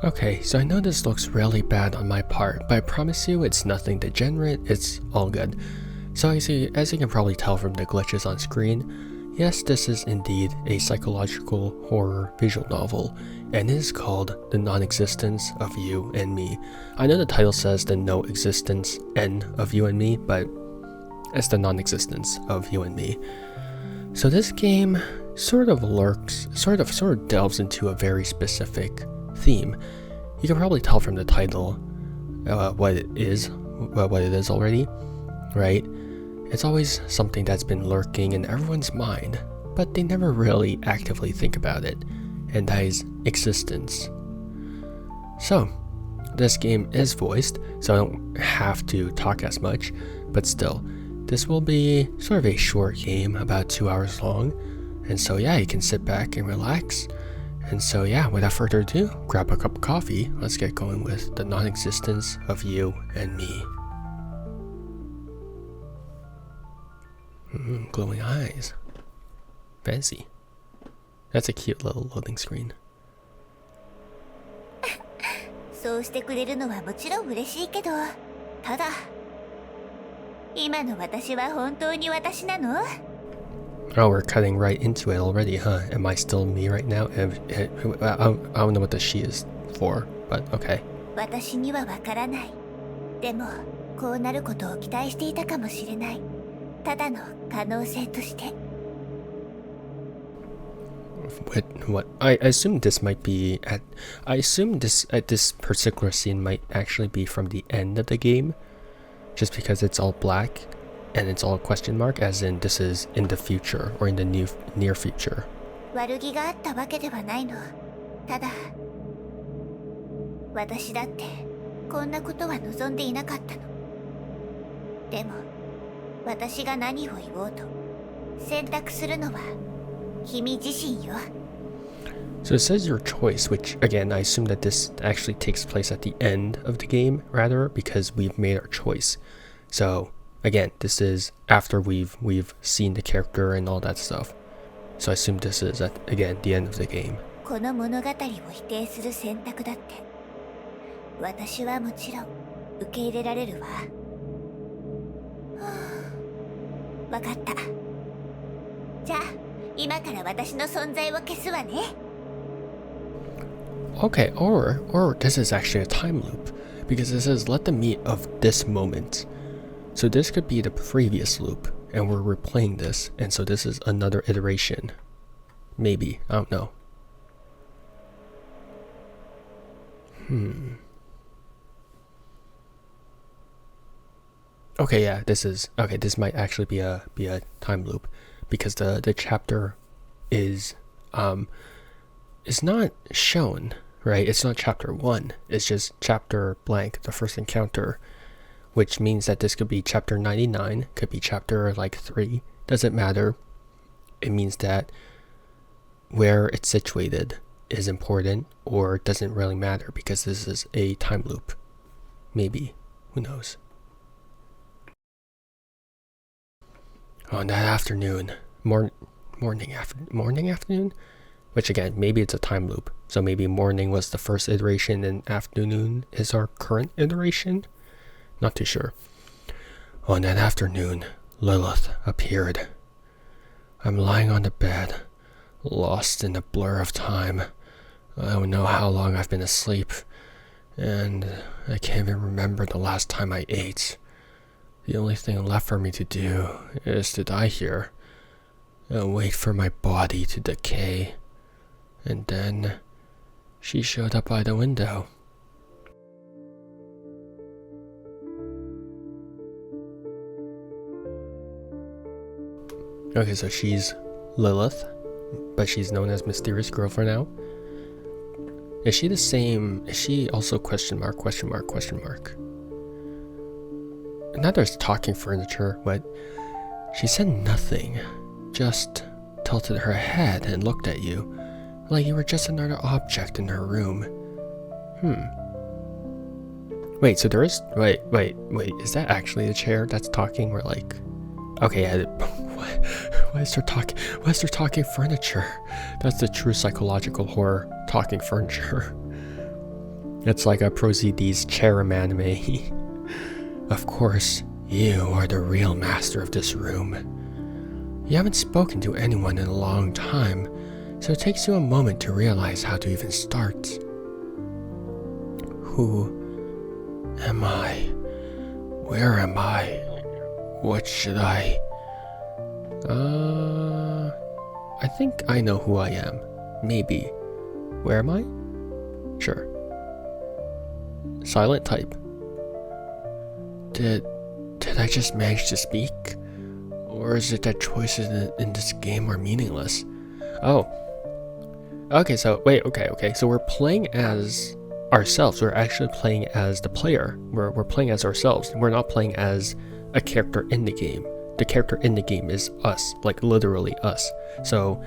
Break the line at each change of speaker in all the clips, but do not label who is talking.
Okay, so I know this looks really bad on my part, but I promise you it's nothing degenerate, it's all good. So as you can probably tell from the glitches on screen, yes, this is indeed a psychological horror visual novel, and it is called The Non-Existence of You and Me. I know the title says the NoExistenceN of You and Me, but it's the non-existence of you and me. So this game sort of delves into a very specific theme. You can probably tell from the title what it is already, right? It's always something that's been lurking in everyone's mind, but they never really actively think about it, and that is existence. So, this game is voiced, so I don't have to talk as much, but still, this will be sort of a short game, about 2 hours long, and so yeah, you can sit back and relax. And so yeah, without further ado, grab a cup of coffee, let's get going with The Non-Existence of You and Me. Glowing eyes. Fancy. That's a cute little loading screen.
そうしてくれるのはもちろん嬉しいけど、ただ今の私は本当に私なの?
Oh, we're cutting right into it already, huh? Am I still me right now? I don't know what the she is for, but okay.
私にはわからない。でも、こうなることを期待していたかもしれない。ただの可能性として。
What? I assume this might be I assume this particular scene might actually be from the end of the game, just because it's all black and it's all question mark, as in this is in the future or in the near future.
悪気があったわけではないの。ただ、私だってこんなことは望んでいなかったの。でも、私が何を言おうと選択するのは君自身よ。
So it says your choice, which again, I assume that this actually takes place at the end of the game, rather, because we've made our choice. So again, this is after we've seen the character and all that stuff. So I assume this is at again the end of the game.
この物語を否定する選択だって、私はもちろん受け入れられるわ。わかった。じゃあ、今から私の存在を消すわね。
Okay, or this is actually a time loop, because it says let the meat of this moment. So this could be the previous loop, and we're replaying this, and so this is another iteration. Maybe, I don't know. Okay, yeah, this might actually be a time loop, because the chapter is not shown, right? It's not chapter 1, it's just chapter blank, the first encounter, which means that this could be chapter 99, could be chapter like 3, doesn't matter. It means that where it's situated is important, or it doesn't really matter because this is a time loop. Maybe, who knows? On that afternoon, morning afternoon? Which again, maybe it's a time loop. So maybe morning was the first iteration and afternoon is our current iteration? Not too sure. On that afternoon, Lilith appeared. I'm lying on the bed, lost in a blur of time. I don't know how long I've been asleep, and I can't even remember the last time I ate. The only thing left for me to do is to die here and wait for my body to decay. And then she showed up by the window. Okay, so she's Lilith, but she's known as Mysterious Girl for now. Is she the same? Is she also question mark? Now there's talking furniture, but she said nothing, just tilted her head and looked at you, like you were just another object in her room. Wait, so there is, wait, is that actually the chair that's talking? We're like, okay, yeah, why is there talking furniture? That's the true psychological horror, talking furniture. It's like a Proceedes Cherem anime. Of course, you are the real master of this room. You haven't spoken to anyone in a long time, so it takes you a moment to realize how to even start. Who am I? Where am I? What should I think I know who I am. Maybe. Where am I? Sure. Silent type. Did I just manage to speak? Or is it that choices in this game are meaningless? Oh. Okay, so wait, okay. So we're playing as ourselves. We're actually playing as the player. We're playing as ourselves. We're not playing as a character in the game. The character in the game is us, like literally us. So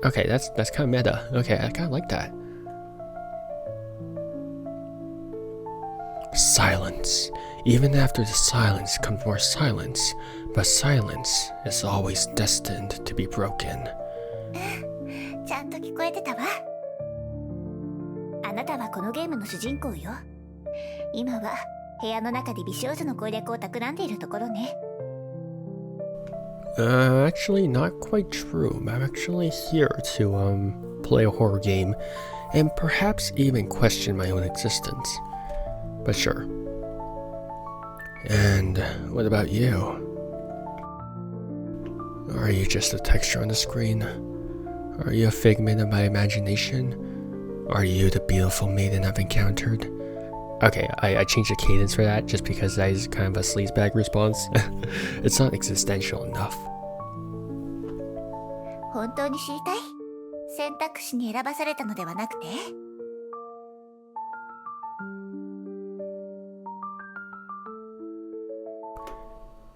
okay, that's kind of meta. Okay, I kind of like that. Silence. Even after the silence comes more silence, but silence is always destined to be broken.
ちゃんと聞こえてたわ。あなたはこのゲームの主人公よ。今は部屋の中で美少女の攻略を企んでいるところね。
Actually not quite true. I'm actually here to play a horror game and perhaps even question my own existence. But sure. And what about you? Are you just a texture on the screen? Are you a figment of my imagination? Are you the beautiful maiden I've encountered? Okay, I changed the cadence for that just because that is kind of a sleazebag response. It's not existential enough.
本当に知りたい？選択肢に選ばされたのではなくて？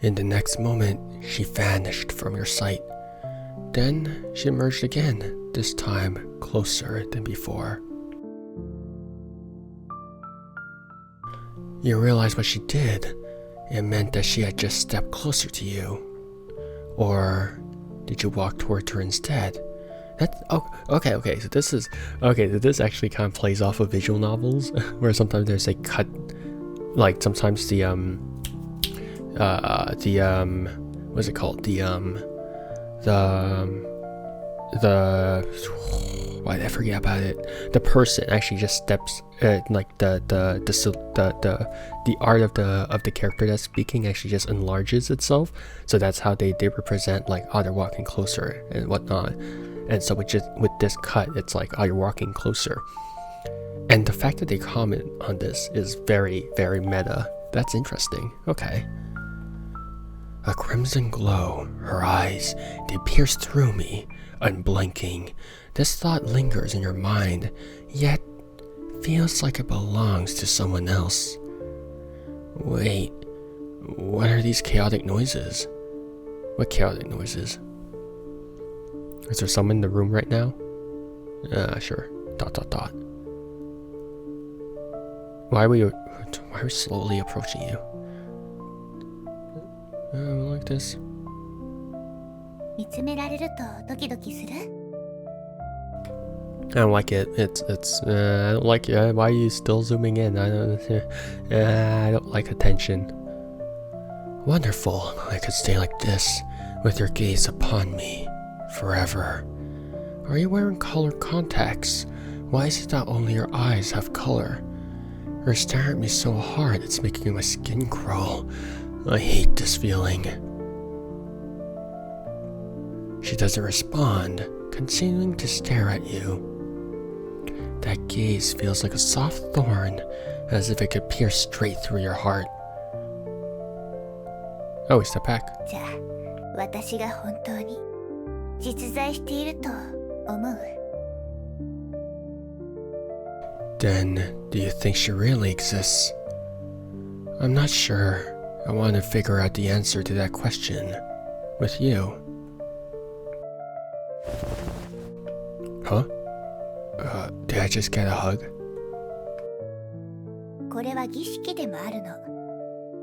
In the next moment, she vanished from your sight. Then she emerged again, this time closer than before. You realize what she did. It meant that she had just stepped closer to you. Or did you walk toward her instead? Okay. So this actually kind of plays off of visual novels, where sometimes there's a cut, like sometimes what's it called? Why did I forget about it? The person actually just steps, like the art of the character that's speaking actually just enlarges itself. So that's how they represent like, oh, they're walking closer and whatnot. And so with this cut, it's like, oh, you're walking closer. And the fact that they comment on this is very, very meta. That's interesting. Okay. A crimson glow, her eyes, they pierce through me, unblinking. This thought lingers in your mind, yet feels like it belongs to someone else. Wait, what are these chaotic noises? What chaotic noises? Is there someone in the room right now? Sure. ... Why are we slowly approaching you? Like this.
見つめられるとドキドキする？
I don't like it. I don't like it. Why are you still zooming in? I don't like attention. Wonderful. I could stay like this, with your gaze upon me, forever. Are you wearing color contacts? Why is it that only your eyes have color? You're staring at me so hard, it's making my skin crawl. I hate this feeling. She doesn't respond, continuing to stare at you. That gaze feels like a soft thorn, as if it could pierce straight through your heart. Oh, we step back.
じゃあ、私が本当に実在していると思う？
Then, do you think she really exists? I'm not sure. I want to figure out the answer to that question with you. Huh? Did I just get a hug?
これは儀式でもあるの。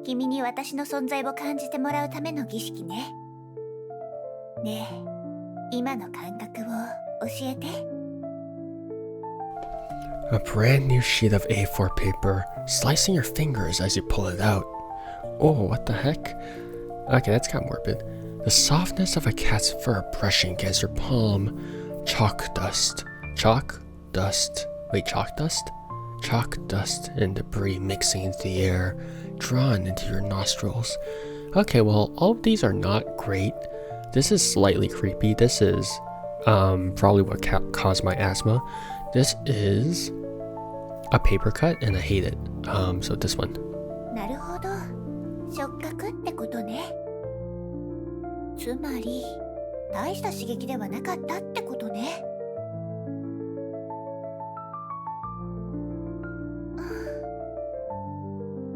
君に私の存在を感じてもらうための儀式ね。ねえ、今の感覚を教えて。
A brand new sheet of A4 paper, slicing your fingers as you pull it out. Oh, what the heck? Okay, that's kind of morbid. The softness of a cat's fur brushing against your palm. Chalk dust. Chalk dust. Wait, chalk dust? Chalk dust and debris mixing into the air, drawn into your nostrils. Okay, well, all of these are not great. This is slightly creepy. This is probably what caused my asthma. This is a paper cut, and I hate it. So this one.
なるほど。触覚ってことね。つまり、大した刺激ではなかったってことね。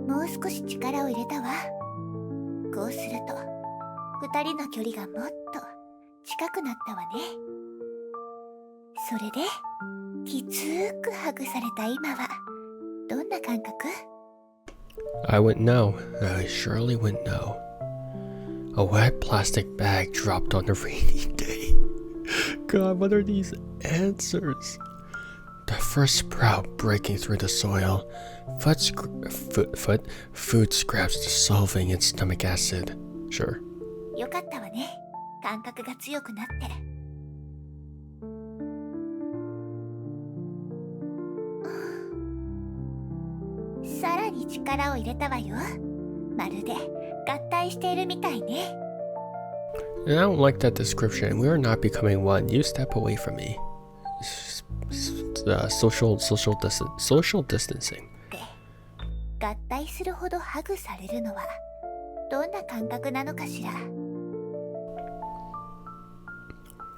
もう少し力を入れたわ。こうすると、二人の距離がもっと近くなったわね。それで、きつーくハグされた今は、どんな感覚？
I wouldn't know. I surely wouldn't know. A wet plastic bag dropped on a rainy day. God, what are these answers? The first sprout breaking through the soil. Food scraps dissolving in stomach acid. Sure.
よかったわね。感覚が強くなって。さらに力を入れたわよ。まるで合体しているみたいね。
And I don't like that description. We are not becoming one. You step away from me. Social distancing.
合体するほどハグされるのはどんな感覚なのかしら。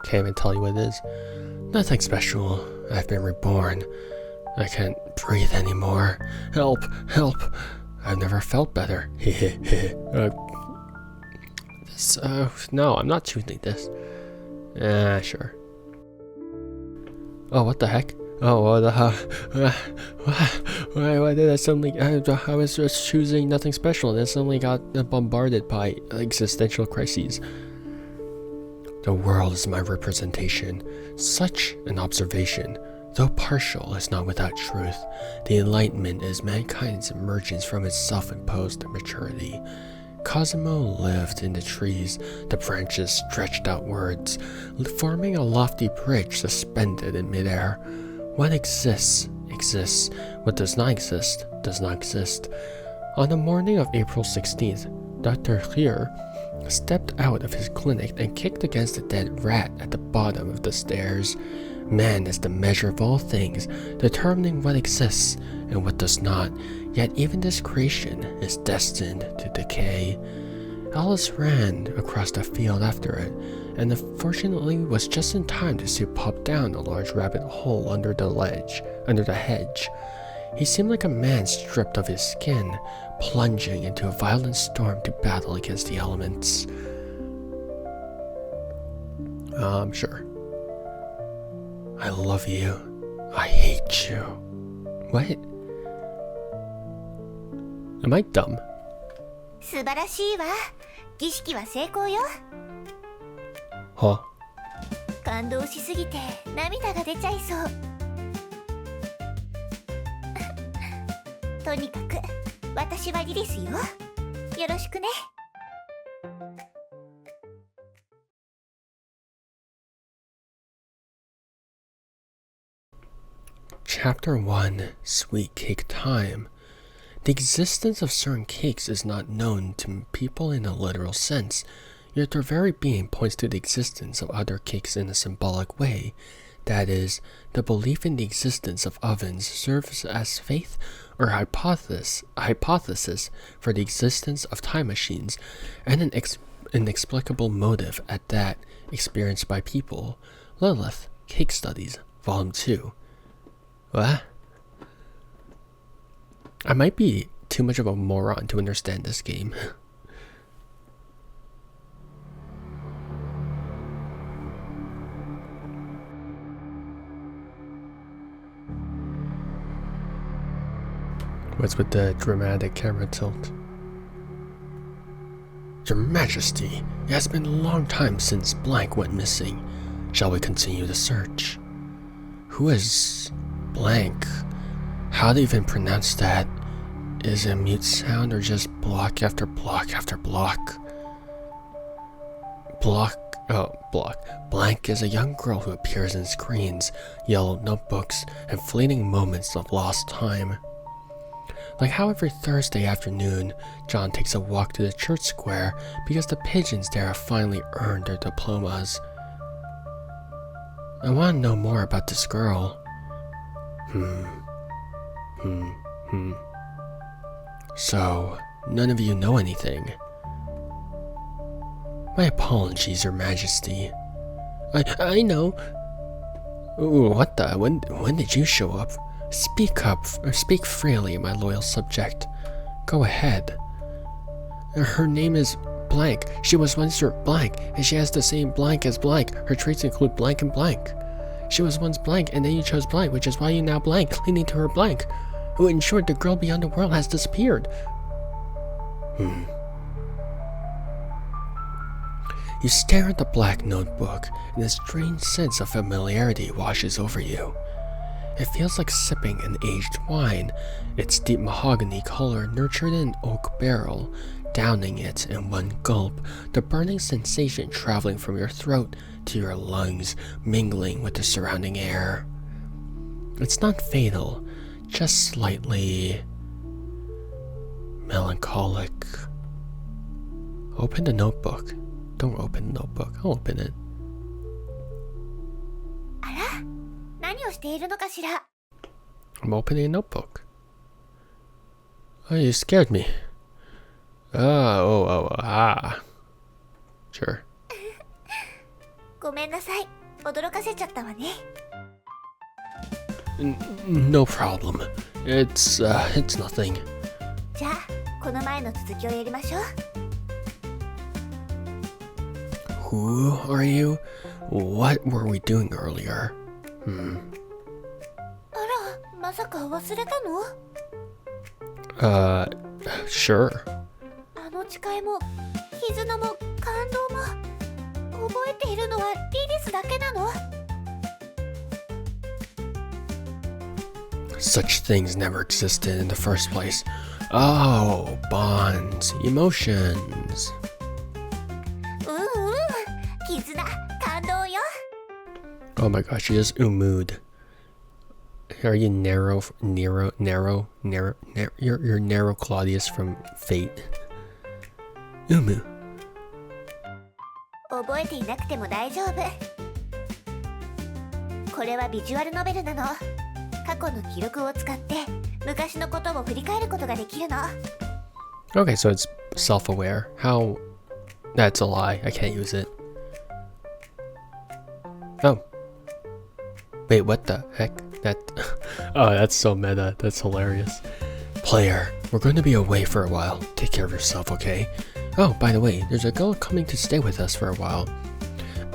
Can't even tell you what it is. Nothing special. I've been reborn. I can't breathe anymore. Help! Help! I've never felt better. No, I'm not choosing this. Sure. Oh, what the heck? Oh, why did I suddenly... I was just choosing nothing special and then suddenly got bombarded by existential crises. The world is my representation. Such an observation, though partial, is not without truth. The Enlightenment is mankind's emergence from its self-imposed immaturity. Cosimo lived in the trees, the branches stretched outwards, forming a lofty bridge suspended in midair. What exists, exists. What does not exist, does not exist. On the morning of April 16th, Dr. Heer stepped out of his clinic and kicked against a dead rat at the bottom of the stairs. Man is the measure of all things, determining what exists and what does not, yet even this creation is destined to decay. Alice ran across the field after it, and fortunately was just in time to see it pop down a large rabbit hole under the hedge. He seemed like a man stripped of his skin, plunging into a violent storm to battle against the elements. Sure. I love you. I hate you. What? Am I dumb?
素晴らしいわ。儀式は成功よ。
Huh?
感動しすぎて涙が出ちゃいそう。とにかく私はリリスよ。よろしくね。
Chapter 1, Sweet Cake Time. The existence of certain cakes is not known to people in a literal sense, yet their very being points to the existence of other cakes in a symbolic way. That is, the belief in the existence of ovens serves as faith or hypothesis for the existence of time machines, and an inexplicable motive at that experienced by people. Lilith, Cake Studies, Volume 2. What? I might be too much of a moron to understand this game. What's with the dramatic camera tilt? Your Majesty, it has been a long time since blank went missing. Shall we continue the search? Who is Blank. How to even pronounce that? Is it a mute sound or just block after block after block? Block. Blank is a young girl who appears in screens, yellow notebooks, and fleeting moments of lost time. Like how every Thursday afternoon, John takes a walk to the church square because the pigeons there have finally earned their diplomas. I want to know more about this girl. So, none of you know anything. My apologies, Your Majesty. I know. Ooh, what the? When did you show up? Speak up, or speak freely, my loyal subject. Go ahead. Her name is Blank. She was once Blank, and she has the same blank as Blank. Her traits include blank and blank. She was once Blank, and then you chose Blank, which is why you now Blank, leading to her Blank. Who, in short, the girl beyond the world has disappeared. You stare at the black notebook, and a strange sense of familiarity washes over you. It feels like sipping an aged wine, its deep mahogany color nurtured in an oak barrel, downing it in one gulp, the burning sensation traveling from your throat to your lungs, mingling with the surrounding air. It's not fatal, just slightly melancholic. Open the notebook. Don't open the notebook. I'll open it.
あら、何をしているのかしら。
I'm opening a notebook. Oh, you scared me. Sure.
ごめんなさい。驚かせちゃったわね。
No problem. It's nothing.
じゃあ、この前の続きをやりましょう。
Who are you? What were we doing earlier?
あら、まさか忘れたの？
Sure.
あの誓いも、絆も、感動も、覚えているのはリリスだけなの？
Such things never existed in the first place. Oh, bonds, emotions.
絆、感動よ。
Oh my gosh, she is mood. Are you narrow? You're narrow Claudius from Fate. Umu.
覚えていなくても大丈夫。これはビジュアルノベルなの。過去の記録を使って昔のことを振り返ることができるの。
Okay, so it's self-aware. How? That's a lie. I can't use it. Oh. Wait, what the heck? Oh, that's so meta. That's hilarious. Player, we're going to be away for a while. Take care of yourself, okay? Oh, by the way, there's a girl coming to stay with us for a while.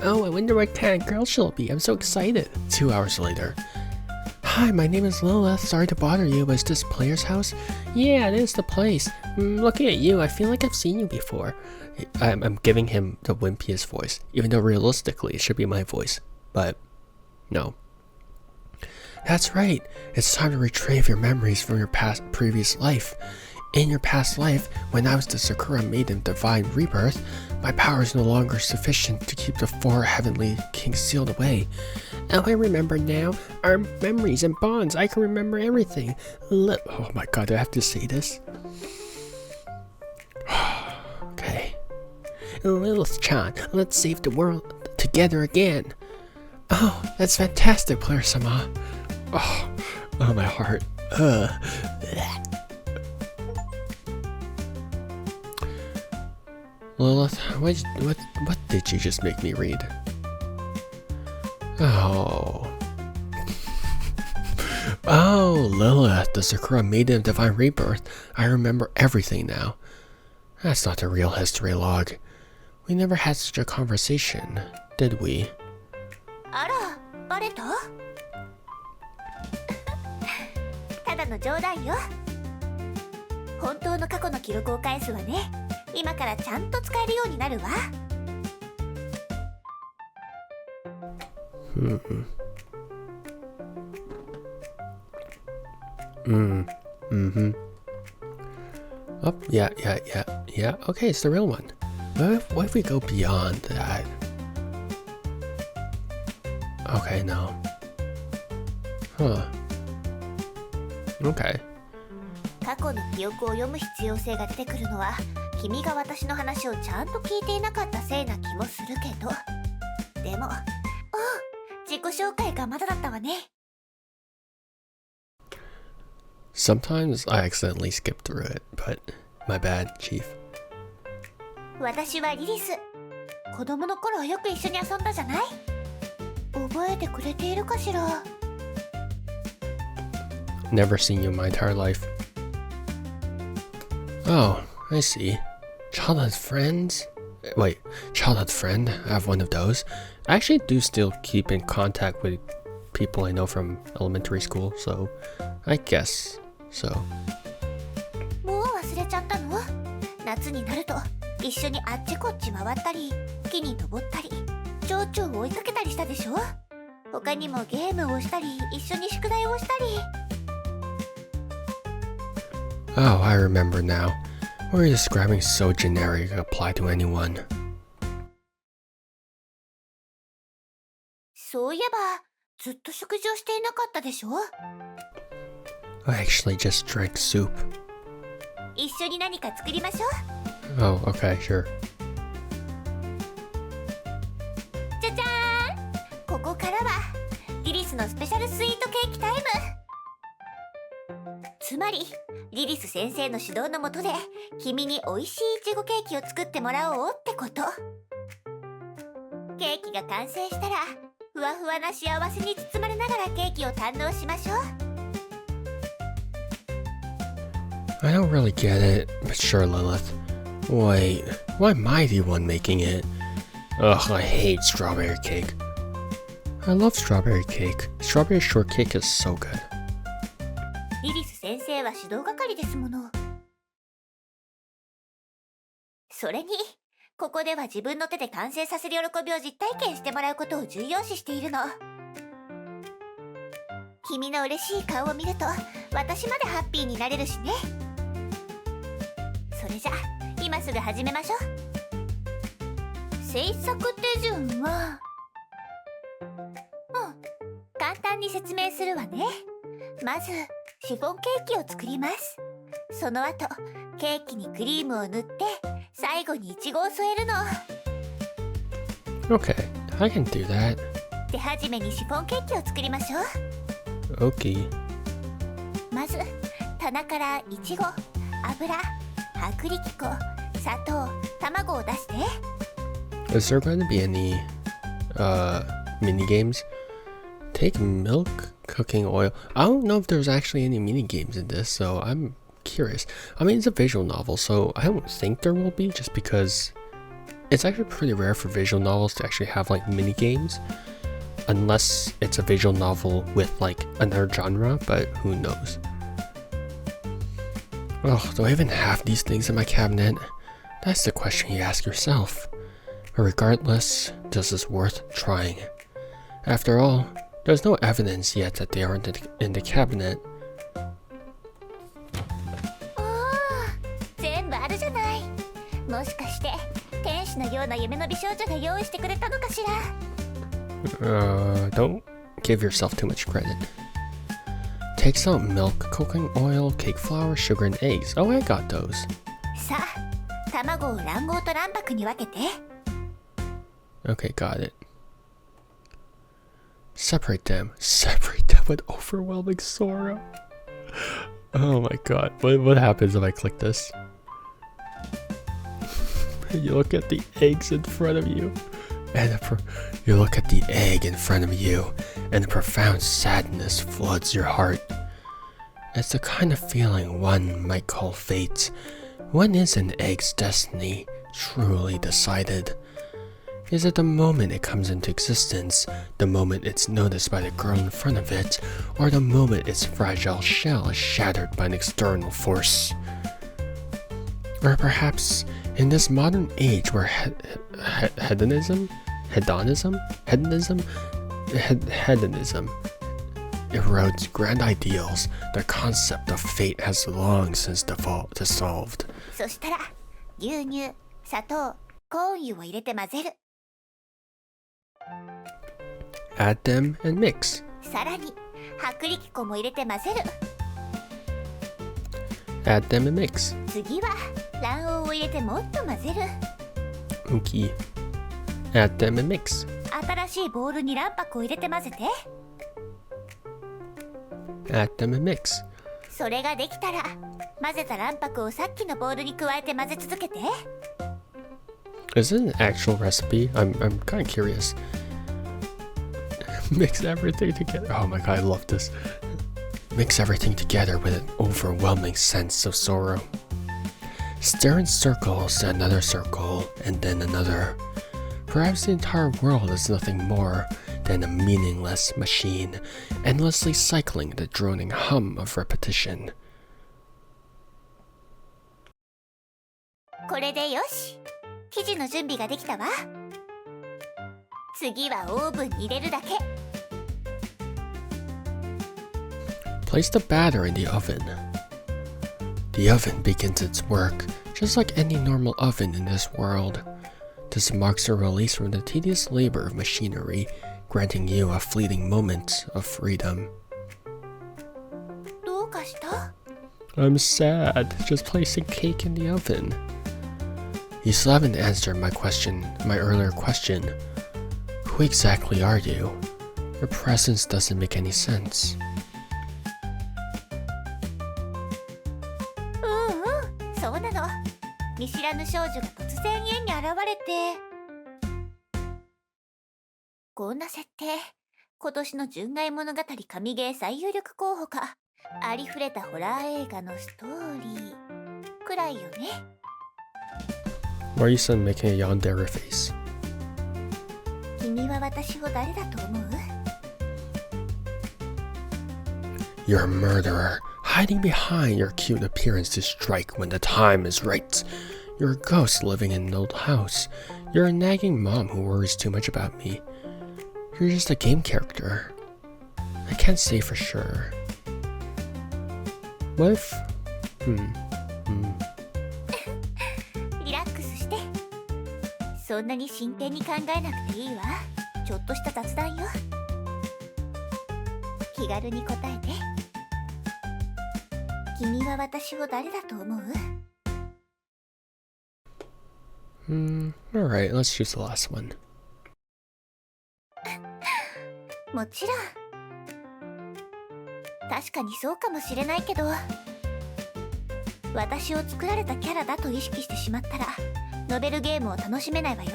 Oh, I wonder what kind of girl she'll be. I'm so excited. 2 hours later. Hi, my name is Lilith. Sorry to bother you, but is this Player's house? Yeah, it is the place. Looking at you, I feel like I've seen you before. I'm giving him the wimpiest voice, even though realistically it should be my voice. But, no. That's right. It's time to retrieve your memories from your previous life. In your past life, when I was the Sakura Maiden Divine Rebirth, my power is no longer sufficient to keep the 4 heavenly kings sealed away. Oh, I remember now. Our memories and bonds. I can remember everything. Oh my god, do I have to say this? Okay. Lilith-chan, let's save the world together again. Oh, that's fantastic, Player-sama. Oh, my heart. Lilith, what did you just make me read? Oh. Oh, Lilith, the Sakura Maiden of Divine Rebirth. I remember everything now. That's not the real history log. We never had such a conversation, did we?
あら、バレた？ただの冗談よ。本当の過去の記録を返すわね。今からちゃんと使えるようになるわ。
Mm-hmm. Oh, yeah. Okay, it's the real one. What if we go beyond that? Okay, no. Huh. Okay.
過去の記憶を読む必要性が出てくるのは君が私の話をちゃんと聞いていなかったせいな気もするけどでも自己紹介がまだだったわね
Sometimes I accidentally skip through it, but my bad, Chief.
私はリリス子供の頃よく一緒に遊んだじゃない覚えてくれているかしら
Never seen you my entire life. Oh, I see. Childhood friends? Wait, childhood friend? I have one of those. I actually do still keep in contact with people I know from elementary school, so I guess so.
もう忘れちゃったの夏になると一緒にあっちこっち回ったり木に登ったり蝶々を追いかけたりしたでしょ他にもゲームをしたり一緒に宿題をしたり
Oh, I remember now. What you're describing is so generic it apply to anyone.
そういえばずっと食事をしていなかったでしょ
I actually just drank soup.
一緒に何か作りましょう
Oh, okay, sure.
じゃじゃーんここからはリリスのスペシャルスイートケーキタイムつまりリリス先生の指導のもとで君に美味しいいちごケーキを作ってもらおうってことケーキが完成したらふわふわな幸せに包まれながらケーキを堪能しましょう
I don't really get it, but sure, Lilith. Wait, why am I the one making it? Ugh, I hate strawberry cake. I love strawberry cake. Strawberry shortcake is so good.
リリス先生は指導係ですものそれにここでは自分の手で完成させる喜びを実体験してもらうことを重要視しているの君の嬉しい顔を見ると私までハッピーになれるしねそれじゃ今すぐ始めましょう制作手順は簡単に説明するわねまずシフォンケーキを作りますその後ケーキにクリームを塗って最後にイチゴを添えるの
Okay, I can do that.
手始めにシフォンケーキを作りましょう
Okay.
まず棚からイチゴ、油、薄力粉、砂糖、卵を出して
Is there going to be any, mini games? Take milk, cooking oil. I don't know if there's actually any mini games in this, so I'm curious. I mean, it's a visual novel, so I don't think there will be, just because it's actually pretty rare for visual novels to actually have like mini games, unless it's a visual novel with like another genre, but who knows. Oh, do I even have these things in my cabinet? That's the question you ask yourself. But regardless, this is worth trying. After all, there's no evidence yet that they aren't in the cabinet.
おー、全部あるじゃない。もしかして天使のような夢の美少女が用意してくれたのかしら。
Don't give yourself too much credit. Take some milk, cooking oil, cake flour, sugar, and eggs. Oh, I got those.
さあ、卵を卵黄と卵白に分けて。
Okay, got it. Separate them with overwhelming sorrow. Oh my god, what happens if I click this? You look at the eggs in front of you, and you look at the egg in front of you, and a profound sadness floods your heart. It's the kind of feeling one might call fate. When is an egg's destiny truly decided? Is it the moment it comes into existence, the moment it's noticed by the girl in front of it, or the moment its fragile shell is shattered by an external force? Or perhaps, in this modern age where hedonism erodes grand ideals. The concept of fate has long since dissolved.
そしたら牛乳、砂糖、コーン油を入れて混ぜる。
Add them and mix.
さらに薄力粉も入れて混ぜる。
Add them and mix.
次は卵黄を入れてもっと混ぜる。
Okay. Add them and mix.
新しいボウルに卵白を入れて混ぜて。
Add them and mix.
それができたら混ぜた卵白をさっきのボウルに加えて混ぜ続けて。
Is it an actual recipe? I'm kind of curious. Mix everything together. Oh my god, I love this. Mix everything together with an overwhelming sense of sorrow. Stare in circles, another circle, and then another. Perhaps the entire world is nothing more than a meaningless machine, endlessly cycling the droning hum of repetition.
これでよし。生地の準備ができたわ。次はオーブンに入れるだけ。
Place the batter in the oven. The oven begins its work, just like any normal oven in this world. This marks a release from the tedious labor of machinery, granting you a fleeting moment of freedom.
どうかした？
I'm sad, just placing cake in the oven. You still haven't answered my earlier question. Who exactly are you? Your presence doesn't make any sense.
そうなの。見知らぬ少女が突然家に現れて。こんな設定、今年の純愛物語神ゲー最有力候補か。ありふれたホラー映画のストーリーくらいよね。
Why are you suddenly making a yandere face?
君は私を誰だと思う？
You're a murderer, hiding behind your cute appearance to strike when the time is right. You're a ghost living in an old house. You're a nagging mom who worries too much about me. You're just a game character. I can't say for sure. What if...
リラックスして。そんなに真剣に考えなくていいわ。ちょっとした雑談よ。気軽に答えて。君は私を誰だと思う？
Alright, let's choose the last one.
もちろん。確かにそうかもしれないけど、私を作られたキャラだと意識してしまったらノベルゲームを楽しめないわよ。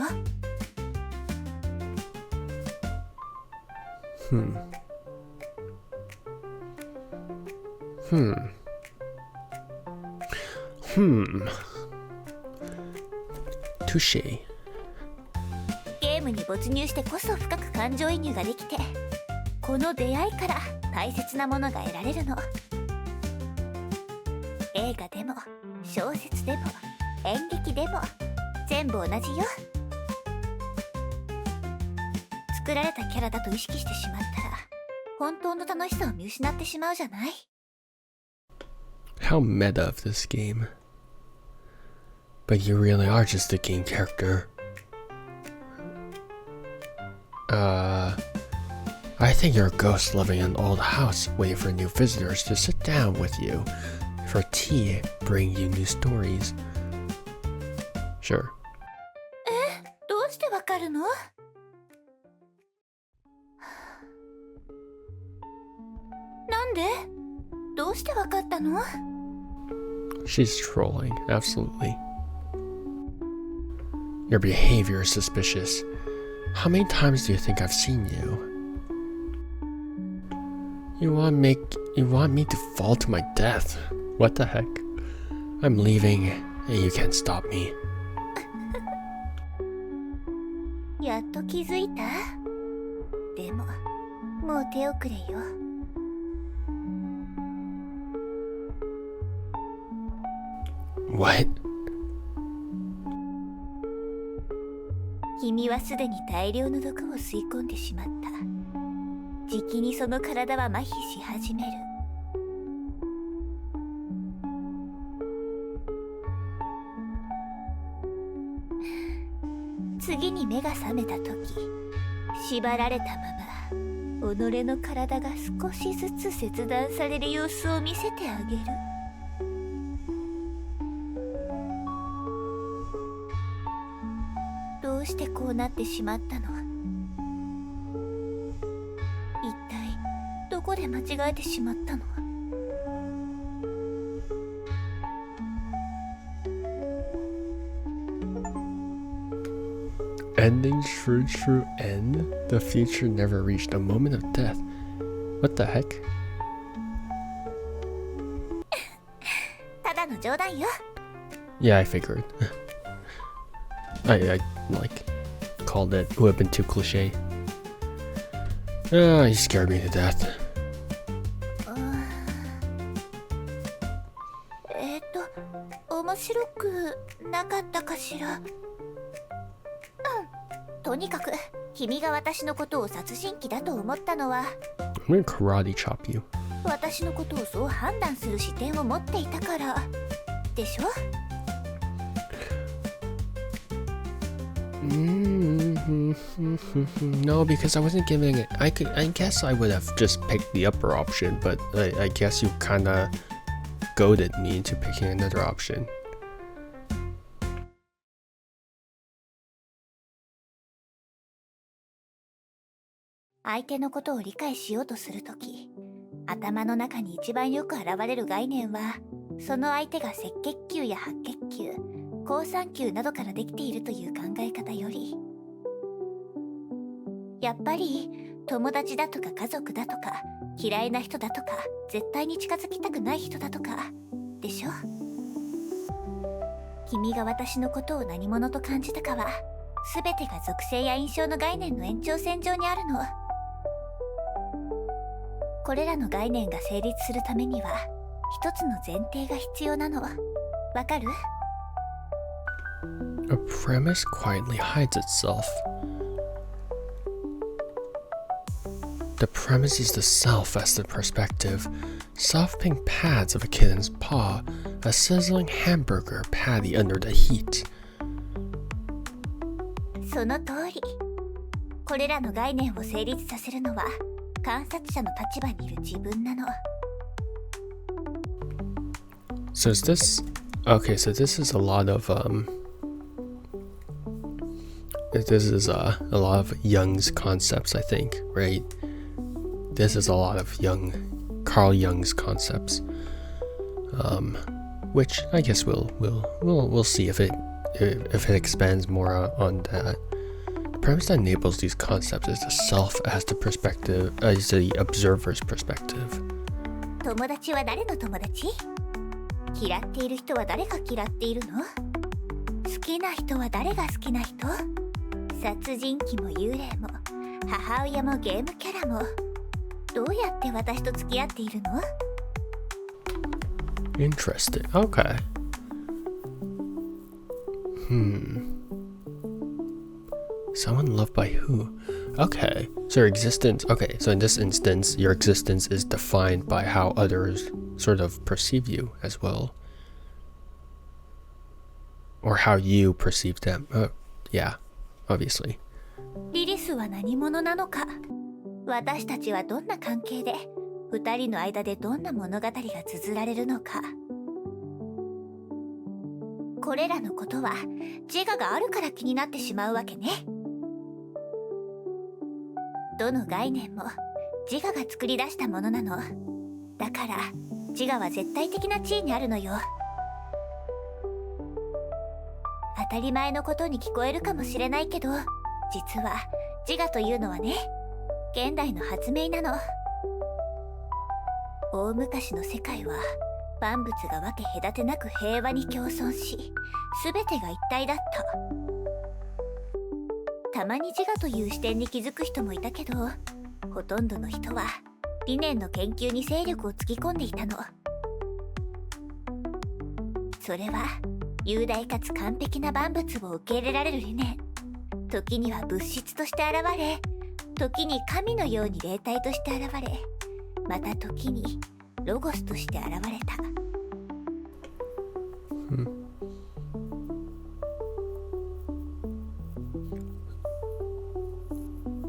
Touché.
ゲームに没入してこそ深く感情移入ができて、この出会いから大切なものが得られるの。映画でも小説でも演劇でも全部同じよ。作られたキャラだと意識してしまったら本当の楽しさを見失ってしまうじゃない？
How meta of this game. But you really are just a game character. I think you're a ghost living in an old house waiting for new visitors to sit down with you for tea, bring you new stories. Sure.
どうしてわかるの？なんで？どうしてわかったの？
She's trolling, absolutely. Your behavior is suspicious. How many times do you think I've seen you? You want me to fall to my death? What the heck? I'm leaving, and you can't stop me.
やっと気づいた？でも、もう手遅れよ。
What?
君はすでに大量の毒を吸い込んでしまった。じきにその体は麻痺し始める。次に目が覚めた時、縛られたまま己の体が少しずつ切断される様子を見せてあげる。どうしてこうなってしまったの？一体どこで間違えてしまったの
？Ending true end? The future never reached a moment of death. What the heck?
ただの冗談よ。
Yeah, I figured. I like called it. Would have been too cliche. Ah, you scared me to death.
面白くなかったかしら。とにかく君が私のことを殺人鬼だと思ったのは
I'm gonna karate chop you.
私のことをそう判断する視点を持っていたからでしょ。
No, because I wasn't giving it. I guess I would have just picked the upper option, but I guess you kinda goaded me into picking another option.
相手のことを理解しようとするとき、頭の中に一番よく現れる概念は、その相手が赤血球や白血球、好酸球などからできているという考え方より、やっぱり友達だとか家族だとか嫌いな人だとか絶対に近づきたくない人だとかでしょ。君が私のことを何者と感じたかは、全てが属性や印象の概念の延長線上にあるの。これらの概念が成立するためには一つの前提が必要なの。わかる？
A premise quietly hides itself. The premise is the self as the perspective. Soft pink pads of a kitten's paw, a sizzling hamburger patty under the heat.
その通り。これらの概念を成立させるのは観察者の立場にいる自分なの。
So is this okay? So this is a lot of This is a lot of Jung's concepts, I think, right? This is a lot of Carl Jung's concepts, which I guess we'll see if it expands more on that. The premise that enables these concepts is the self as the perspective, as the observer's perspective.
友達は誰の友達？嫌っている人は誰が嫌っているの？好きな人は誰が好きな人？殺人鬼も幽霊も母親もゲームキャラもどうやって私と付き合っているの？
Interesting. Okay. Someone loved by who? Okay. So your existence. Okay. So in this instance, your existence is defined by how others sort of perceive you as well, or how you perceive them. Yeah. Obviously.
リリスは何者なのか？私たちはどんな関係で二人の間でどんな物語が綴られるのか。これらのことは自我があるから気になってしまうわけね。どの概念も自我が作り出したものなの。だから自我は絶対的な地位にあるのよ。当たり前のことに聞こえるかもしれないけど、実は自我というのはね、現代の発明なの。大昔の世界は万物が分け隔てなく平和に共存し、全てが一体だった。たまに自我という視点に気づく人もいたけど、ほとんどの人は理念の研究に精力をつぎ込んでいたの。それは雄大かつ完璧な万物を受け入れられる理念、時には物質として現れ、時に神のように霊体として現れ、また時にロゴスとして現れた。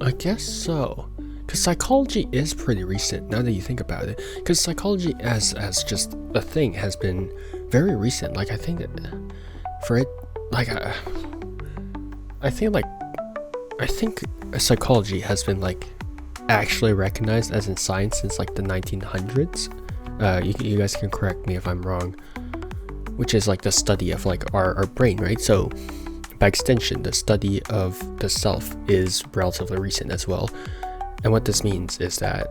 I guess so. Because psychology is pretty recent now that you think about it. Because psychology as just a thing has been very recent. Like I think that for it, like I think psychology has been like actually recognized as in science since like the 1900s. You guys can correct me if I'm wrong. Which is like the study of like our brain, right? So by extension, the study of the self is relatively recent as well. And what this means is that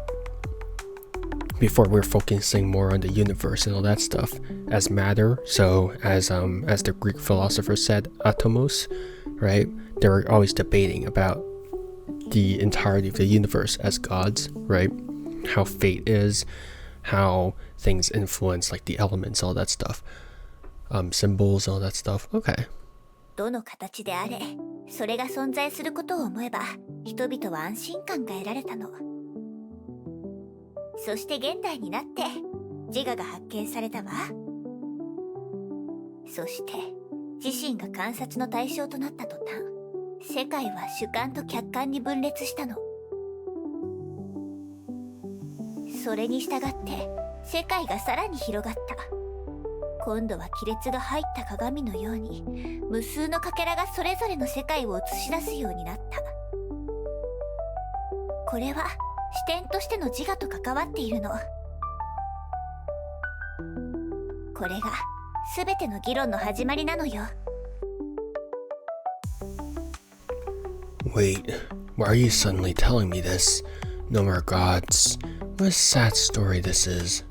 before we're focusing more on the universe and all that stuff as matter, so as the Greek philosopher said, atomos, right? They were always debating about the entirety of the universe as gods, right? How fate is, how things influence like the elements, all that stuff. Symbols, all that stuff. Okay.
どの形であれ、それが存在することを思えば、人々は安心感が得られたの。そして現代になって、自我が発見されたわ。そして、自身が観察の対象となった途端、世界は主観と客観に分裂したの。それに従って、世界がさらに広がった。今度は亀裂が入った鏡のように無数のかけらがそれぞれの世界を映し出すようになった。これは視点としての自我と関わっているの。これが全ての議論の始まりなのよ。
Wait, why are you suddenly telling me this? No more gods. What a sad story this is.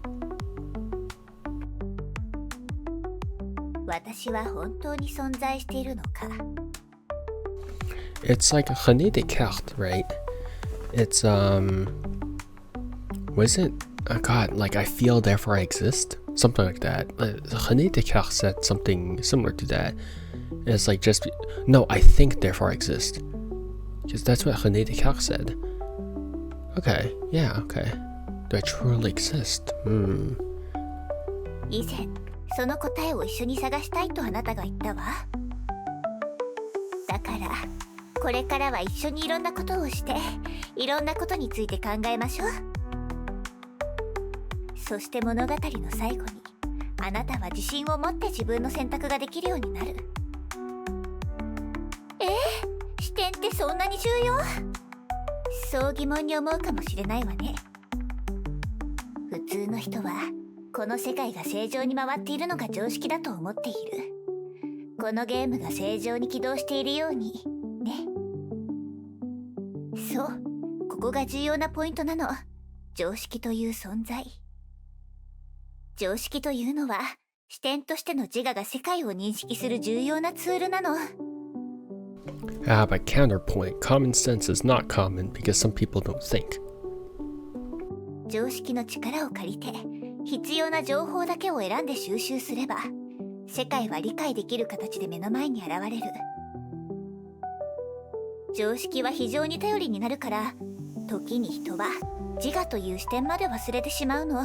私は本当に存在しているのか。
It's like René Descartes, right? It's was it? Oh God, like I feel therefore I exist, something like that. René Descartes said something similar to that. It's like just no, I think therefore I exist, because that's what René Descartes said. Okay, yeah, okay. Do I truly exist?
以前その答えを一緒に探したいとあなたが言ったわ。だからこれからは一緒にいろんなことをしていろんなことについて考えましょう。そして物語の最後にあなたは自信を持って自分の選択ができるようになる。視点ってそんなに重要？そう疑問に思うかもしれないわね。普通の人はこの世界が正常に回っているのが常識だと思っている。このゲームが正常に起動しているようにね。そう、ここが重要なポイントなの。常識という存在。常識というのは視点としての自我が世界を認識する重要なツールなの。
But counterpoint, common sense is not common because some people don't think.
常識の力を借りて必要な情報だけを選んで収集すれば世界は理解できる形で目の前に現れる。常識は非常に頼りになるから時に人は自我という視点まで忘れてしまうの。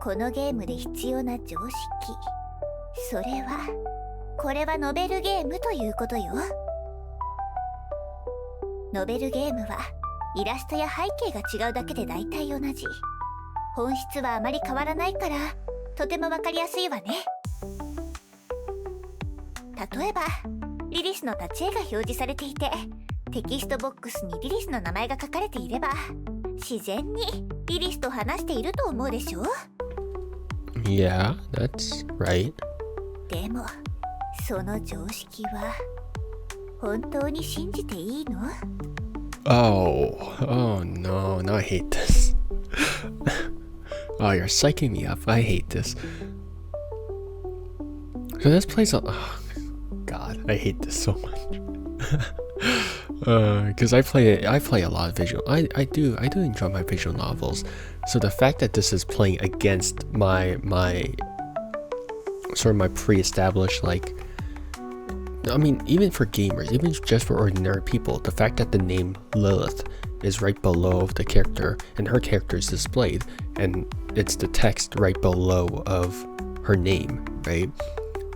このゲームで必要な常識、それはこれはノベルゲームということよ。ノベルゲームはイラストや背景が違うだけで大体同じ。本質はあまり変わらないからとてもわかりやすいわね。例えばリリスの立ち絵が表示されていてテキストボックスにリリスの名前が書かれていれば自然にリリスと話していると思うでしょ。
Yeah, that's right.
でもその常識は本当に信じていいの？
Oh no, I hate this. Oh, you're psyching me up. I hate this. So this plays a... Oh, God, I hate this so much. Because I play a lot of visual. I do enjoy my visual novels. So the fact that this is playing against my sort of my pre-established like I mean, even for gamers, even just for ordinary people, the fact that the name Lilith is right below the character and her character is displayed and it's the text right below of her name, right?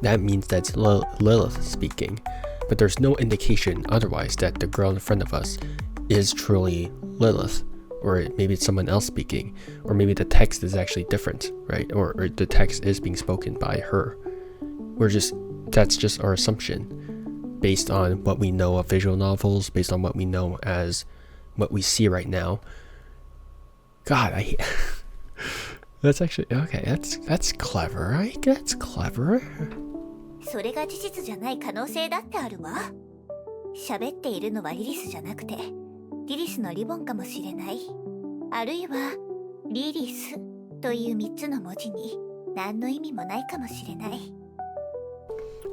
That means that's Lilith speaking, but there's no indication otherwise that the girl in front of us is truly Lilith, or maybe it's someone else speaking, or maybe the text is actually different, right? Or the text is being spoken by her. That's just our assumption based on what we know of visual novels, based on what we know as what we see right now. God, that's actually okay. That's clever, right? That's clever.
それが事実じゃない可能性だってあるわ。喋っているのはリリスじゃなくて、リリスのリボンかもしれない。あるいはリリスという3つの文字に何の意味もないかもしれない。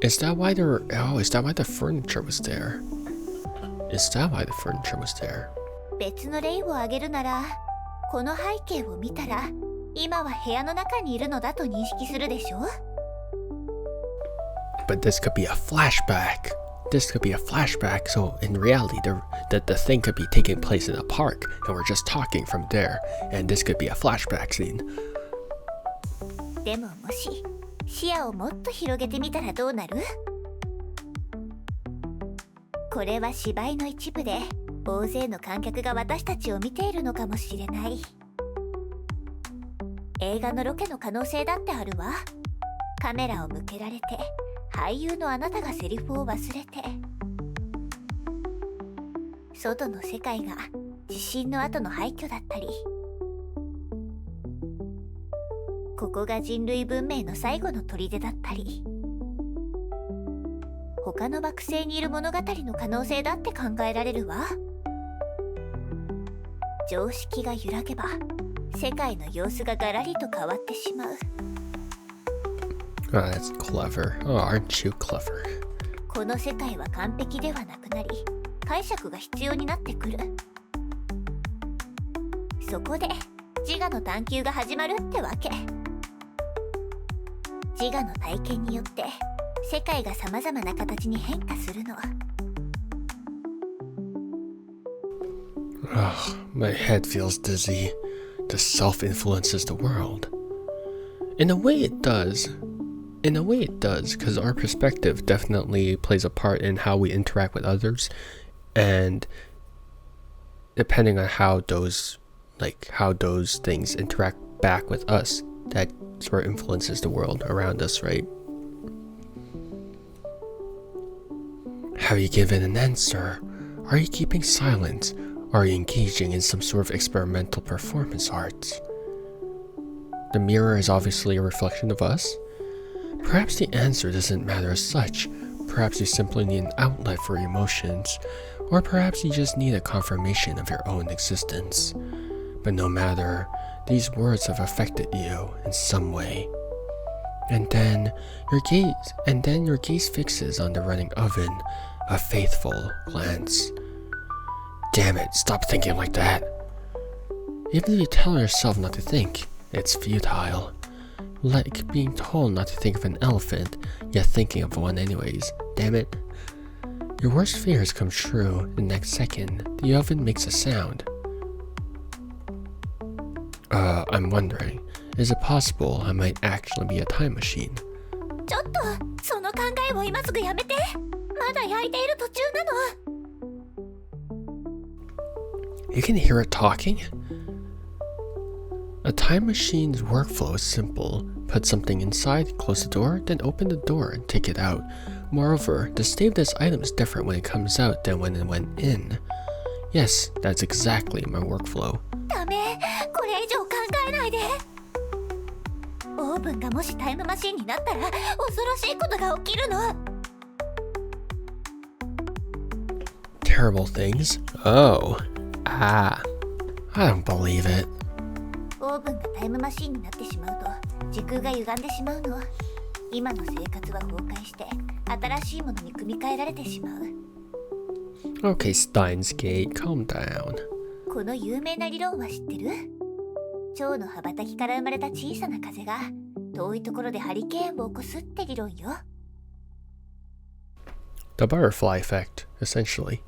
Is that why the furniture was there? Is that why the furniture was there?
別の例を挙げるなら、この背景を見たら、今は部屋の中にいるのだと認識するでしょ?
But this could be a flashback. So in reality, the thing could be taking place in a park, and we're just talking from there. And this could be a flashback scene.
でももし視野をもっと広げてみたらどうなる？これは芝居の一部で大勢の観客が私たちを見ているのかもしれない。映画のロケの可能性だってあるわ。カメラを向けられて俳優のあなたがセリフを忘れて、外の世界が地震の後の廃墟だったり、ここが人類文明の最後の砦だったり、他の惑星にいる物語の可能性だって考えられるわ。常識が揺らげば世界の様子がガラリと変わってしまう。
Oh, that's clever. Oh, aren't you clever?
この世界は完璧ではなくなり、解釈が必要になってくる。そこで自我の探求が始まるってわけ。自我の体験によって世界がさまざまな形に変化するの。
My head feels dizzy. The self influences the world. In a way it does, because our perspective definitely plays a part in how we interact with others, and depending on how those things interact back with us, that sort of influences the world around us, right? Have you given an answer? Are you keeping silent? Are you engaging in some sort of experimental performance arts? The mirror is obviously a reflection of us. Perhaps the answer doesn't matter as such. Perhaps you simply need an outlet for your emotions, or perhaps you just need a confirmation of your own existence. But no matter, these words have affected you in some way. And then your gaze fixes on the running oven, a faithful glance. Damn it, stop thinking like that. Even if you tell yourself not to think, it's futile. Like being told not to think of an elephant, yet thinking of one anyways. Damn it. Your worst fears come true the next second. The oven makes a sound. I'm wondering, is it possible I might actually be a time machine?
ちょっと、その考えを今すぐやめて。まだ焼いている途中なの。
You can hear it talking? A time machine's workflow is simple. Put something inside, close the door, then open the door and take it out. Moreover, the state of this item is different when it comes out than when it went in. Yes, that's exactly my workflow.
ダメ、これ以上考えないで。オーブンがもしタイムマシンになったら恐ろしいことが起きるの。
Terrible things? Oh. I don't believe it.
オーブンがタイムマシンになってしまうと時空が歪んでしまうの。今の生活は崩壊して新しいものに組み替えられてしまう。
Okay, Steins Gate, calm down.
この有名な理論は知ってる？蝶の羽ばたきから生まれた小さな風が遠いところでハリケーンを起こすって理論よ。
The butterfly effect, essentially.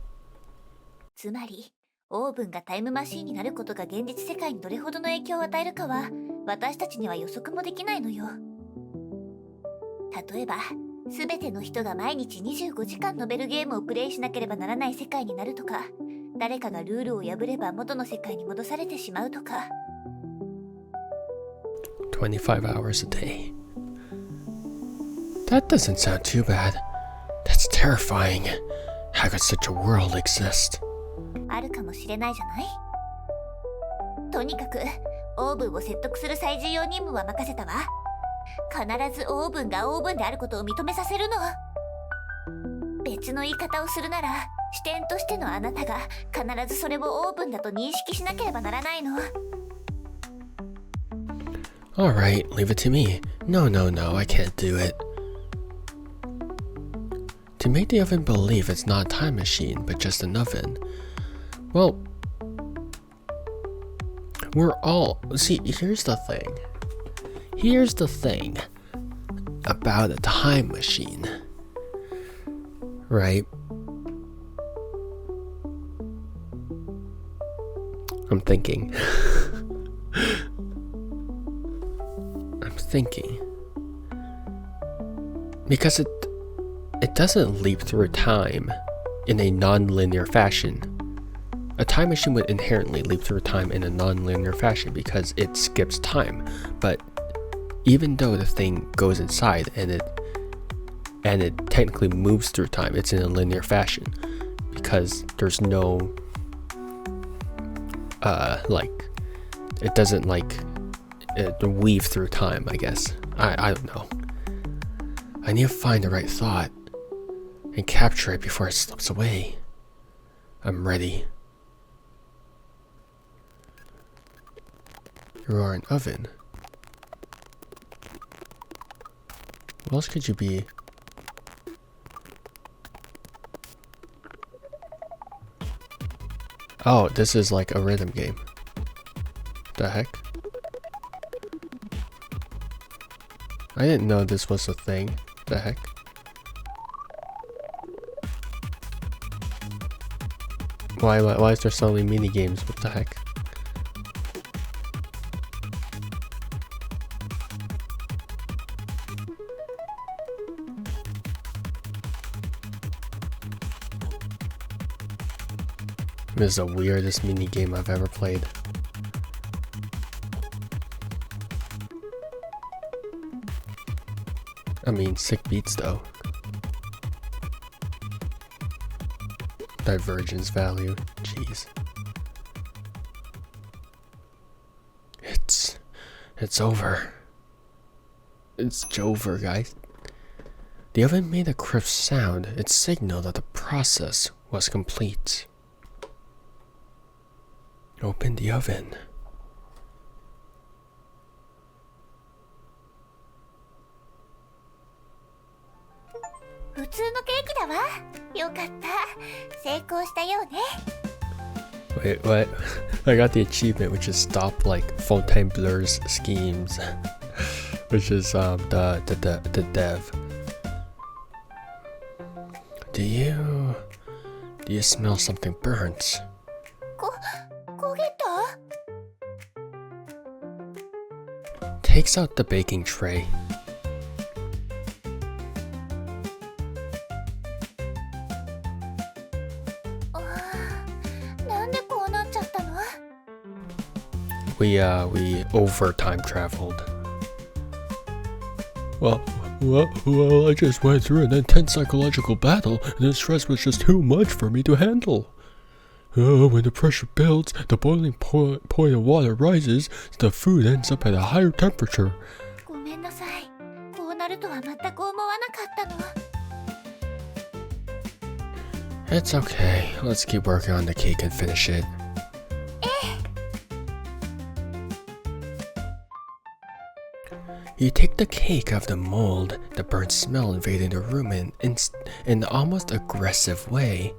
つまりオーブンがタイムマシーンになることが現実世界にどれほどの影響を与えるかは私たちには予測もできないのよ。例えば全ての人が毎日25時間のベルゲームをプレイしなければならない世界になるとか、誰かがルールを破れば元の世界に戻されてしまうとか。
25 hours a day. That doesn't sound too bad. That's terrifying. How could such a world exist?
あるかもしれないじゃない。とにかくオーブンを説得する最重要任務は任せたわ。必ずオーブンがオーブンであることを認めさせるの。別の言い方をするなら、視点としてのあなたが必ずそれをオーブンだと認識しなければならないの。
Alright, leave it to me. No, I can't do it. To make the oven believe it's not a time machine, but just an oven. Well, we're all... See, here's the thing. Here's the thing about a time machine. Right? I'm thinking. Because it doesn't leap through time in a non-linear fashion. A time machine would inherently leap through time in a non-linear fashion because it skips time. But even though the thing goes inside and it technically moves through time, it's in a linear fashion because there's no it doesn't weave through time, I guess. I don't know. I need to find the right thought and capture it before it slips away. I'm ready. You are an oven. What else could you be? Oh, this is like a rhythm game. The heck? I didn't know this was a thing. The heck? Why is there so many mini games? What the heck? This is the weirdest mini game I've ever played. I mean, sick beats though. Divergence value, jeez. It's over. It's Jover, guys. The oven made a crisp sound. It signaled that the process was complete. Open the oven. Wait, what? I got the achievement, which is stop Fontainebleau's schemes, which is the dev. Do you smell something burnt? Takes out the baking tray. We over time traveled. Well, I just went through an intense psychological battle, and the stress was just too much for me to handle. When the pressure builds, the boiling point of water rises, the food ends up at a higher temperature. It's okay. Let's keep working on the cake and finish it. You take the cake out of the mold, the burnt smell invading the room in an almost aggressive way.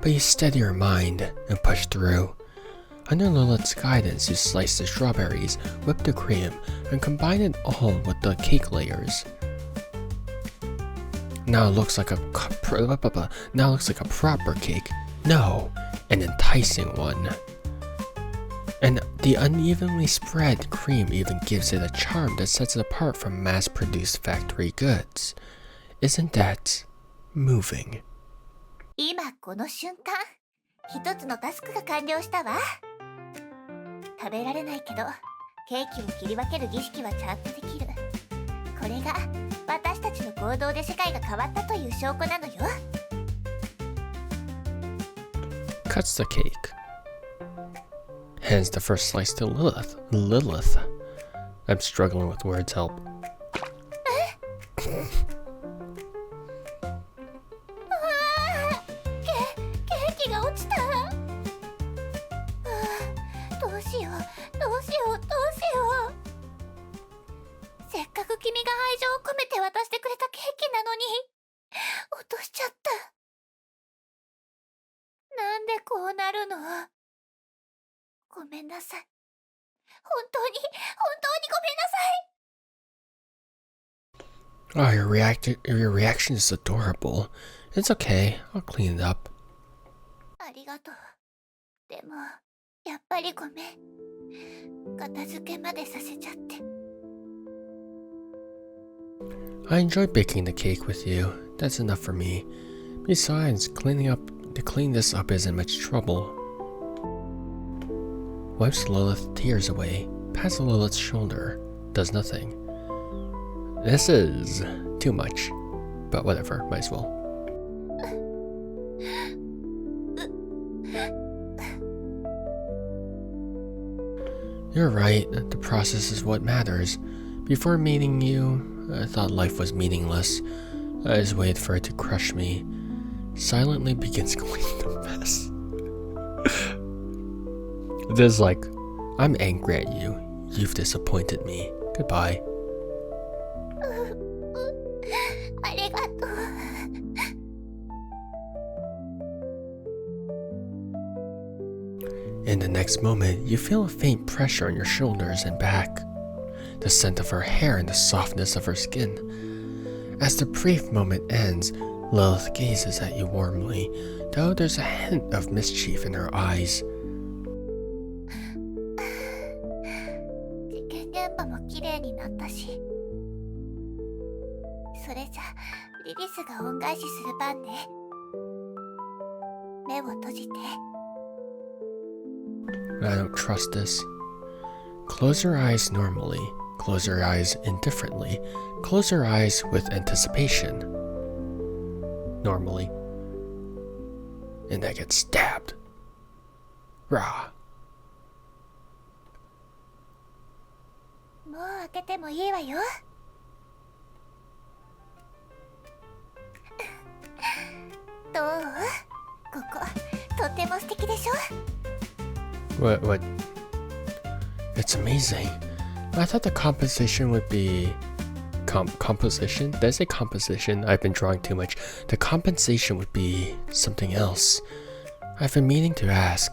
But you steady your mind and push through. Under Lilith's guidance, you slice the strawberries, whip the cream, and combine it all with the cake layers. Now it looks like a proper cake. No, an enticing one. And the unevenly spread cream even gives it a charm that sets it apart from mass-produced factory goods. Isn't that moving?
今この瞬間、一つのタスクが完了したわ。食べられないけど、ケーキを切り分ける儀式はちゃんとできる。これが私たちの行動で世界が変わったという証拠なのよ。
Cuts the cake. Hands the first slice to Lilith. I'm struggling with words, help.
ケーキが落ちた。どうしよう。せっかく君が愛情を込めて渡してくれたケーキなのに、落としちゃった。なんでこうなるの？ごめんなさい。本当にごめんなさい。
Oh, your reaction is adorable. It's okay. I'll clean it up.
ありがとう。でも、やっぱりごめん。片付けまでさせちゃって。
I enjoyed baking the cake with you. That's enough for me. Besides, to clean this up isn't much trouble. Wipes Lilith's tears away, pats Lilith's shoulder, does nothing. This is too much, but whatever, might as well. You're right, the process is what matters. Before meeting you, I thought life was meaningless. I just waited for it to crush me. Silently begins cleaning the mess. This like, I'm angry at you. You've disappointed me. Goodbye.
ありがとう。
In the next moment, you feel a faint pressure on your shoulders and back. The scent of her hair and the softness of her skin. As the brief moment ends, Lilith gazes at you warmly, though there's a hint of mischief in her eyes.
事件現場も綺麗になったし。それじゃ、リリスが恩返しする番ね。目を閉じて。
I don't trust this. Close your eyes normally. Close your eyes indifferently. Close your eyes with anticipation. Normally. And I get stabbed. Rah.
もう開けてもいいわよ。どう？ここ、とても素敵でしょ？
What? It's amazing. I thought the composition would be... composition? Did I say composition? I've been drawing too much. The compensation would be something else. I've been meaning to ask,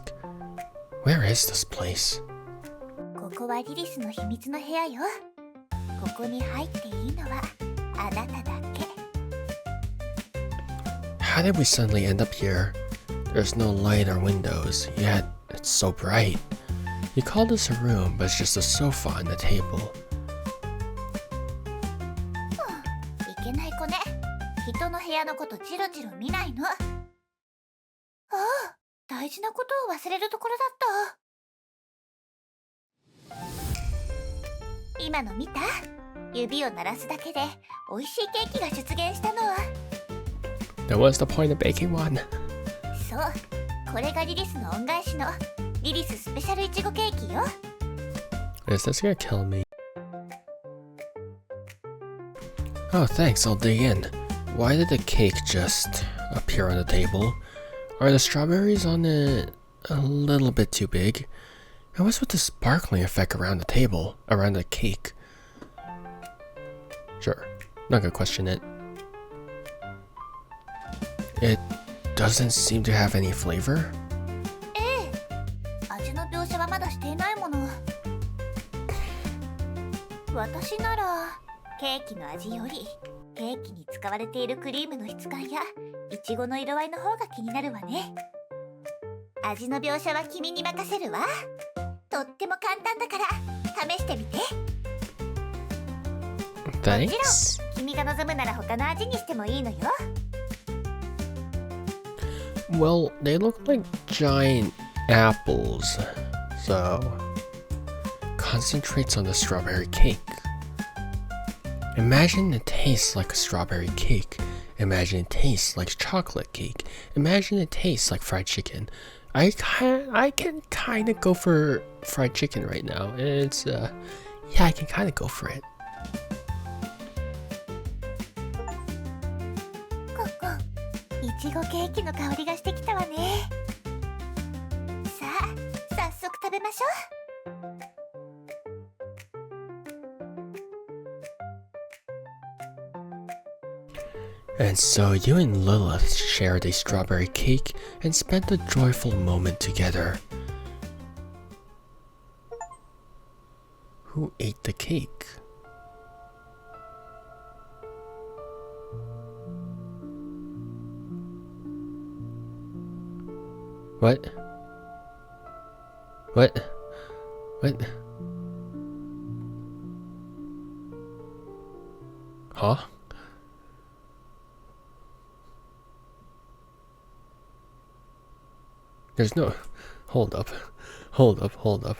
where is this place?
ここはリリスの秘密の部屋よ。ここに入っていいのはあなただけ。
How did we suddenly end up here? There's no light or windows, yet it's so bright. You call this a room, but it's just a sofa and a table.
いけない子ね。人の部屋のことジロジロ見ないの。ああ、大事なことを忘れるところだった。今の見た？指を鳴らすだけで美味しいケーキが出現したの。
Then what's the point of baking one?
そう、これがリリスの恩返しのリリススペシャルいちごケーキよ。
Is this gonna kill me? Oh, thanks, I'll dig in. Why did the cake just appear on the table? Are the strawberries on it a little bit too big? And what's with the sparkling effect around the table, around the cake? Sure, not gonna question it. It doesn't seem to have any flavor?
ええ、味の描写はまだしていないもの。私ならケーキの味よりケーキに使われているクリームの質感やイチゴの色合いの方が気になるわね。味の描写は君に任せるわ。とっても簡単だから試してみて。もちろん
Thanks.
君が望むなら他の味にしてもいいのよ。
Well, they look like giant apples, so concentrates on the strawberry cake. Imagine it tastes like a strawberry cake. Imagine it tastes like chocolate cake. Imagine it tastes like fried chicken. I can kind of go for fried chicken right now. It's yeah, I can kind of go for it.
コッコン、いちごケーキの香りがしてきたわね。さあ、早速食べましょう。
And so you and Lilith shared a strawberry cake and spent a joyful moment together. Who ate the cake? What? What? What? Huh? There's no... Hold up. Hold up, hold up.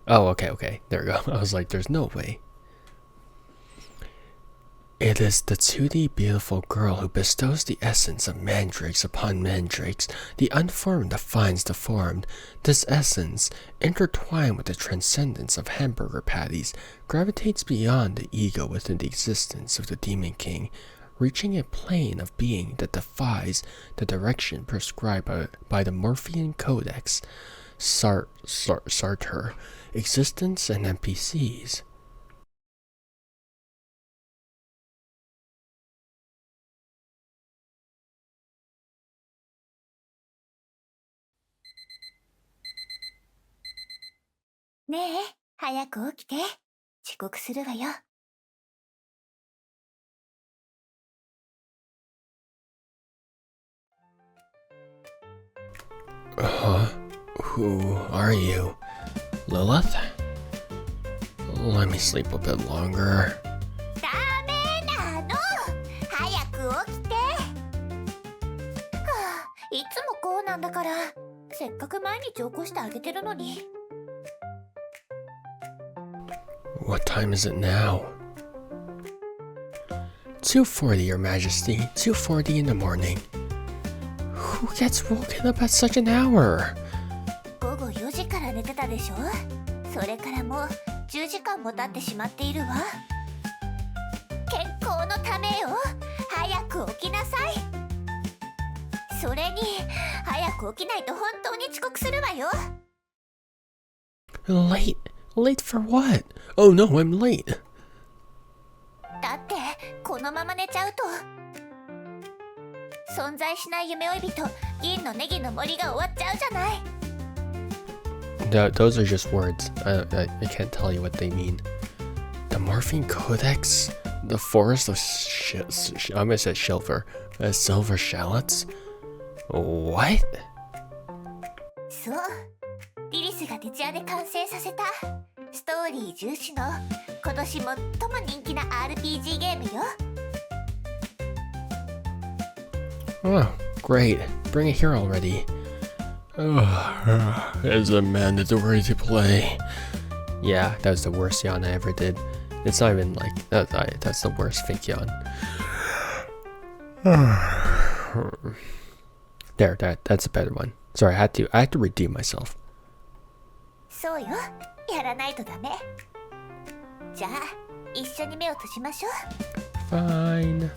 Oh, okay. There we go. I was like, there's no way. It is the 2D beautiful girl who bestows the essence of mandrakes upon mandrakes. The unformed defines the formed. This essence, intertwined with the transcendence of hamburger patties, gravitates beyond the ego within the existence of the Demon King, reaching a plane of being that defies the direction prescribed by the Morphean Codex. Sartre, existence and NPCs.
ねえ、早く起きて。遅刻するわよ。
Who are you? Lilith? Let me sleep a bit longer.
ダメなの。早く起きて。はあ、いつもこうなんだから。せっかく毎日起こしてあげてるのに。
What time is it now? 2:40, Your Majesty. 2:40 in the morning. Who gets woken up at such an hour?
午後4時から寝てたでしょ。それからもう10時間も経ってしまっているわ。健康のためよ。早く起きなさい。それに早く起きないと本当に遅刻するわよ。
Late? Late for what? Oh no, I'm late.
だってこのまま寝ちゃうと存在しない夢追い人銀のネギの森が終わっちゃうじゃない。
Those are just words. I can't tell you what they mean. The Morphine Codex? The forest of I'm gonna say silver. Silver shallots? What?
そう、リリスが徹夜で完成させたストーリー重視の今年最も人気な RPG ゲームよ。
Oh, great. Bring it here already. Is a mandatory to play. Yeah, that was the worst yawn I ever did. It's not even like that's the worst fake yawn. That's a better one. Sorry, I had to redeem myself.
そうよ、やらないとダメ。じゃあ一緒に目を閉じましょう。
Fine.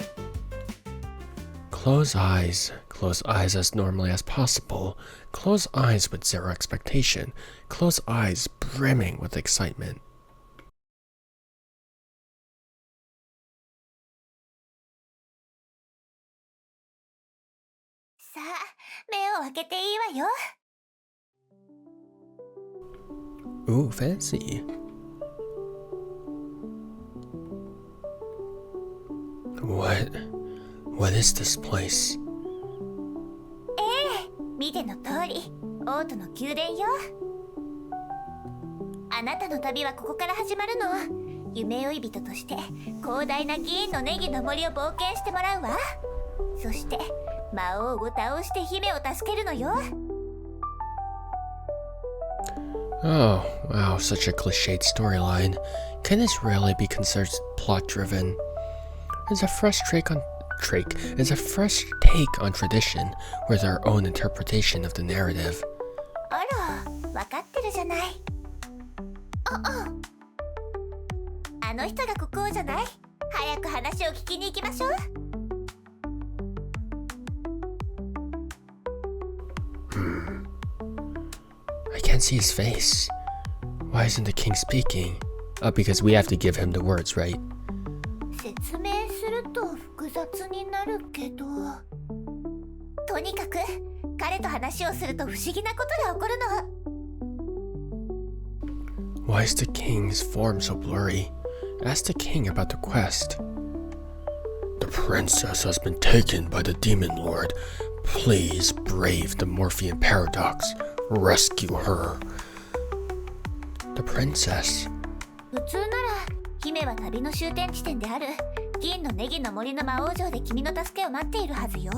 Close eyes. Close eyes as normally as possible. Close eyes with zero expectation. Close eyes brimming with excitement.
さあ、目を開けていいわよ。
Ooh, fancy. What is this place?
見ての通り、王都の宮殿よ。あなたの旅はここから始まるの。夢追い人として広大な議員のネギの森を冒険してもらうわ。そして魔王を倒して姫を助けるのよ。
Oh, wow, such a cliched storyline. Can this really be considered plot-driven? It's a fresh take on tradition with our own interpretation of the narrative.
あら、わかってるじゃない。あの人が国王じゃない？早く話を聞きに行きましょう。
I can't see his face. Why isn't the king speaking? Oh, because we have to give him the words, right?
説明すると複雑になるけど。とにかく彼と話をすると不思議なことが起こるの。
Why is the king's form so blurry? Ask the king about the quest. The princess has been taken by the demon lord. Please brave the Morphean paradox. Rescue her. The princess.
普通なら姫は旅の終点地点である銀のネギの森の魔王城で君の助けを待っているはずよ。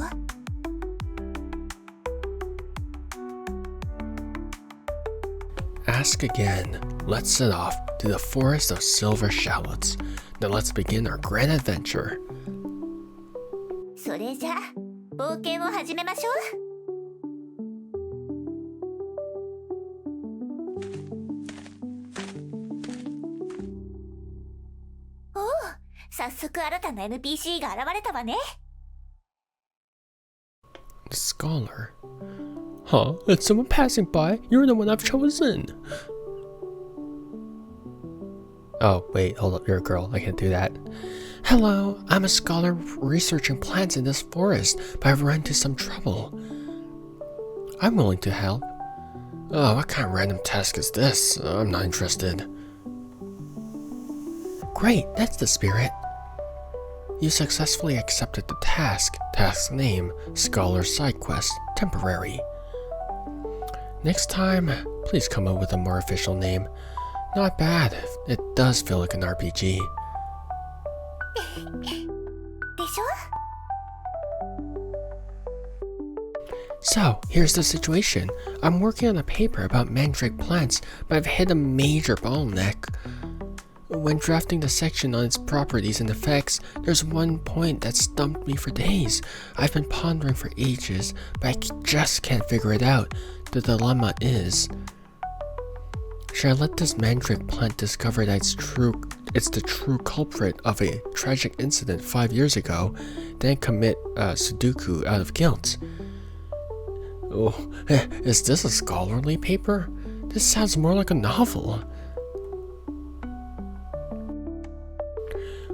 Ask again. Let's set off to the forest of silver shallots. Now let's begin our grand adventure.
それじゃあ冒険を始めましょう。おお、早速新たな NPC が現れたわね。
The scholar. Huh? It's someone passing by. You're the one I've chosen. Oh, wait, hold up. You're a girl. I can't do that. Hello, I'm a scholar researching plants in this forest, but I've run into some trouble. I'm willing to help. Oh, what kind of random task is this? I'm not interested. Great, that's the spirit. You successfully accepted the task. Task name, Scholar Side Quest, temporary. Next time, please come up with a more official name. Not bad. It does feel like an RPG.
でしょ?
So, here's the situation. I'm working on a paper about mandrake plants, but I've hit a major bottleneck. When drafting the section on its properties and effects, there's one point that stumped me for days. I've been pondering for ages, but I just can't figure it out. The dilemma is, should I let this mandrake plant discover that it's the true culprit of a tragic incident 5 years ago, then commit Sudoku out of guilt? Oh, is this a scholarly paper? This sounds more like a novel.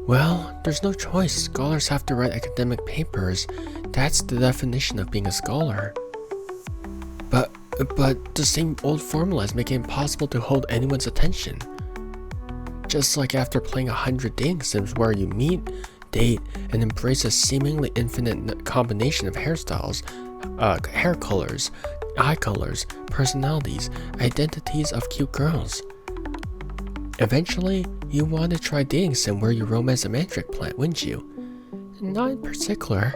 Well, there's no choice. Scholars have to write academic papers. That's the definition of being a scholar. But the same old formulas make it impossible to hold anyone's attention. Just like after playing 100 dating sims where you meet, date, and embrace a seemingly infinite combination of hairstyles, hair colors, eye colors, personalities, identities of cute girls. Eventually, you want to try dating sim where you romance a mandrake plant, wouldn't you? Not in particular.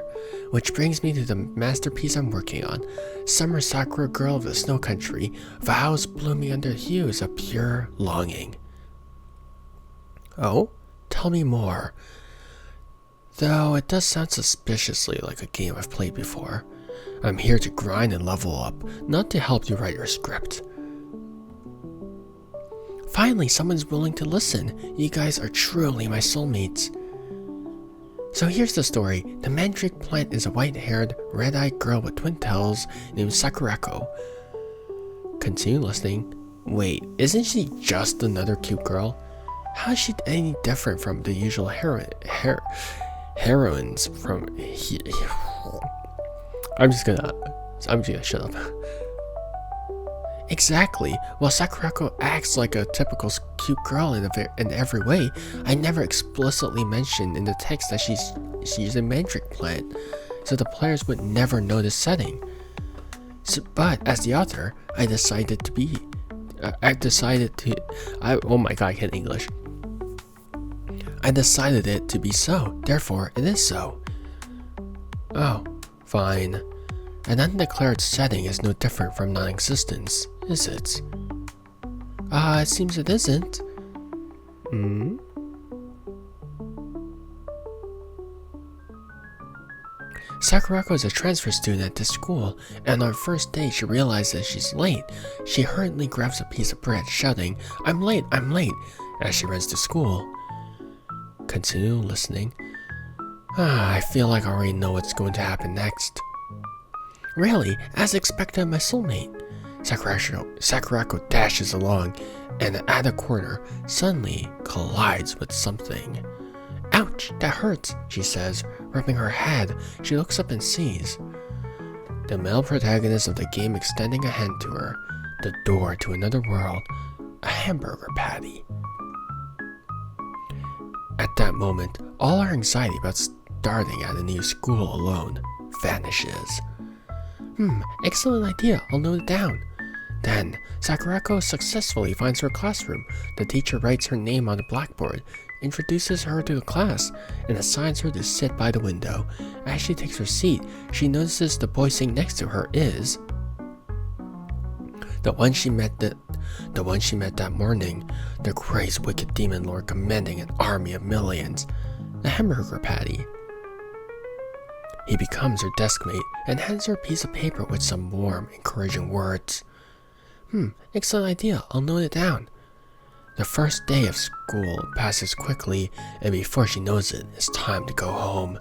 Which brings me to the masterpiece I'm working on. Summer Sakura girl of the snow country, vows blooming under hues of pure longing. Oh? Tell me more. Though it does sound suspiciously like a game I've played before. I'm here to grind and level up, not to help you write your script. Finally, someone's willing to listen. You guys are truly my soulmates. So here's the story. The mandrake plant is a white-haired, red-eyed girl with twin tails named Sakurako. Continue listening. Wait, isn't she just another cute girl? How is she any different from the usual heroines from I'm just gonna shut up. Exactly. While Sakurako acts like a typical cute girl in every way, I never explicitly mentioned in the text that she used a magic plant, so the players would never know the setting. But as the author, I decided it to be so, therefore it is so. Oh, fine. An undeclared setting is no different from non-existence, is it? It seems it isn't. Sakurako is a transfer student at this school, and on her first day she realizes she's late. She hurriedly grabs a piece of bread, shouting, I'm late, as she runs to school. Continue listening. I feel like I already know what's going to happen next. Really? As expected, my soulmate. Sakurako dashes along, and at a corner, suddenly collides with something. Ouch, that hurts, she says, rubbing her head. She looks up and sees the male protagonist of the game extending a hand to her, the door to another world, a hamburger patty. At that moment, all our anxiety about starting at a new school alone vanishes. Excellent idea, I'll note it down. Then, Sakurako successfully finds her classroom. The teacher writes her name on the blackboard, introduces her to the class, and assigns her to sit by the window. As she takes her seat, she notices the boy sitting next to her is the one she met that morning, the crazed wicked demon lord commanding an army of millions, the hamburger patty. He becomes her deskmate and hands her a piece of paper with some warm, encouraging words. Excellent idea, I'll note it down. The first day of school passes quickly, and before she knows it, it's time to go home.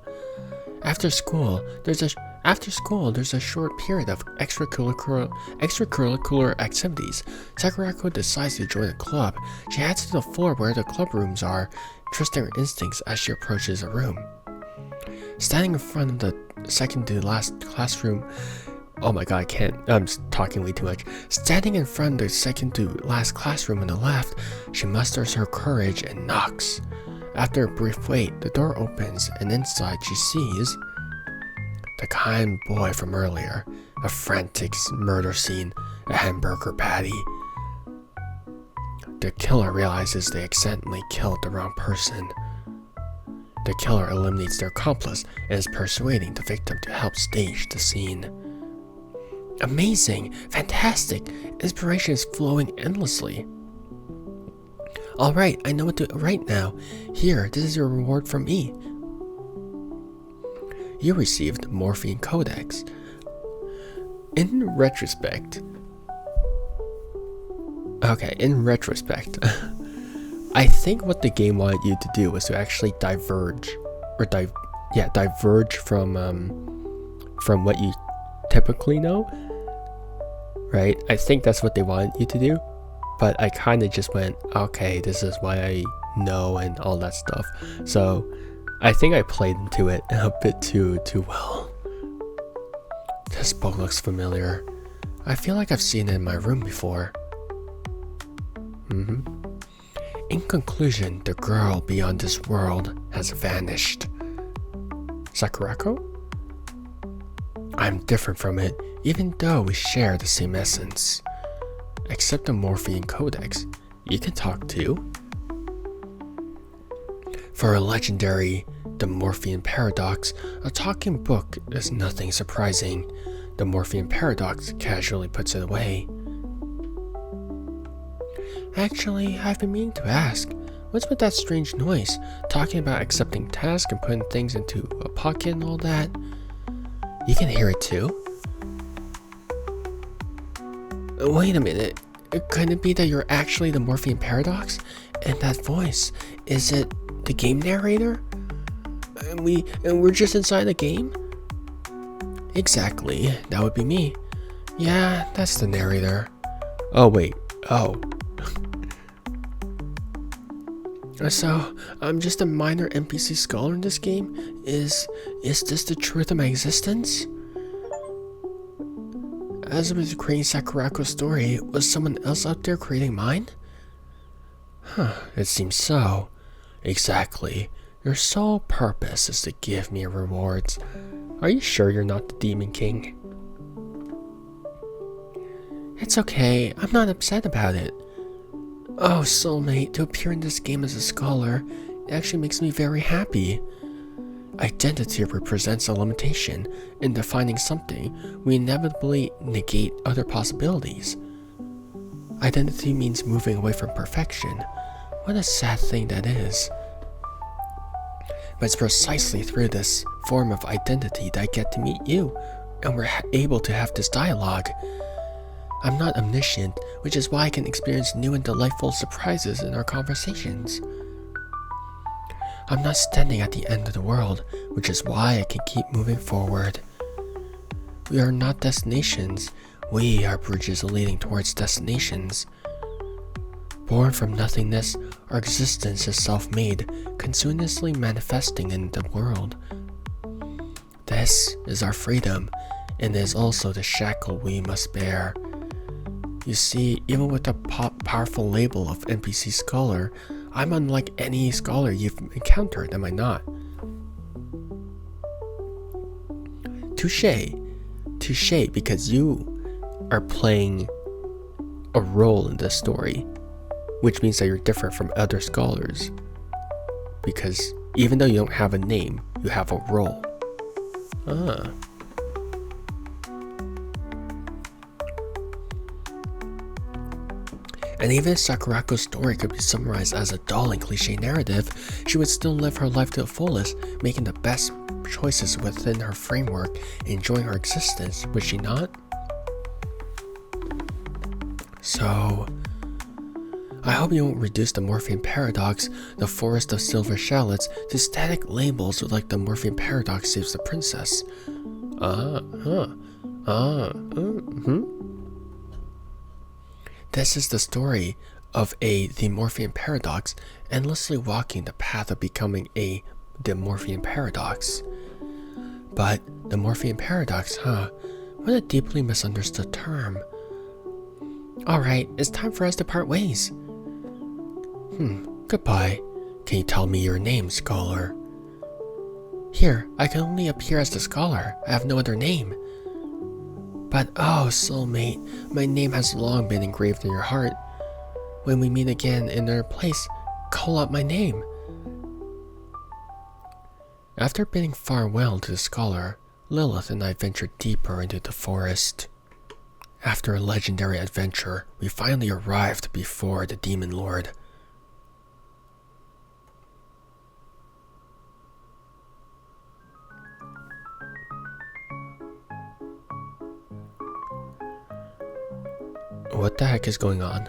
After school, there's a short period of extracurricular activities. Sakurako decides to join a club. She heads to the floor where the club rooms are, trusting her instincts as she approaches a room. Standing in front of the second to last classroom, oh my god, I'm talking way too much. Standing in front of the second to last classroom on the left, she musters her courage and knocks. After a brief wait, the door opens, and inside she sees the kind boy from earlier, a frantic murder scene, a hamburger patty. The killer realizes they accidentally killed the wrong person. The killer eliminates their accomplice and is persuading the victim to help stage the scene. Amazing! Fantastic! Inspiration is flowing endlessly. Alright, I know what to write now. Here, this is your reward from me. You received Morphine Codex. In retrospect, I think what the game wanted you to do was to actually diverge from what you typically know, right? I think that's what they wanted you to do, but I kind of just went, okay, this is what I know and all that stuff. So I think I played into it a bit too well. This book looks familiar. I feel like I've seen it in my room before. In conclusion, the girl beyond this world has vanished. Sakurako? I'm different from it, even though we share the same essence. Except the Morphine Codex, you can talk too. For a legendary, the Morphine Paradox, a talking book is nothing surprising. The Morphine Paradox casually puts it away. Actually, I've been meaning to ask, what's with that strange noise? Talking about accepting tasks and putting things into a pocket and all that? You can hear it too? Wait a minute, could it be that you're actually the Morphine Paradox? And that voice, is it the game narrator? And we're just inside the game? Exactly, that would be me. Yeah, that's the narrator. Oh wait, oh. So, I'm just a minor NPC scholar in this game? Is this the truth of my existence? As I was creating Sakurako's story, was someone else out there creating mine? It seems so. Exactly. Your sole purpose is to give me rewards. Are you sure you're not the Demon King? It's okay, I'm not upset about it. Oh, soulmate, to appear in this game as a scholar, it actually makes me very happy. Identity represents a limitation. In defining something, we inevitably negate other possibilities. Identity means moving away from perfection. What a sad thing that is. But it's precisely through this form of identity that I get to meet you, and we're able to have this dialogue. I'm not omniscient, which is why I can experience new and delightful surprises in our conversations. I'm not standing at the end of the world, which is why I can keep moving forward. We are not destinations, we are bridges leading towards destinations. Born from nothingness, our existence is self-made, continuously manifesting in the world. This is our freedom, and is also the shackle we must bear. You see, even with the powerful label of NPC Scholar, I'm unlike any scholar you've encountered, am I not? Touché. Touché, because you are playing a role in this story, which means that you're different from other scholars. Because even though you don't have a name, you have a role. Ah. And even if Sakurako's story could be summarized as a dull and cliche narrative, she would still live her life to the fullest, making the best choices within her framework, enjoying her existence, would she not? So, I hope you won't reduce the Morphean Paradox, the Forest of Silver Shallots, to static labels like the Morphean Paradox saves the princess. This is the story of the Morphean Paradox, endlessly walking the path of becoming the Morphean Paradox. But the Morphean Paradox, what a deeply misunderstood term. Alright, it's time for us to part ways. Goodbye. Can you tell me your name, scholar? Here, I can only appear as the scholar. I have no other name. But oh, soulmate, my name has long been engraved in your heart. When we meet again in another place, call out my name. After bidding farewell to the scholar, Lilith and I ventured deeper into the forest. After a legendary adventure, we finally arrived before the Demon Lord. What the heck is going on?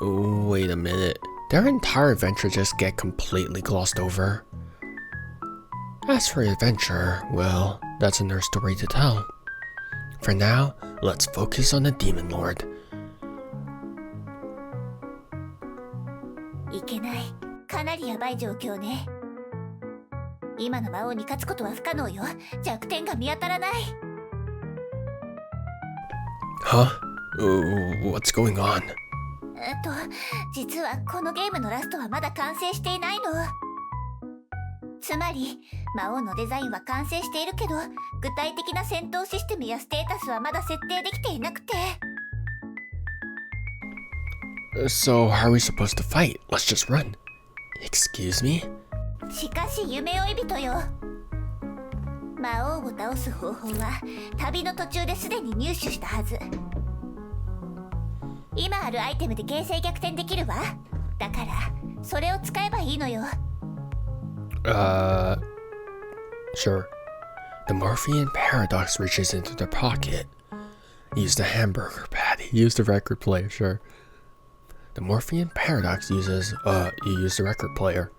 Wait a minute. Their entire adventure just get completely glossed over. As for adventure, well, that's another story to tell. For now, let's focus on the Demon Lord.
いけない。かなりヤバい状況ね。今の魔王に勝つことは不可能よ。弱点が見当たらない。
Huh? What's going on?
実はこのゲームのラストはまだ完成していないの。つまり魔王のデザインは完成しているけど、具体的な戦闘システムやステータスはまだ設定できていなくて。
So how are we supposed to fight? Let's just run. Excuse me?
しかし夢追い人よ。魔王を倒す方法は旅の途中ですでに入手したはず。今あるアイテムで形勢逆転できるわ。だからそれを使えばいいのよ。
Sure. The Morphean Paradox reaches into their pocket. Use the hamburger patty. Use the record player, sure. The Morphean Paradox uses, you use the record player.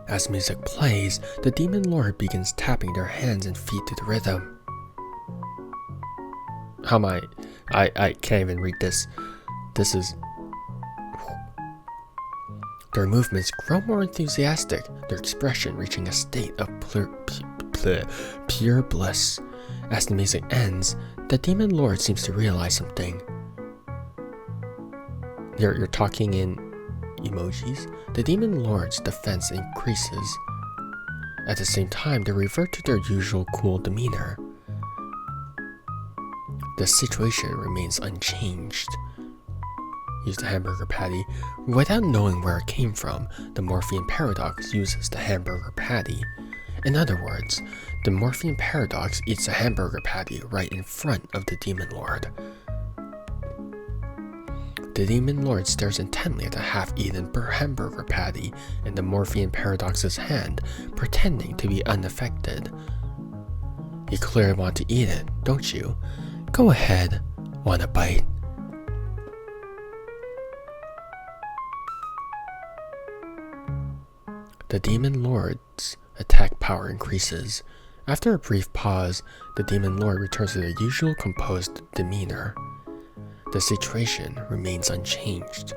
As music plays, the Demon Lord begins tapping their hands and feet to the rhythm. How am I can't even read this. This is... Their movements grow more enthusiastic, their expression reaching a state of pure bliss. As the music ends, the Demon Lord seems to realize something. You're talking in emojis, the Demon Lord's defense increases. At the same time, they revert to their usual cool demeanor. The situation remains unchanged. Use the hamburger patty. Without knowing where it came from, the Morphean paradox uses the hamburger patty. In other words, the Morphean paradox eats a hamburger patty right in front of the Demon Lord. The Demon Lord stares intently at the half-eaten hamburger patty in the Morphean paradox's hand, pretending to be unaffected. You clearly want to eat it, don't you? Go ahead. Want a bite? The Demon Lord's attack power increases. After a brief pause, the Demon Lord returns to their usual composed demeanor. The situation remains unchanged.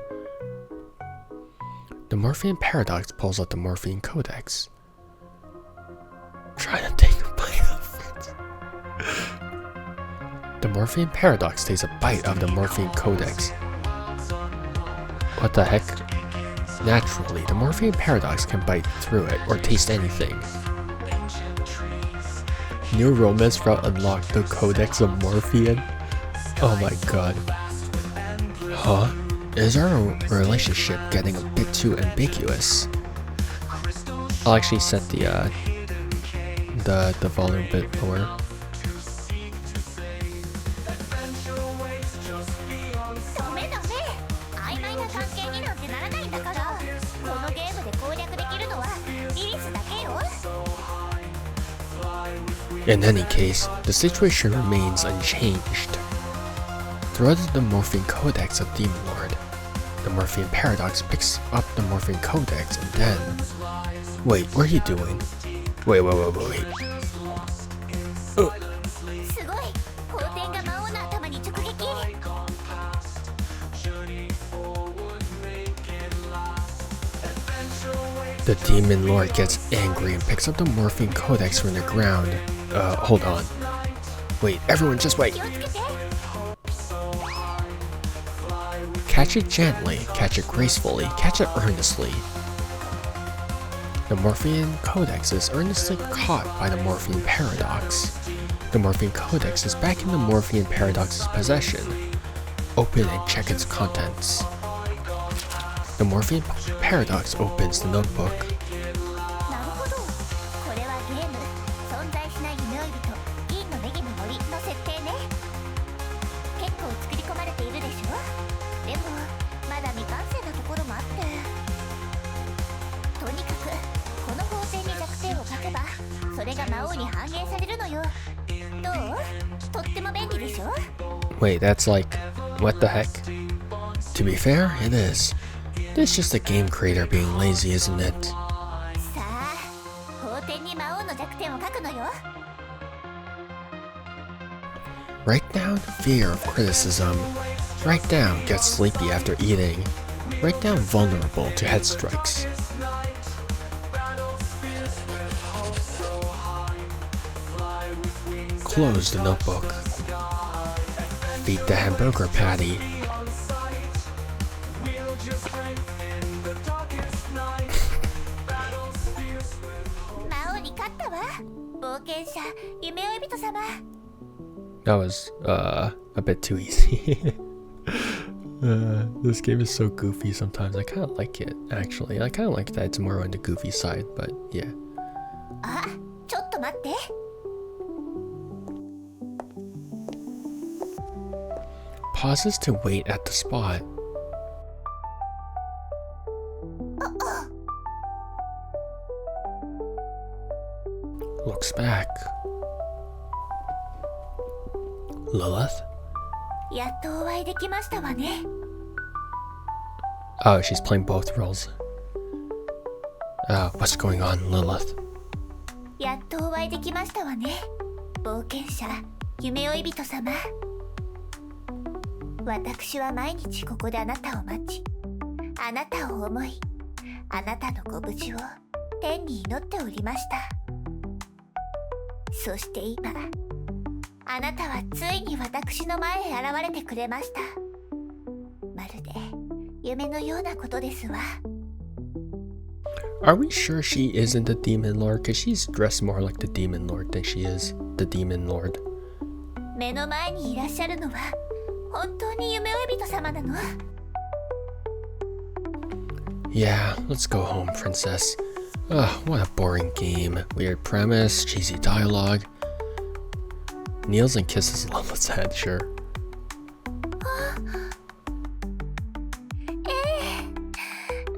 The Morphean paradox pulls out the Morphean codex. Try to take a bite of it. The Morphean paradox takes a bite of the Morphean codex. What the heck? Naturally, the Morphean paradox can bite through it or taste anything. New romance route unlocked, the Codex of Morphean. Oh my god. Huh? Is our relationship getting a bit too ambiguous? I'll actually set the volume a bit lower. In any case, the situation remains unchanged. Throughout the Morphean Codex of Demon Lord, the Morphean paradox picks up the Morphean Codex and then... Wait, what are you doing? Wait. The Demon Lord gets angry and picks up the Morphean Codex from the ground. Hold on. Wait, everyone just wait. Catch it gently, catch it gracefully, catch it earnestly. The Morphean Codex is earnestly caught by the Morphean paradox. The Morphean Codex is back in the Morphean paradox's possession. Open and check its contents. The Morphean paradox opens the notebook. Wait, that's like, what the heck? To be fair, it is. It's just a game creator being lazy, isn't it? Write down fear of criticism. Write down get sleepy after eating. Write down vulnerable to head strikes. Close the notebook. Feed the hamburger patty. That was a bit too easy. This game is so goofy sometimes. I kind of like it, actually. I kind of like that it's more on the goofy side, but yeah. Pauses to wait at the spot. Looks back. Lilith? Oh, she's playing both roles. What's going on, Lilith?
夢のようなことですわ。
Are we sure she isn't the Demon Lord? Because she's dressed more like the Demon Lord than she is the Demon Lord.
目の前にいらっしゃるのは本当に夢追い人様なの？
Yeah, let's go home, princess. Ugh, what a boring game. Weird premise, cheesy dialogue. Kneels and kisses Lilith's head, sure.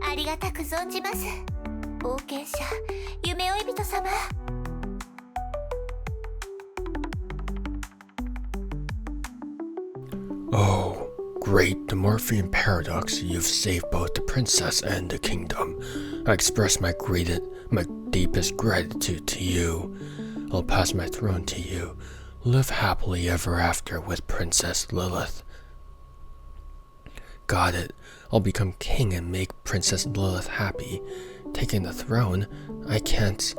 ありがたく存じます。冒険者、夢追い人様。
Oh, great, the Morphean paradox. You've saved both the princess and the kingdom. I express my deepest gratitude to you. I'll pass my throne to you. Live happily ever after with Princess Lilith. Got it. I'll become king and make Princess Lilith happy. Taking the throne, I can't...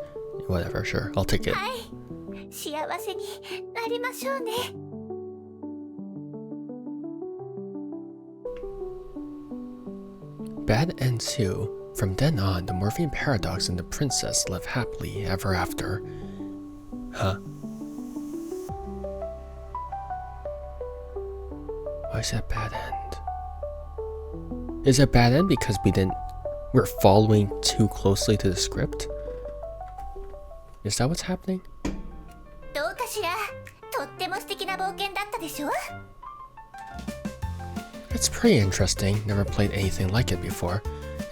Whatever, sure, I'll take it.
はい、幸せになりましょうね。
Bad ensue. From then on, the Morphean paradox and the princess live happily ever after. Huh? Why is that bad end? Is it bad end because we're following too closely to the script? Is that what's happening?
どうかしら。とっても素敵な冒険だったでしょ。
It's pretty interesting. Never played anything like it before.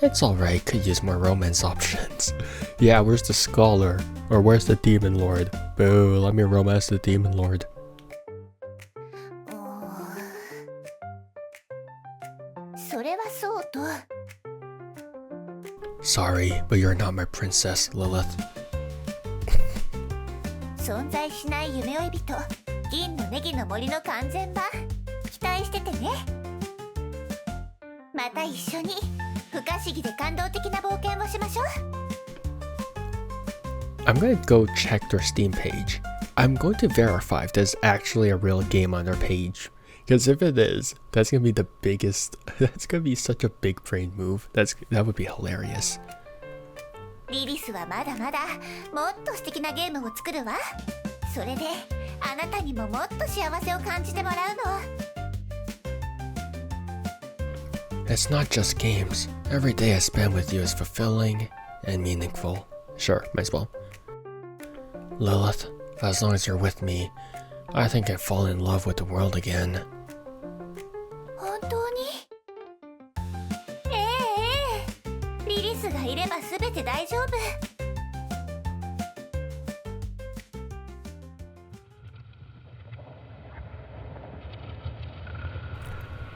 It's alright, could use more romance options. Yeah, where's the scholar? Or where's the demon lord? Boo, let me romance the demon lord.
それはそうと。
Sorry, but you're not my princess, Lilith.
存在しない夢追い人、銀のネギの森の完全版、期待しててね。また一緒に不可思議で感動的な冒険をしましょう。
I'm gonna go check their Steam page. I'm going to verify if there's actually a real game on their page. Because if it is, that's gonna be the biggest... That's gonna be such a big brain move. That would be hilarious.
リリスはまだまだもっと素敵なゲームを作るわ。それであなたにももっと幸せを感じてもらうの。
It's not just games. Every day I spend with you is fulfilling and meaningful. Sure, might as well. Lilith, as long as you're with me, I think I've fallen in love with the world again.
本当に？ええ、リリスがいれば全て大丈夫。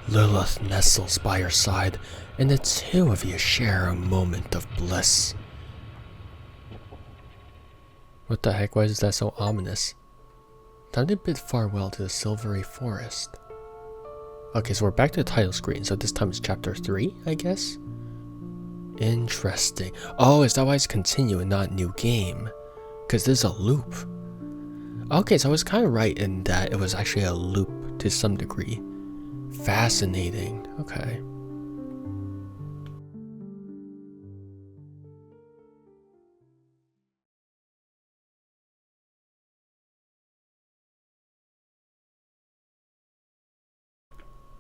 Lilith nestles by your side, and the two of you share a moment of bliss. What the heck? Why is that so ominous? Time to bid farewell to the silvery forest. Okay, so we're back to the title screen, so this time it's chapter 3, I guess? Interesting. Oh, is that why it's continue and not new game? Because there's a loop. Okay, so I was kind of right in that it was actually a loop to some degree. Fascinating. Okay.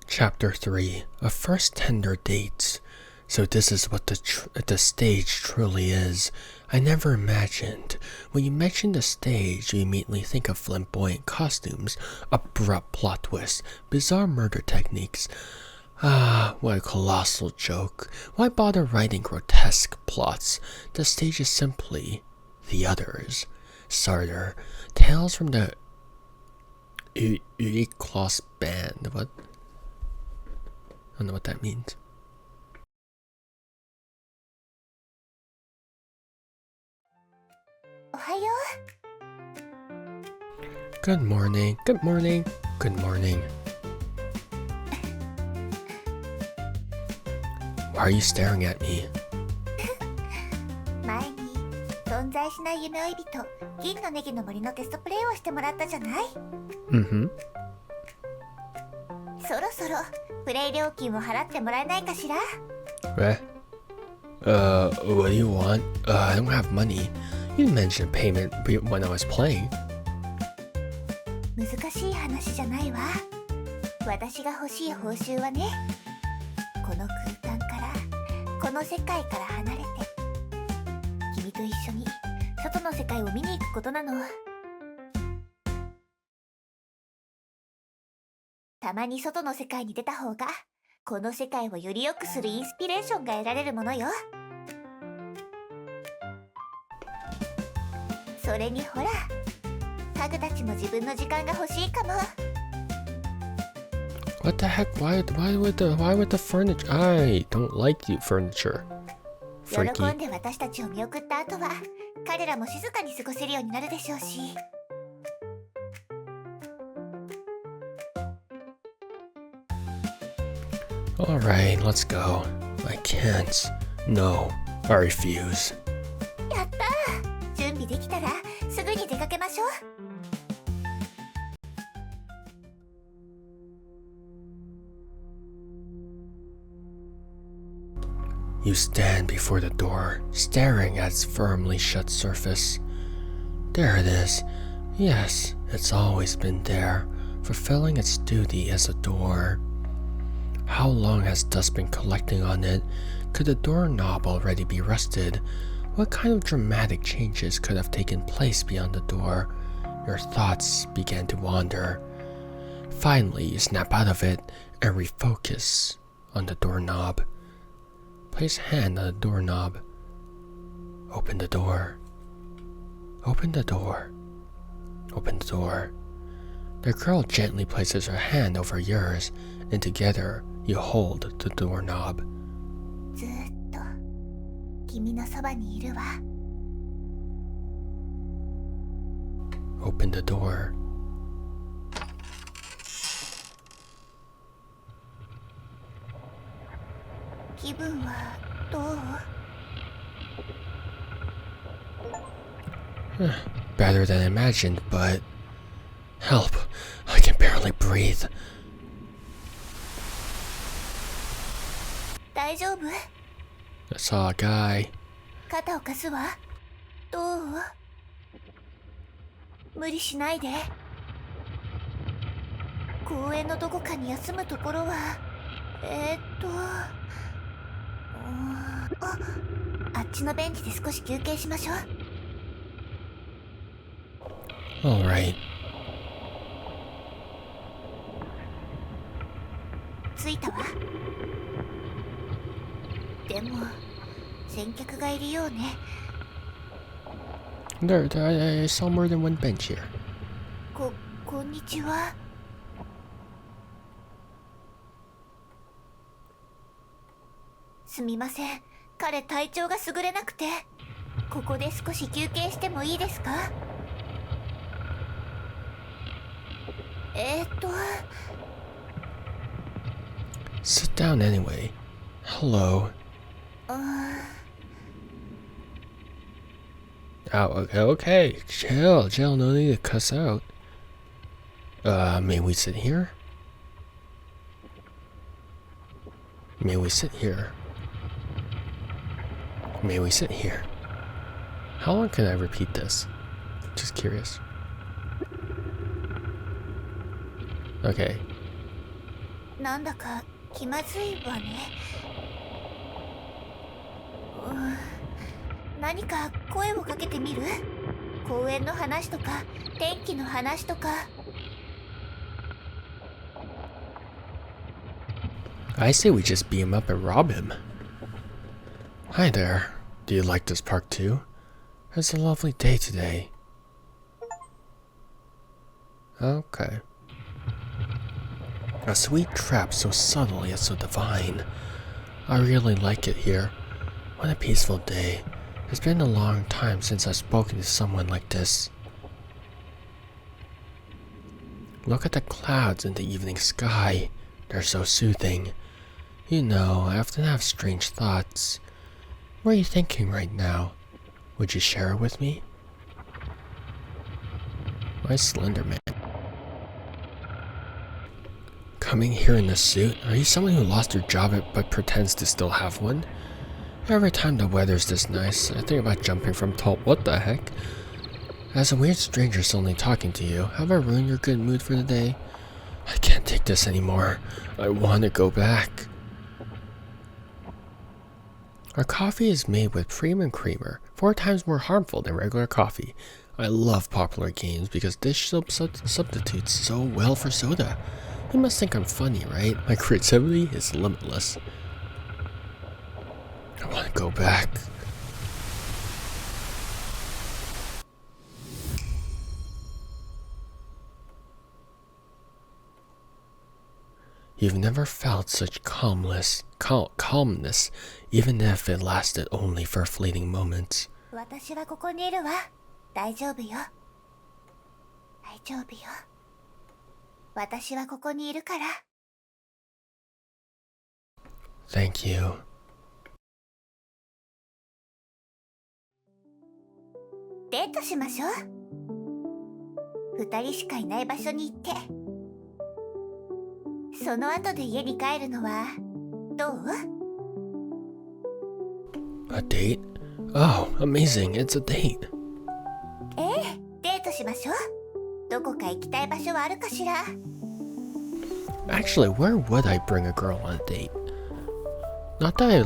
Chapter 3. A first tender date. So this is what the stage truly is. I never imagined. When you mention the stage, you immediately think of flamboyant costumes, abrupt plot twists, bizarre murder techniques. Ah, what a colossal joke. Why bother writing grotesque plots? The stage is simply the others. Starter. Tales from the Uiklos band. What? I don't know what that means. Good morning, good morning, good morning. Why are you staring at me?
前に存在しない夢追い人、銀のネギの森のテストプレイをしてもらったじゃない？Mm-hmm. そろそろプレイ料金を払ってもらえないかしら。
Eh? What do you want? I don't have money. You mentioned payment when I was playing.
難しい話じゃないわ。私が欲しい報酬はね、この空間からこの世界から離れて君と一緒に外の世界を見に行くことなの。たまに外の世界に出た方がこの世界をより良くするインスピレーションが得られるものよ。それにほら、タグたちも自分の時間が欲しいかも。
What the heck? Why with the furniture? I don't like the furniture.
喜
Freaky.
んで私たちを見送った後は彼らも静かに過ごせるようになるでしょうし。
Alright, let's go. I can't. No, I refuse.
やったー。準備できたらすぐに出かけましょう。
You stand before the door, staring at its firmly shut surface. There it is. Yes, it's always been there, fulfilling its duty as a door. How long has dust been collecting on it? Could the doorknob already be rusted? What kind of dramatic changes could have taken place beyond the door? Your thoughts began to wander. Finally, you snap out of it and refocus on the doorknob. Place hand on the doorknob. Open the door. Open the door. Open the door. The girl gently places her hand over yours, and together you hold the doorknob.
ずーっと君のそばにいるわ。
Open the door.
気分はどう？
Better than imagined, but... Help! I can barely breathe.
大丈夫？
I saw a guy.
肩を貸すわ。どう？無理しないで。公園のどこかに休むところはあっちのベンチで少し休憩しましょう。
Alright.
着いたわ。でも先客がいるようね。
I saw more than one bench here.
こんにちは。すみません、彼体調が優れなくて、ここで少し休憩してもいいですか？
Sit down anyway. Hello. Oh, okay. Chill. No need to cuss out. May we sit here? May we sit here? May we sit here? How long can I repeat this? Just curious. Okay.
なんだか気まずいわね。何か声をかけてみる？公園の話とか天気の話とか。
I say we just beat him up and rob him. Hi there. Do you like this park too? It's a lovely day today. Okay. A sweet trap so subtle yet so divine. I really like it here. What a peaceful day. It's been a long time since I've spoken to someone like this. Look at the clouds in the evening sky. They're so soothing. You know, I often have strange thoughts. What are you thinking right now? Would you share it with me? My Slender Man. Coming here in a suit? Are you someone who lost her job but pretends to still have one? Every time the weather's this nice, I think about jumping from tall. What the heck? As a weird stranger suddenly talking to you, have I ruined your good mood for the day? I can't take this anymore. I want to go back. Our coffee is made with premium creamer, 4 times more harmful than regular coffee. I love popular games because dish soap substitutes so well for soda. You must think I'm funny, right? My creativity is limitless. I want to go back. You've never felt such calmness, even if it lasted only for fleeting moments.
私はここにいるわ。大丈夫よ。大丈夫よ。私はここにいるから。
Thank you.
デートしましょう。2人しかいない場所に行って。その後で家に帰るのはどう？
A date? Oh, amazing, it's a date.
ええ、デートしましょう。どこか行きたい場所はあるかしら？
Actually, where would I bring a girl on a date? Not that I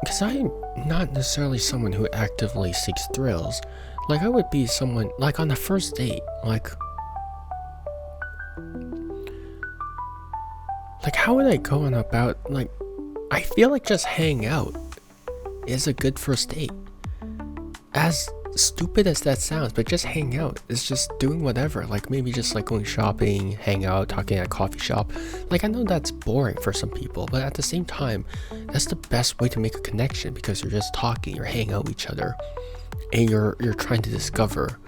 Because I'm not necessarily someone who actively seeks thrills. Like, I would be someone, like on the first date, like how would I go on about, like, I feel like just hang out is a good first date. As stupid as that sounds, but just hang out is just doing whatever. Like, maybe just like going shopping, hang out, talking at a coffee shop. Like, I know that's boring for some people, but at the same time, that's the best way to make a connection because you're just talking, you're hanging out with each other, and you're trying to discover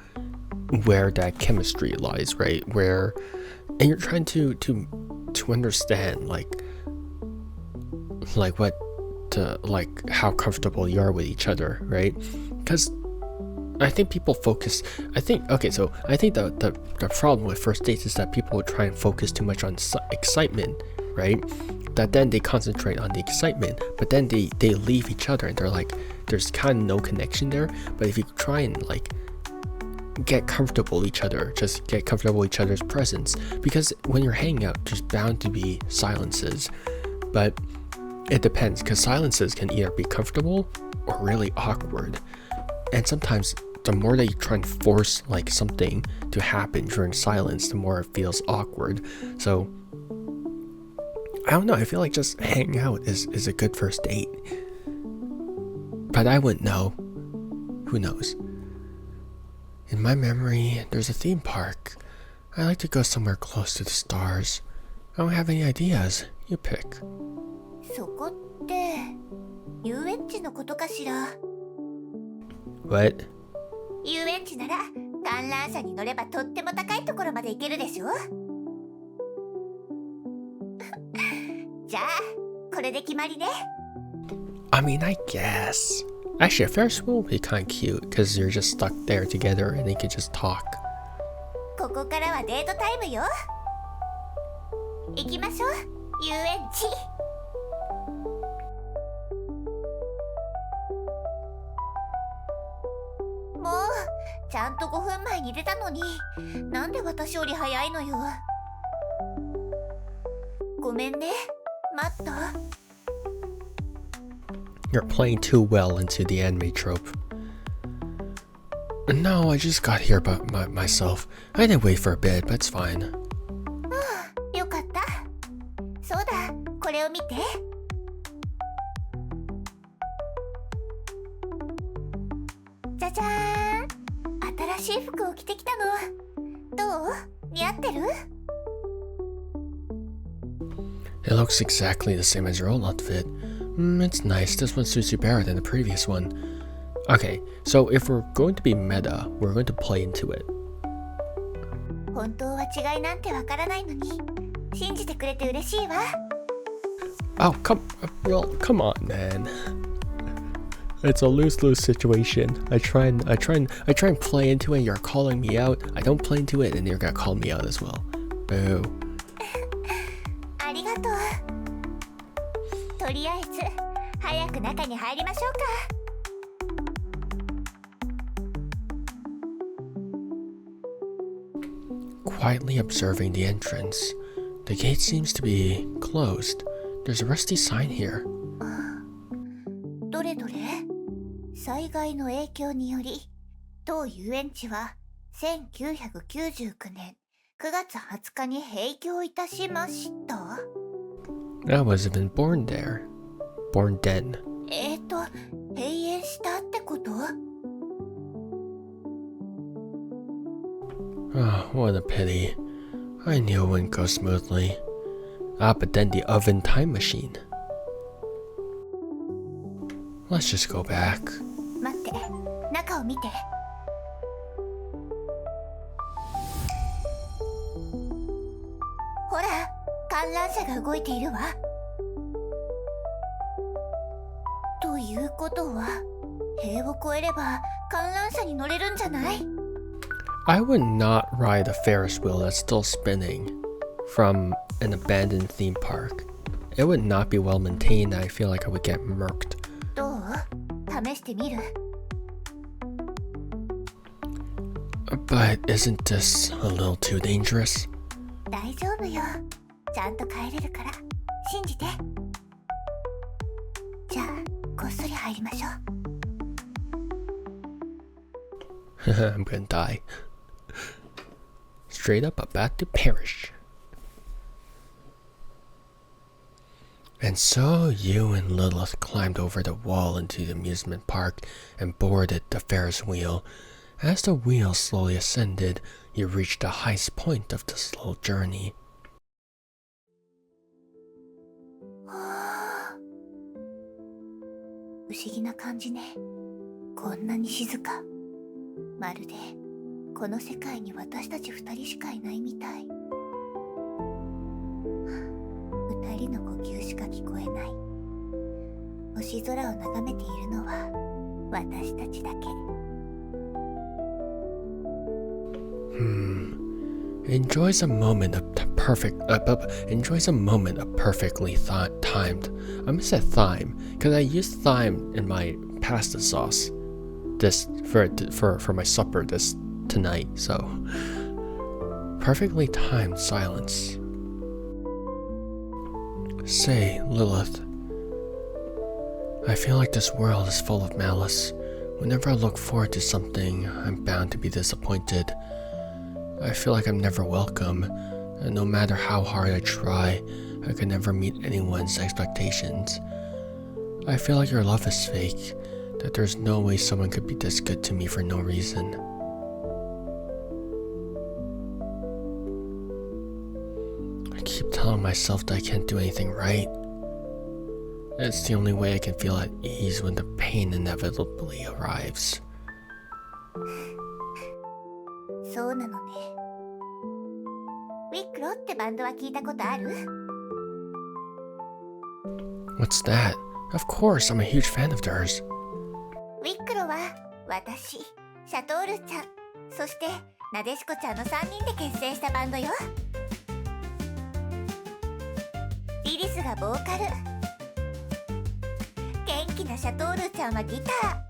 where that chemistry lies, right? And you're trying to understand like how comfortable you are with each other, right? Because I think people focus. I think the problem with first dates is that people try and focus too much on excitement, right? That then they concentrate on the excitement, but then they leave each other and they're like, there's kind of no connection there. But if you try and like get comfortable with each other, just get comfortable with each other's presence, because when you're hanging out, there's bound to be silences, but it depends, because silences can either be comfortable or really awkward, and sometimes the more that you try and force like something to happen during silence, the more it feels awkward. So I don't know, I feel like just hanging out is a good first date, but I wouldn't know. Who knows? In my memory, there's a theme park. I like to go somewhere close to the stars. I don't have any ideas. You pick.
そこって遊園地のことかしら？
What?
遊園地なら観覧車に乗ればとっても高いところまで行けるでしょ？じゃあこれで決まりね。
I mean, I guess. Actually, a Ferris wheel would be kind of cute because you're just stuck there together and they can just talk.
ここからはデートタイムよ。行きましょう、遊園地。もうちゃんと5分前に出たのに、なんで私より早いのよ。ごめんね、待った？
You're playing too well into the anime trope. No, I just got here by myself. I did wait for a bit, but it's fine.
よかった。そうだ、これを見て。じゃじゃーん。新しい服を着てきたの。どう？似合ってる？
It looks exactly the same as your old outfit. It's nice. This one suits you better than the previous one. Okay, so if we're going to be meta, we're going to play into it.
本当は違いなんてわからないのに、信じてくれて嬉しいわ。
Oh, come on, man. It's a lose-lose situation. I try and play into it. You're calling me out. I don't play into it, and you're gonna call me out as well. Boo.
ありがとう。とりあえず早く中に入りましょうか。
Quietly observing the entrance. The gate seems to be closed. There's a rusty sign here.
どれどれ？災害の影響により当遊園地は1999年9月20日に閉業いたしました。
I wasn't even born there. Born then.
閉園したってこと？
Oh, what a pity. I knew it wouldn't go smoothly. Ah, but then the oven time machine. Let's just go back.
待って、中を見て。ほら、観覧車が動いているわ。ということは、塀を越えれば観覧車に乗れるんじゃない？
I would not ride a Ferris wheel that's still spinning from an abandoned theme park. It would not be well maintained. I feel like I would get murked.
どう？試してみる？
But isn't this a little too dangerous?
大丈夫よ。ちゃんと帰れるから信じて。じゃあ、こっそり入りましょう。
I'm gonna die. Straight up about to perish. And so you and Lilith climbed over the wall into the amusement park and boarded the Ferris wheel. As the wheel slowly ascended, you reached the highest point of this little journey.
不思議な感じね。こんなに静か。まるでこの世界に私たち二人しかいないみたい。二人の呼吸しか聞こえない。星空を眺めているのは私たちだけ。
Enjoys a moment of perfectly timed. I'm gonna say thyme because I used thyme in my pasta sauce this for my supper this tonight. So perfectly timed silence. Say, Lilith, I feel like this world is full of malice. Whenever I look forward to something, I'm bound to be disappointed. I feel like I'm never welcome, and no matter how hard I try, I can never meet anyone's expectations. I feel like your love is fake, that there's no way someone could be this good to me for no reason. I keep telling myself that I can't do anything right. It's the only way I can feel at ease when the pain inevitably arrives.
そうなのね。ウィックロってバンドは聞いたことある？
What's that? Of course, I'm a huge fan of theirs.
ウィックロは私、シャトールちゃん、そしてなでしこちゃんの3人で結成したバンドよ。リリスがボーカル、元気なシャトールちゃんはギター。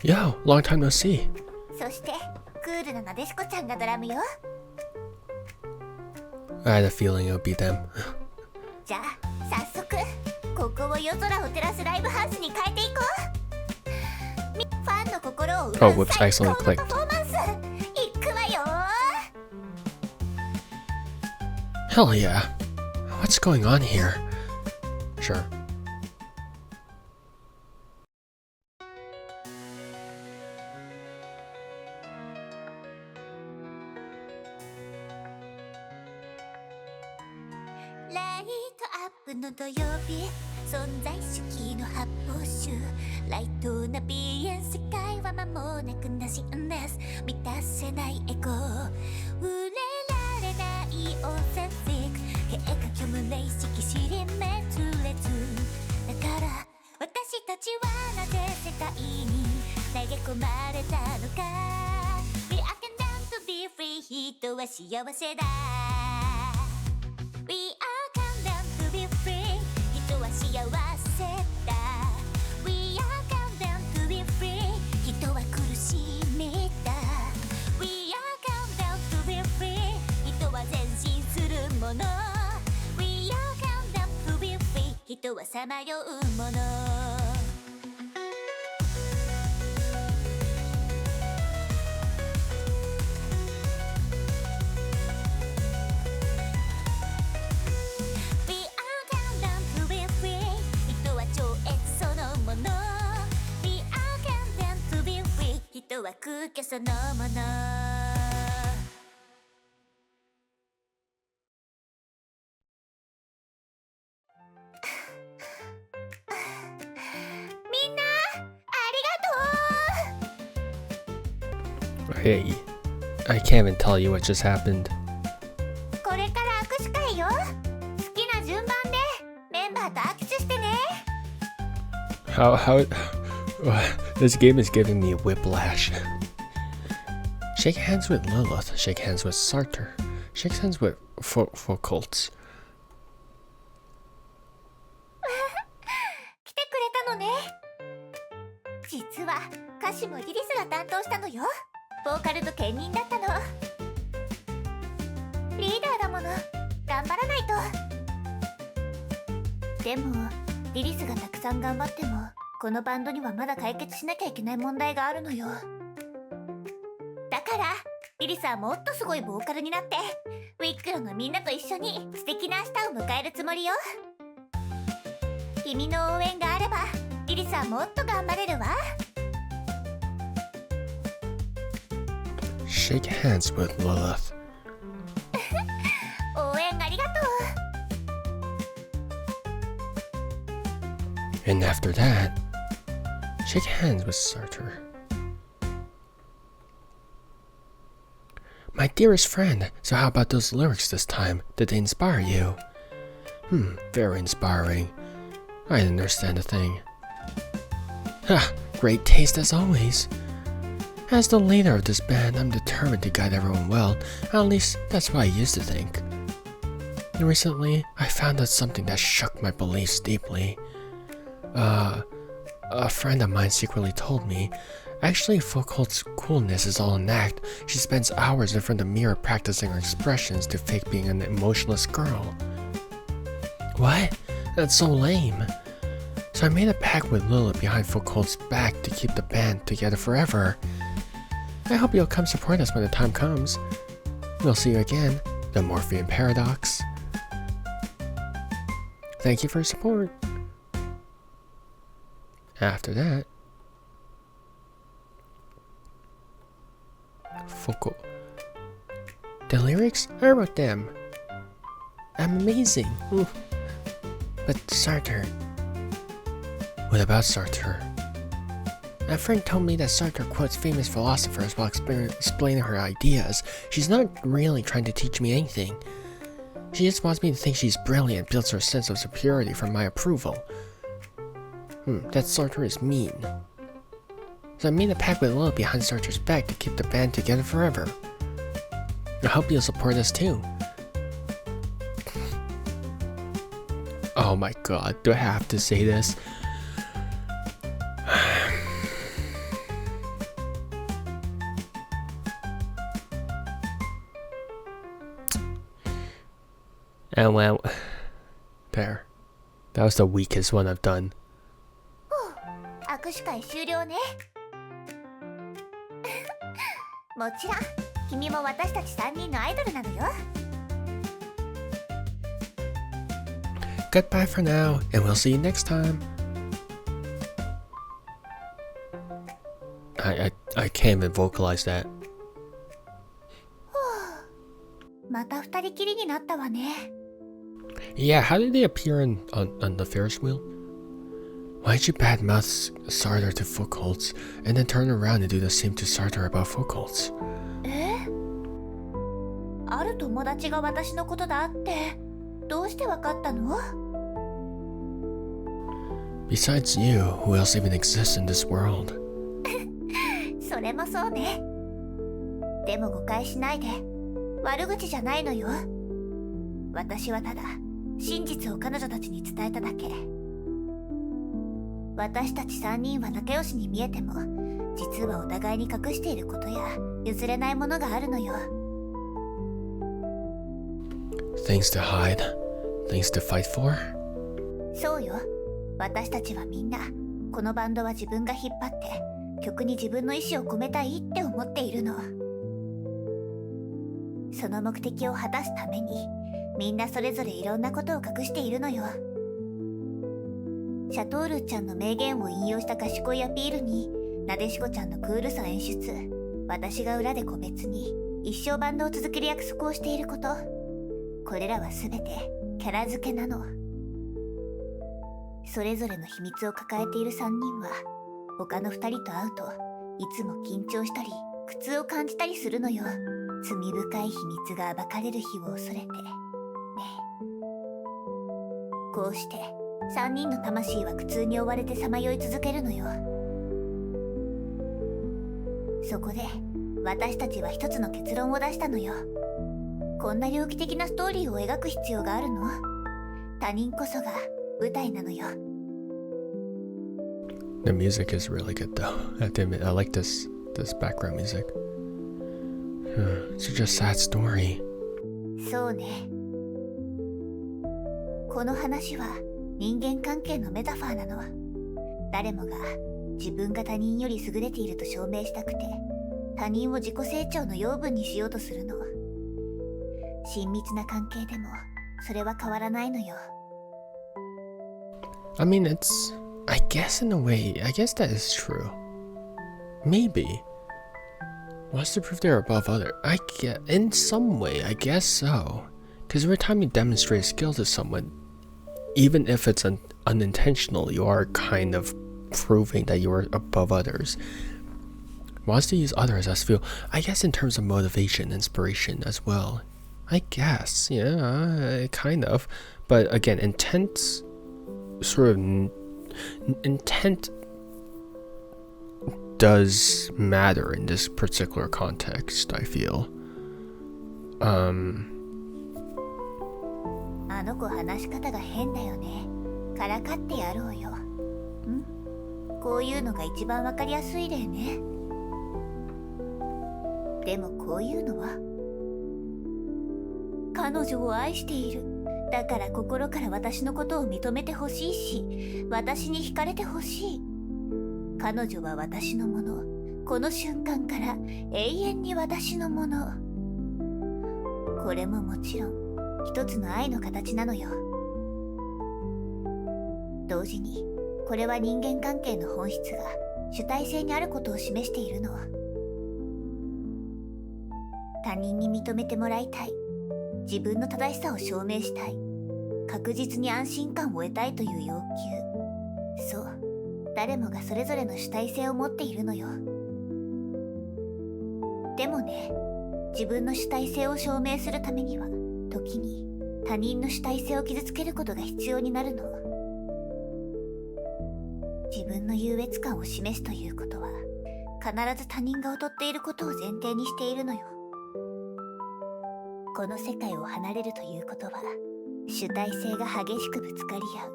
Yo, long time no see.
そしてクールななでしこちゃんがドラムよ。
I had a feeling it would be them.
じゃあ早速ここを夜空を照らすライブハウスに変えていこう。ファンの心を奪う最高のパフォーマンス、いくわよ。
Hell yeah. What's going on here? Sure.
「ライトアップの土曜日」「存在主義の発泡酒」「ライトな鼻炎世界は間もなくなしんです」「満たせないエゴ」「触れられないオーセンティック」「経過虚無霊式尻滅裂」「だから私たちはなぜ世界に投げ込まれたのか We are condemned to be free 人は幸せだ We are condemned to be free 人は幸せだ We are condemned to be free 人は苦しみだ We are condemned to be free 人は前進するもの We are condemned to be free 人はさまようもの人は空虚そのものみんなありがとう
Hey, I can't even tell you what just happened.
これから握手会よ好きな順番でメンバーと握手してね
How this game is giving me whiplash. Shake hands with Lilith, shake hands with Sartor, shake hands with Foucaults.
来てくれたのね実は歌詞もリリスが担当したのよボーカルと兼任だったのリーダーだもの頑張らないとでもリリスがたくさん頑張ってもこのバンドにはまだ解決しなきゃいけない問題があるのよだからリリスはもっとすごいボーカルになってウィックロのみんなと一緒に素敵な明日を迎えるつもりよ君の応援があればリリスはもっと頑張れるわ
Shake hands with Lilith.
応援ありがとう
And after that, shake hands with Sartor. My dearest friend, so how about those lyrics this time? Did they inspire you? Very inspiring. I didn't understand a thing. Ha! Great taste as always. As the leader of this band, I'm determined to guide everyone well. At least, that's what I used to think. Recently, I found out something that shook my beliefs deeply. A friend of mine secretly told me, actually Foucault's coolness is all an act. She spends hours in front of the mirror practicing her expressions to fake being an emotionless girl. What? That's so lame. So I made a pact with Lilith behind Foucault's back to keep the band together forever. I hope you'll come support us when the time comes. We'll see you again, the Morphean Paradox. Thank you for your support. After that, Foucault. The lyrics? I wrote them. I'm amazing. Ooh. But Sartor. What about Sartor? A friend told me that Sartor quotes famous philosophers while explaining her ideas. She's not really trying to teach me anything. She just wants me to think she's brilliant and builds her sense of superiority from my approval. That Sartor is mean. So I made a pact with Lilith behind Sartor's back to keep the band together forever. I hope you'll support us too. Oh my god, do I have to say this? And well, there. That was the weakest one I've done.
握手会終了ねもちろん君も私たち3人のアイドルなのよ
Goodbye for now, and we'll see you next time. I can't even vocalize that.
また2人きりになったわね
Yeah, how did they appear on the Ferris wheel? Why'd you badmouth Sartor to Foucault's and then turn around and do the same to Sartor about Foucault's?
ある友達が私のことだってどうしてわかったの
Besides you, who else even exists in this world?
それもそうね。でも誤解しないで。悪口じゃないのよ。私はただ真実を彼女たちに伝えただけ。私たち3人は仲良しに見えても、実はお互いに隠していることや譲れないものがあるのよ。
Things to hide, things to fight for?
そうよ。私たちはみんな、このバンドは自分が引っ張って曲に自分の意志を込めたいって思っているの。その目的を果たすために、みんなそれぞれいろんなことを隠しているのよ。シャトールちゃんの名言を引用した賢いアピールに、なでしこちゃんのクールさ演出、私が裏で個別に一生バンドを続ける約束をしていること、これらは全てキャラ付けなの。それぞれの秘密を抱えている3人は、他の2人と会うといつも緊張したり苦痛を感じたりするのよ。罪深い秘密が暴かれる日を恐れてね。こうして3人の魂は苦痛に追われてさまよい続けるのよ。そこで私たちは一つの結論を出したのよ。こんな猟奇的なストーリーを描く必要があるの？他人こそが舞台なのよ。
The music is really good though. I have to admit, I like this background music. It's such a sad story.
そうね。この話は人間関係のメタファーなの。誰もが自分が他人より優れていると証明したくて、他人を自己成長の養分にしようとするの。親密な関係でもそれは変わらないのよ。
I mean, I guess in a way, I guess that is true. Maybe. What's to prove they're above others? I get, in some way, I guess so. Because every time you demonstrate skill to someone, even if it's unintentional, you are kind of proving that you are above others. Wants to use others as fuel, I guess in terms of motivation, inspiration as well. I guess, yeah, kind of. But again, intent does matter in this particular context, I feel.
あの子話し方が変だよね。からかってやろうよ。こういうのが一番わかりやすい例ね。でもこういうのは、彼女を愛している。だから心から私のことを認めてほしいし、私に惹かれてほしい。彼女は私のもの。この瞬間から永遠に私のもの。これももちろん一つの愛の形なのよ。同時にこれは人間関係の本質が主体性にあることを示しているの。他人に認めてもらいたい。自分の正しさを証明したい。確実に安心感を得たいという要求。そう、誰もがそれぞれの主体性を持っているのよ。でもね、自分の主体性を証明するためには、時に他人の主体性を傷つけることが必要になるの。自分の優越感を示すということは、必ず他人が劣っていることを前提にしているのよ。この世界を離れるということは、主体性が激しくぶつかり合う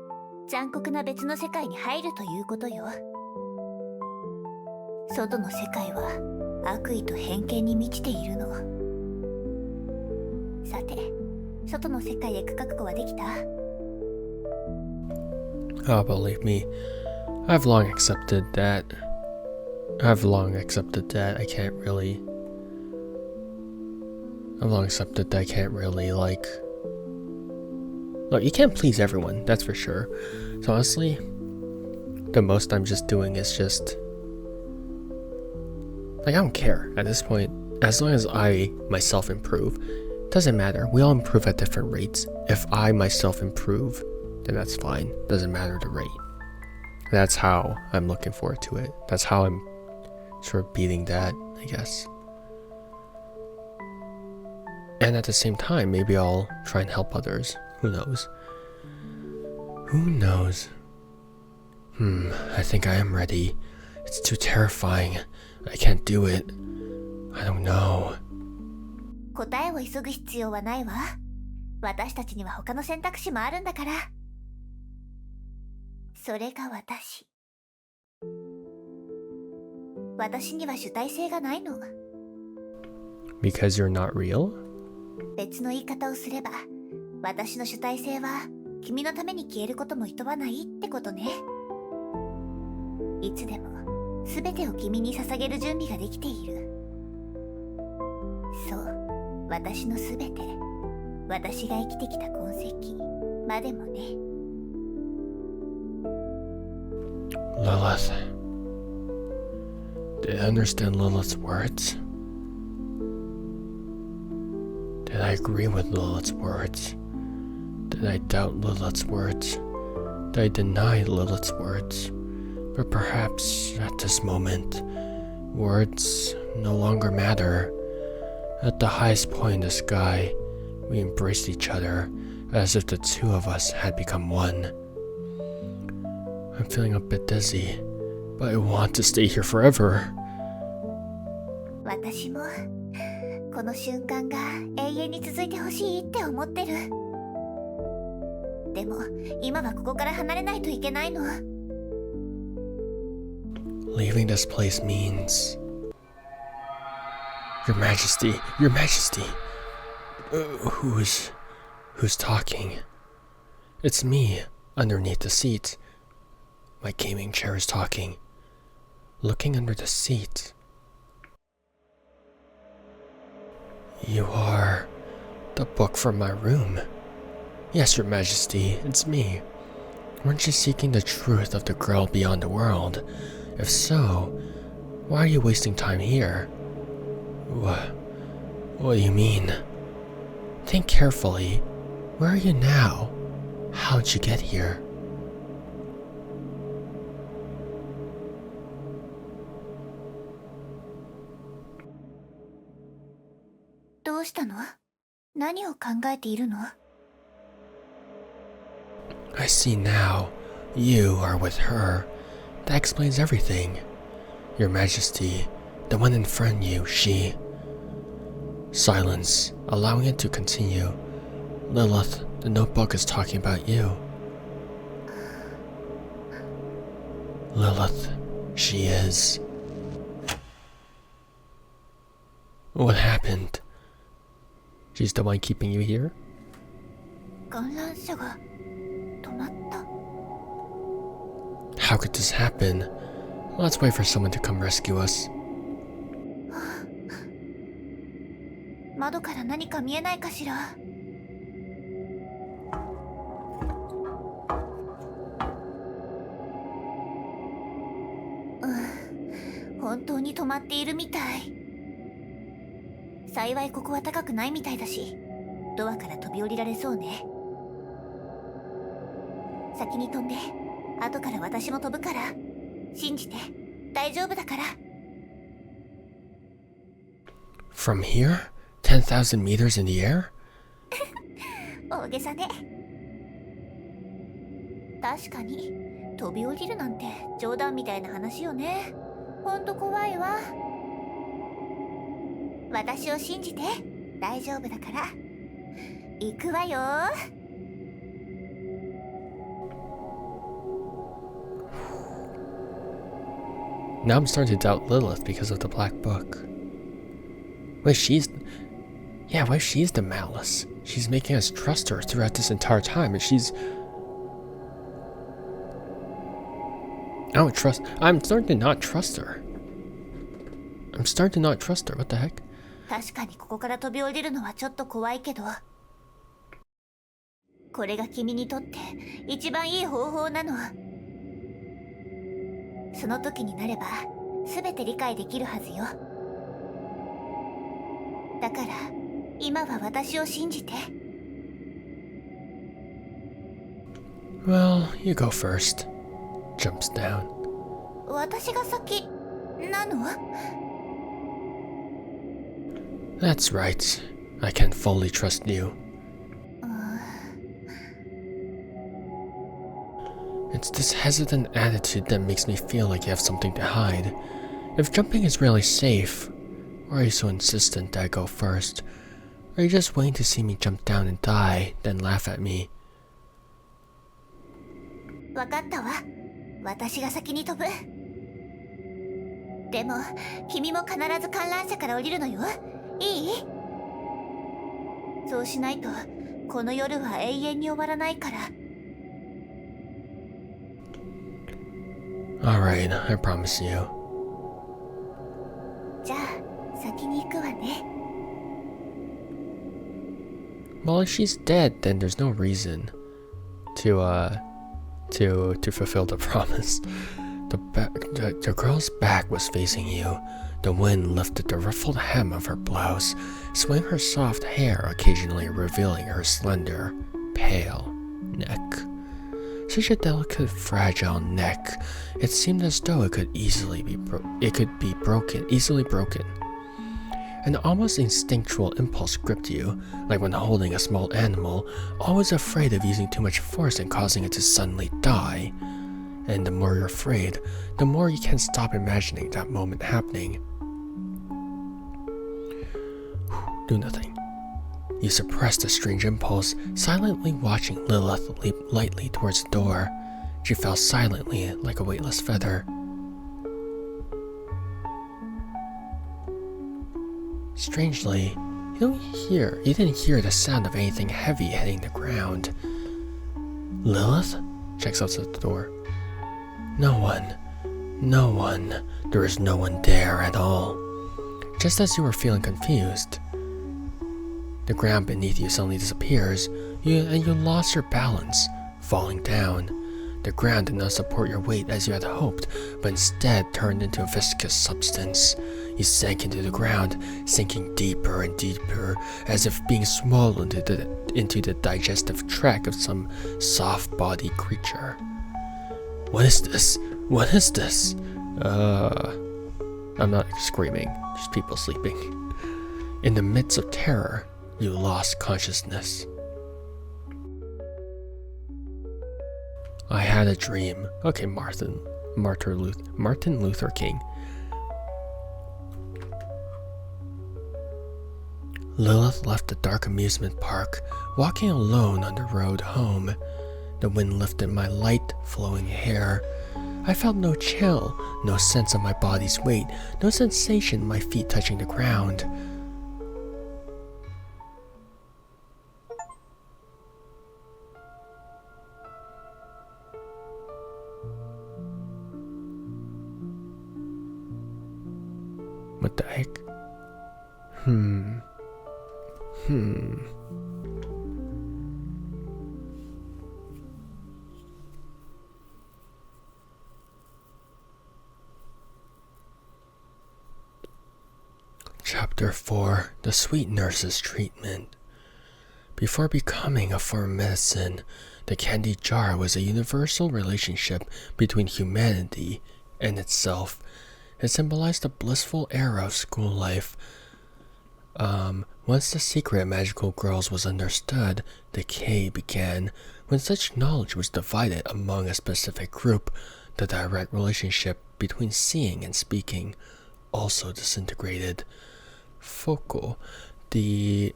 残酷な別の世界に入るということよ。外の世界は悪意と偏見に満ちているの。さて、外の世界へ行く覚悟はできた？
Oh, believe me, I've long accepted that I can't really like, look, you can't please everyone, that's for sure. So honestly, the most I'm just doing is just, like, I don't care at this point. As long as I myself improve, doesn't matter. We all improve at different rates. If I myself improve, then that's fine. Doesn't matter the rate. That's how I'm looking forward to it. That's how I'm sort of beating that, I guess. And at the same time, maybe I'll try and help others. Who knows? Who knows? I think I am ready. It's too terrifying. I can't do it. I don't know.
答えを急ぐ必要はないわ。私たちには他の選択肢もあるんだから。それが私。私には主体性がないの。
Because you're not real?
別の言い方をすれば、私の主体性は君のために消えることも厭わないってことね。いつでも全てを君に捧げる準備ができている。そう、私の全て、私が生きてきた痕跡までもね。
Lilith. Did I understand Lilith's words? Did I agree with Lilith's words? Did I doubt Lilith's words? Did I deny Lilith's words? But perhaps at this moment, words no longer matter. At the highest point in the sky, we embraced each other as if the two of us had become one. I'm feeling a bit dizzy, but I want to stay here forever.
私もこの瞬間が永遠に続いてほしいって思ってる。でも今はここから離れないといけないの。
Leaving this place means... Your Majesty, Your Majesty. Who's talking? It's me, underneath the seat. My gaming chair is talking. Looking under the seat. You are the book from my room. Yes, Your Majesty, it's me. Weren't you seeking the truth of the girl beyond the world? If so, why are you wasting time here? What do you mean? Think carefully. Where are you now? How'd you get here?
What? どうしたの？何を考えているの？
I see now. You are with her. That explains everything. Your Majesty, the one in front of you, she... Silence, allowing it to continue. Lilith, the notebook is talking about you. Lilith, she is... What happened? She's the one keeping you here?
観覧車が止まった。
How could this happen? Let's wait for someone to come rescue us.
窓から何か見えないかしら。本当に止まっているみたい。幸いここは高くないみたいだし、ドアから飛び降りられそうね。先に飛んで、後から私も飛ぶから。信じて、大丈夫だから。
From here? 10,000 meters in the air?
大げさね。確かに飛び降りるなんて冗談みたいな話よね。ほんと怖いわ。私を信じて、大丈夫だから。行くわよ。
Now I'm starting to doubt Lilith because of the black book. Wait, Yeah, what if she's the malice? She's making us trust her throughout this entire time, and she's... I'm starting to not trust her. What the heck?
確かにここから飛び降りるのはちょっと怖いけど、これが君にとって一番いい方法なの。その時になれば全て理解できるはずよ。だから今は私を信じて。
Well, you go first. Jumps down.
私が先なの？
That's right. I can't fully trust you. It's this hesitant attitude that makes me feel like you have something to hide. If jumping is really safe, why are you so insistent that I go first? Are you just waiting to see me jump down and die, then laugh at me?
わかったわ。私が先に飛ぶ。でも、君も必ず観覧車から降りるのよ。いい？そうしないと、この夜は永遠に終わらないから。
Alright, I promise you.
じゃあ、先に行くわね。
Well, if she's dead, then there's no reason to fulfill the promise. The girl's back was facing you. The wind lifted the ruffled hem of her blouse, swaying her soft hair, occasionally revealing her slender, pale neck. Such a delicate, fragile neck. It seemed as though it could easily be broken. An almost instinctual impulse gripped you, like when holding a small animal, always afraid of using too much force and causing it to suddenly die. And the more you're afraid, the more you can't stop imagining that moment happening. Do nothing. You suppressed the strange impulse, silently watching Lilith leap lightly towards the door. She fell silently like a weightless feather. Strangely, you didn't hear the sound of anything heavy hitting the ground. Lilith checks outside the door. No one. There is no one there at all. Just as you were feeling confused, the ground beneath you suddenly disappears, and you lost your balance, falling down. The ground did not support your weight as you had hoped, but instead turned into a viscous substance. You sank into the ground, sinking deeper and deeper, as if being swallowed into the digestive tract of some soft-bodied creature. What is this? What is this? I'm not screaming, just people sleeping. In the midst of terror, you lost consciousness. I had a dream. Okay, Martin Luther King. Lilith left the dark amusement park, walking alone on the road home. The wind lifted my light, flowing hair. I felt no chill, no sense of my body's weight, no sensation of my feet touching the ground. What the heck? Chapter 4: The Sweet Nurse's Treatment. Before becoming a form of medicine, the candy jar was a universal relationship between humanity and itself. It symbolized the blissful era of school life. Once the secret of magical girls was understood, decay began. When such knowledge was divided among a specific group, the direct relationship between seeing and speaking also disintegrated. Focal, the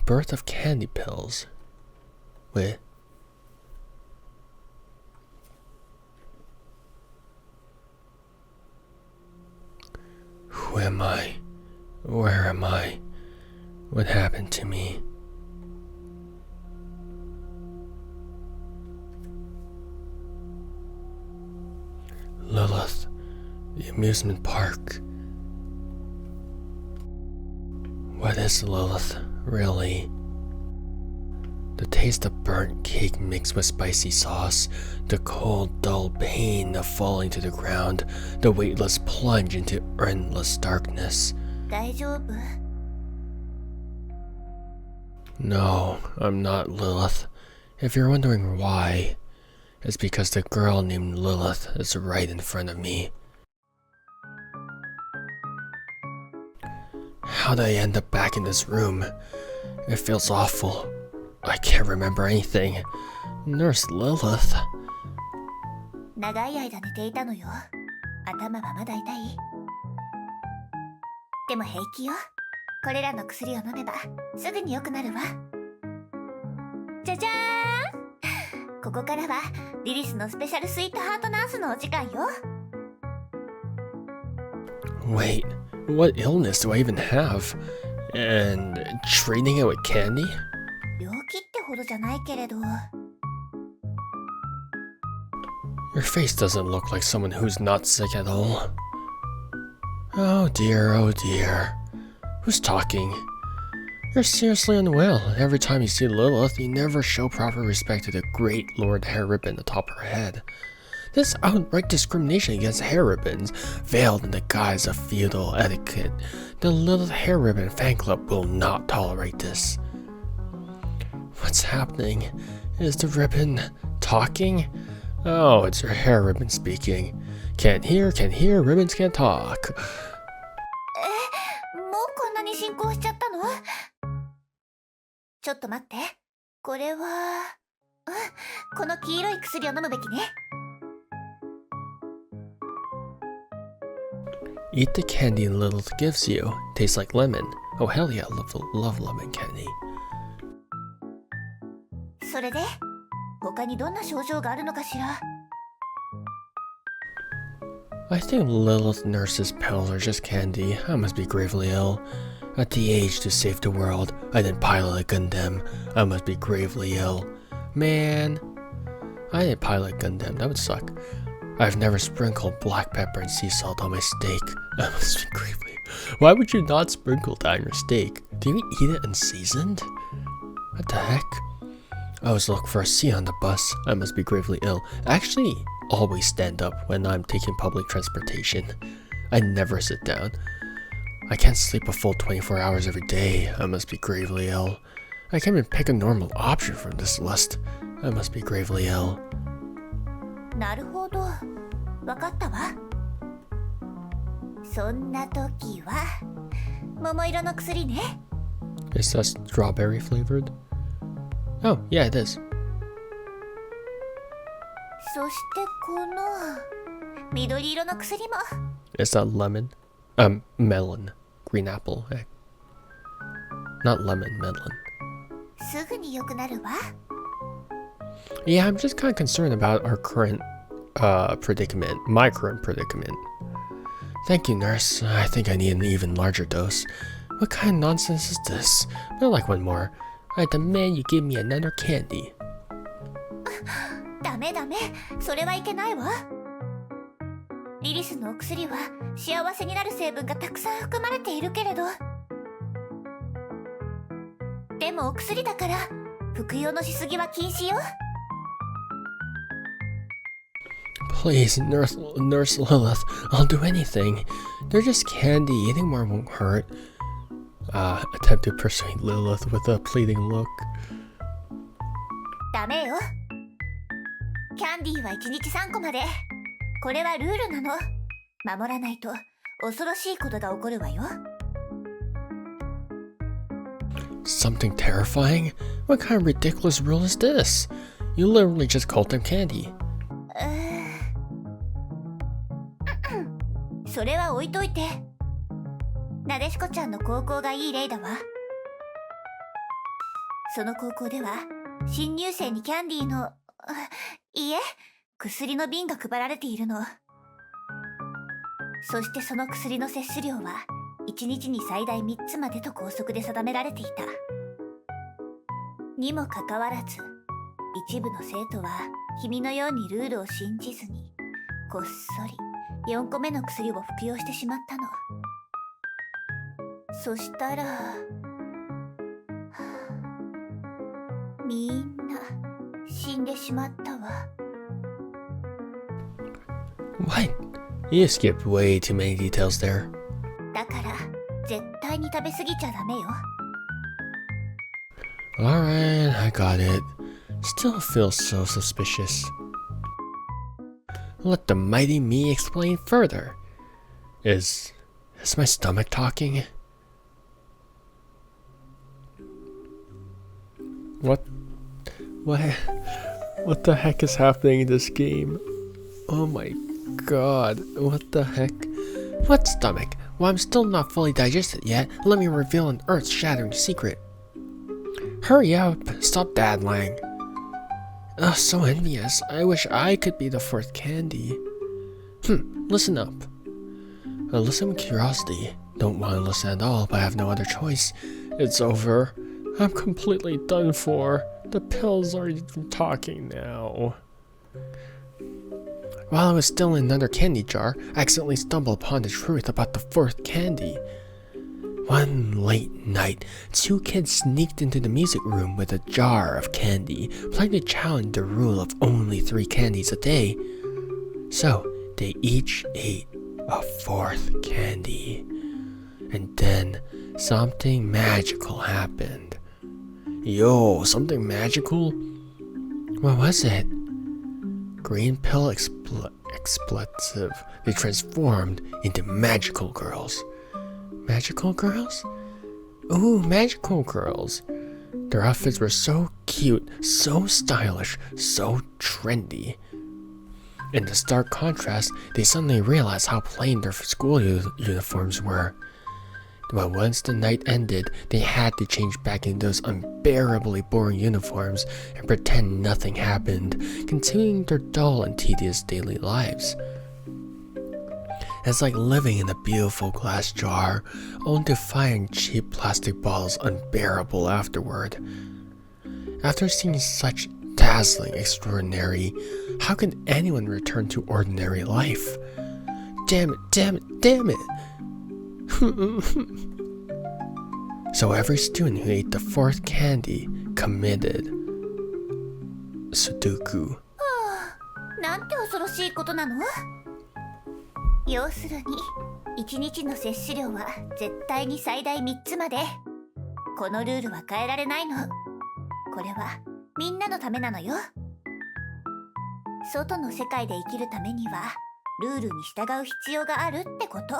birth of candy pills. Wait. Who am I? Where am I? What happened to me? Lilith, the amusement park. What is Lilith, really? The taste of burnt cake mixed with spicy sauce, the cold, dull pain of falling to the ground, the weightless plunge into endless darkness.
大丈夫？
No, I'm not Lilith. If you're wondering why, it's because the girl named Lilith is right in front of me. How did I end up back in this room? It feels awful. I can't remember anything. Nurse Lilith.
長い間寝ていたのよ。頭はまだ痛い？でも平気よ。これらの薬を飲めばすぐに良くなるわ。じゃじゃーん、ここからはリリスのスペシャルスイートハートナースのお時間よ。
Wait, what illness do I even have? And treating it with candy?
病気ってほどじゃないけれど。
Your face doesn't look like someone who's not sick at all. Oh dear, oh dear. Who's talking? You're seriously unwell. Every time you see Lilith, you never show proper respect to the great Lord Hair Ribbon atop her head. This outright discrimination against hair ribbons, veiled in the guise of feudal etiquette. The Lilith Hair Ribbon fan club will not tolerate this. What's happening? Is the ribbon talking? Oh, it's her hair ribbon speaking. Can't hear, ribbons can't talk.
もうこんなに進行しちゃったの？ちょっと待って。これは、この黄色い薬を飲むべきね。
Eat the candy Lilith gives you. Tastes like lemon. Oh hell yeah, love lemon candy.
それで他にどんな症状があるのかしら？
I think Lilith nurses pills are just candy. I must be gravely ill. At the age to save the world, I didn't pilot a Gundam. I must be gravely ill. Man, I didn't pilot a Gundam. That would suck. I've never sprinkled black pepper and sea salt on my steak. I must be gravely. Why would you not sprinkle that on your steak? Do you eat it unseasoned? What the heck? I always look for a seat on the bus. I must be gravely ill. I actually always stand up when I'm taking public transportation. I never sit down. I can't sleep a full 24 hours every day. I must be gravely ill. I can't even pick a normal option from this list. I must be gravely ill.
なるほど。わかったわ。そんな時は桃色の薬ね。
Is that strawberry flavored? Oh, yeah, it is.
そしてこの緑色の薬も。
Is that lemon? Melon. Green apple. Not lemon, melon.
すぐに良くなるわ。
Yeah, I'm just kind of concerned about our current predicament. My current predicament. Thank you, nurse. I think I need an even larger dose. What kind of nonsense is this? I'd like one more. I demand you give me another candy.
ダメダメ、それはいけないわ。リリスのお薬は幸せになる成分がたくさん含まれているけれど、でもお薬だから服用のしすぎは禁止よ。
Please, Nurse Lilith, I'll do anything. They're just candy. Eating more won't hurt. Attempt to persuade Lilith with a pleading look.
ダメよ。キャンディーは1日3個まで。これはルールなの。守らないと恐ろしいことが起こるわよ。
Something terrifying? What kind of ridiculous rule is this? You literally just called them candy.
それは置いといて。なでしこちゃんの高校がいい例だわ。その高校では新入生にキャンディーのいえ薬の瓶が配られているの。そしてその薬の摂取量は1日に最大3つまでと校則で定められていた。にもかかわらず一部の生徒は君のようにルールを信じずにこっそり4個目の薬を服用してしまったの。そしたらみんな死んでしまったわ。
What? You skipped way too many details there.
だから絶対に食べ過ぎちゃダメよ。
Alright, I got it. Still feels so suspicious. Let the mighty me explain further. Is my stomach talking? What the heck is happening in this game? Oh my god, what the heck? What stomach? Well, I'm still not fully digested yet. Let me reveal an earth-shattering secret. Hurry up, stop daddling. Ugh, so envious. I wish I could be the fourth candy. Listen up. Listen with curiosity. Don't want to listen at all, but I have no other choice. It's over. I'm completely done for. The pills are talking now. While I was still in another candy jar, I accidentally stumbled upon the truth about the fourth candy. One late night, 2 kids sneaked into the music room with a jar of candy, planning to challenge the rule of only 3 candies a day. So, they each ate a 4th candy. And then, something magical happened. Yo, something magical? What was it? Green pill explosive. They transformed into magical girls. Magical girls? Ooh, magical girls. Their outfits were so cute, so stylish, so trendy. In the stark contrast, they suddenly realized how plain their school uniforms were. But once the night ended, they had to change back into those unbearably boring uniforms and pretend nothing happened, continuing their dull and tedious daily lives. It's like living in a beautiful glass jar, only to find cheap plastic bottles unbearable afterward. After seeing such dazzling extraordinary, how can anyone return to ordinary life? Damn it, damn it, damn it! So every student who ate the 4th candy committed Sudoku.
なんて恐ろしいことなの？要するに、1日の摂取量は絶対に最大3つまで。このルールは変えられないの。これはみんなのためなのよ。外の世界で生きるためには、ルールに従う必要があるってこと。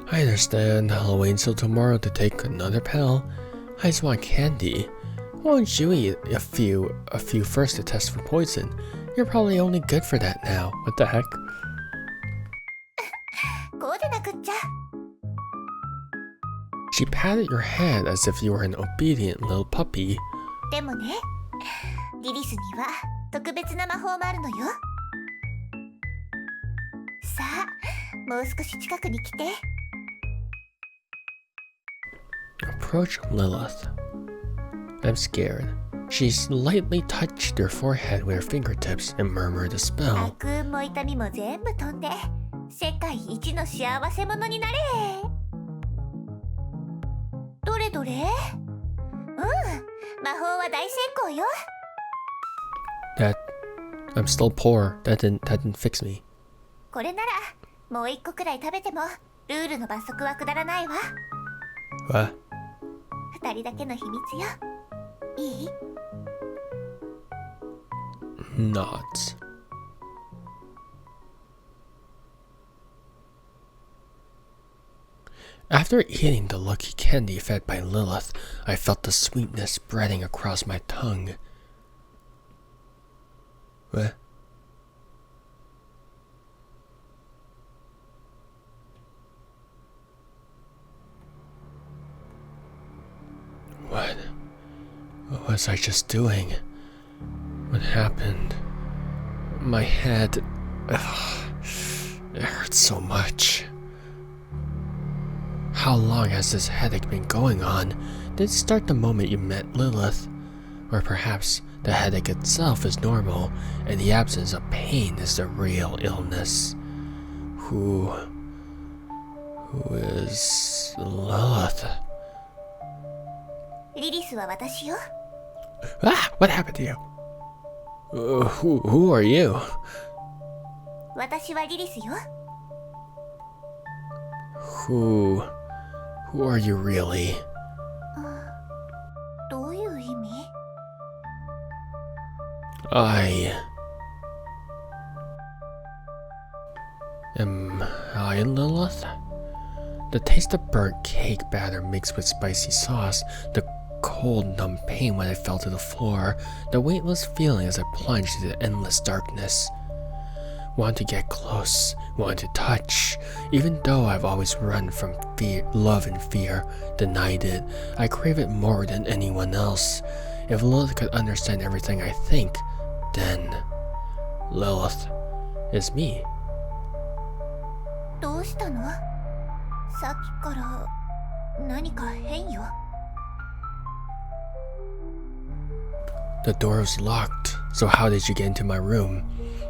I understand. I'll wait until tomorrow to take another pill. I just want candy. Why don't you eat a few first to test for poison? You're probably only good for that now. What the heck?
こうでなくっちゃ。
She patted your head as if you were an obedient little puppy.
でもね、リリスには特別な魔法もあるのよ。さあ、もう少し近くに来て。
Approach Lilith. I'm scared. She lightly touched her forehead with her fingertips and murmured a spell.
悪運も痛みも全部飛んで、世界一の幸せ者になれ。どれどれ？魔法は大成功よ。
I'm still poor. That didn't fix me.
これならもう1個くらい食べてもルールの罰則は下らないわ。
What?
2人だけの秘密よ。いい？
Not. After eating the lucky candy fed by Lilith, I felt the sweetness spreading across my tongue. What? What was I just doing? What happened? My head... it hurts so much. How long has this headache been going on? Did it start the moment you met Lilith? Or perhaps the headache itself is normal, and the absence of pain is the real illness? Who is Lilith?
リリスは私よ。
Ah! What happened to you? Who are you?
私はリリスよ。
Who are you really?
どういう意味？
Am I Lilith? The taste of burnt cake batter mixed with spicy sauce, the cold, numb pain when I fell to the floor, the weightless feeling as I plunged into the endless darkness. Want to get close, want to touch. Even though I've always run from fear, love and fear, denied it, I crave it more than anyone else. If Lilith could understand everything I think, then Lilith is me.
どうしたの？さっきから何か変よ。
The door was locked, so how did you get into my room?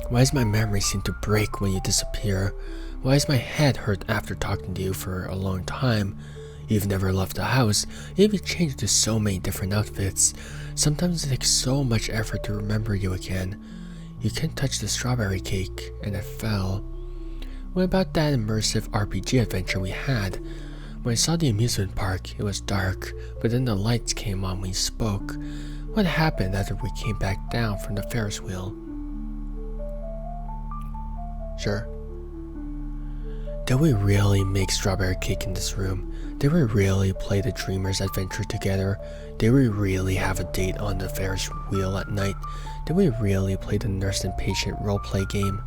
Why does my memory seem to break when you disappear? Why is my head hurt after talking to you for a long time? You've never left the house, you've changed to so many different outfits. Sometimes it takes so much effort to remember you again. You can't touch the strawberry cake, and it fell. What about that immersive RPG adventure we had? When I saw the amusement park, it was dark, but then the lights came on when you spoke. What happened after we came back down from the Ferris wheel? Sure. Did we really make strawberry cake in this room? Did we really play the Dreamer's Adventure together? Did we really have a date on the Ferris wheel at night? Did we really play the nurse and patient roleplay game?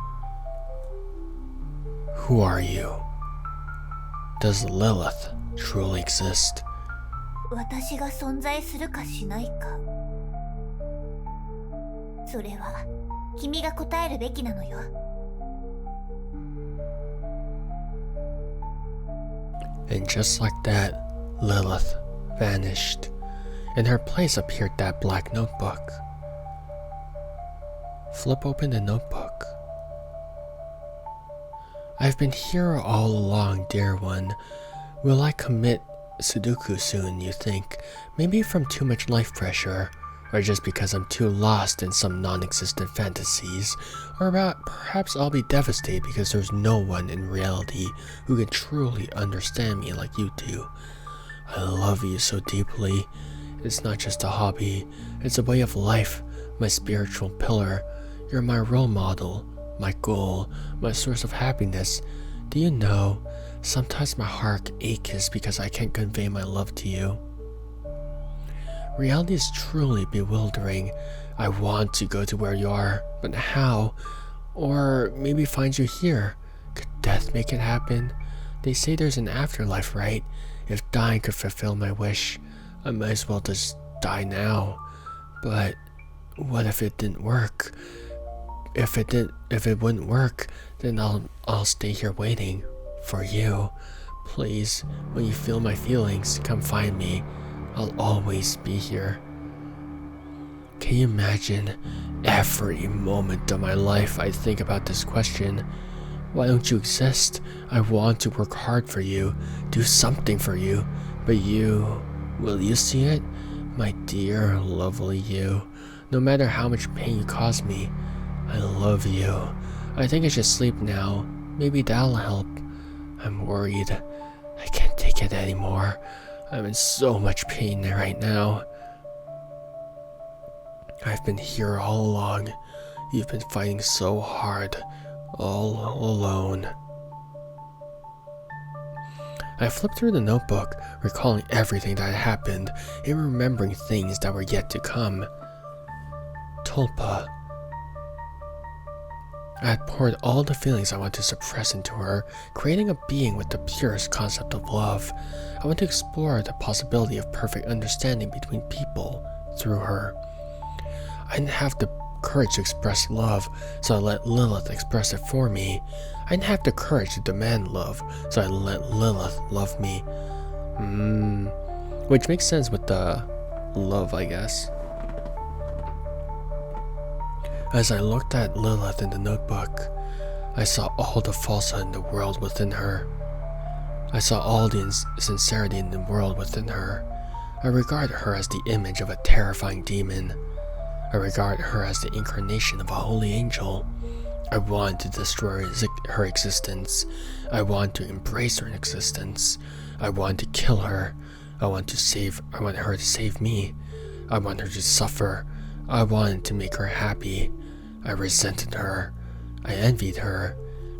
Who are you? Does Lilith truly exist?
私が存在するかしないか。それは君が答えるべきなのよ。
And just like that, Lilith vanished. In her place appeared that black notebook. Flip open the notebook. I've been here all along, dear one. Will I commit Sudoku soon, you think? Maybe from too much life pressure, or just because I'm too lost in some non-existent fantasies, or perhaps I'll be devastated because there's no one in reality who can truly understand me like you do. I love you so deeply. It's not just a hobby, it's a way of life, my spiritual pillar. You're my role model, my goal, my source of happiness. Do you know, sometimes my heart aches because I can't convey my love to you. Reality is truly bewildering. I want to go to where you are, but how? Or maybe find you here. Could death make it happen? They say there's an afterlife, right? If dying could fulfill my wish, I might as well just die now. But what if it didn't work? If it wouldn't work, then I'll stay here waiting for you. Please, when you feel my feelings, come find me. I'll always be here. Can you imagine? Every moment of my life I think about this question. Why don't you exist? I want to work hard for you, do something for you. But you, will you see it? My dear, lovely you. No matter how much pain you cause me, I love you. I think I should sleep now. Maybe that'll help. I'm worried. I can't take it anymore. I'm in so much pain right now. I've been here all along. You've been fighting so hard, all alone. I flipped through the notebook, recalling everything that had happened and remembering things that were yet to come. Tulpa. I had poured all the feelings I want to suppress into her, creating a being with the purest concept of love. I want to explore the possibility of perfect understanding between people through her. I didn't have the courage to express love, so I let Lilith express it for me. I didn't have the courage to demand love, so I let Lilith love me. Which makes sense with the love, I guess. As I looked at Lilith in the notebook, I saw all the falsehood in the world within her. I saw all the insincerity in the world within her. I regard her as the image of a terrifying demon. I regard her as the incarnation of a holy angel. I want to destroy her existence. I want to embrace her existence. I want to kill her. I want her to save me. I want her to suffer. I wanted to make her happy. I resented her. I envied her.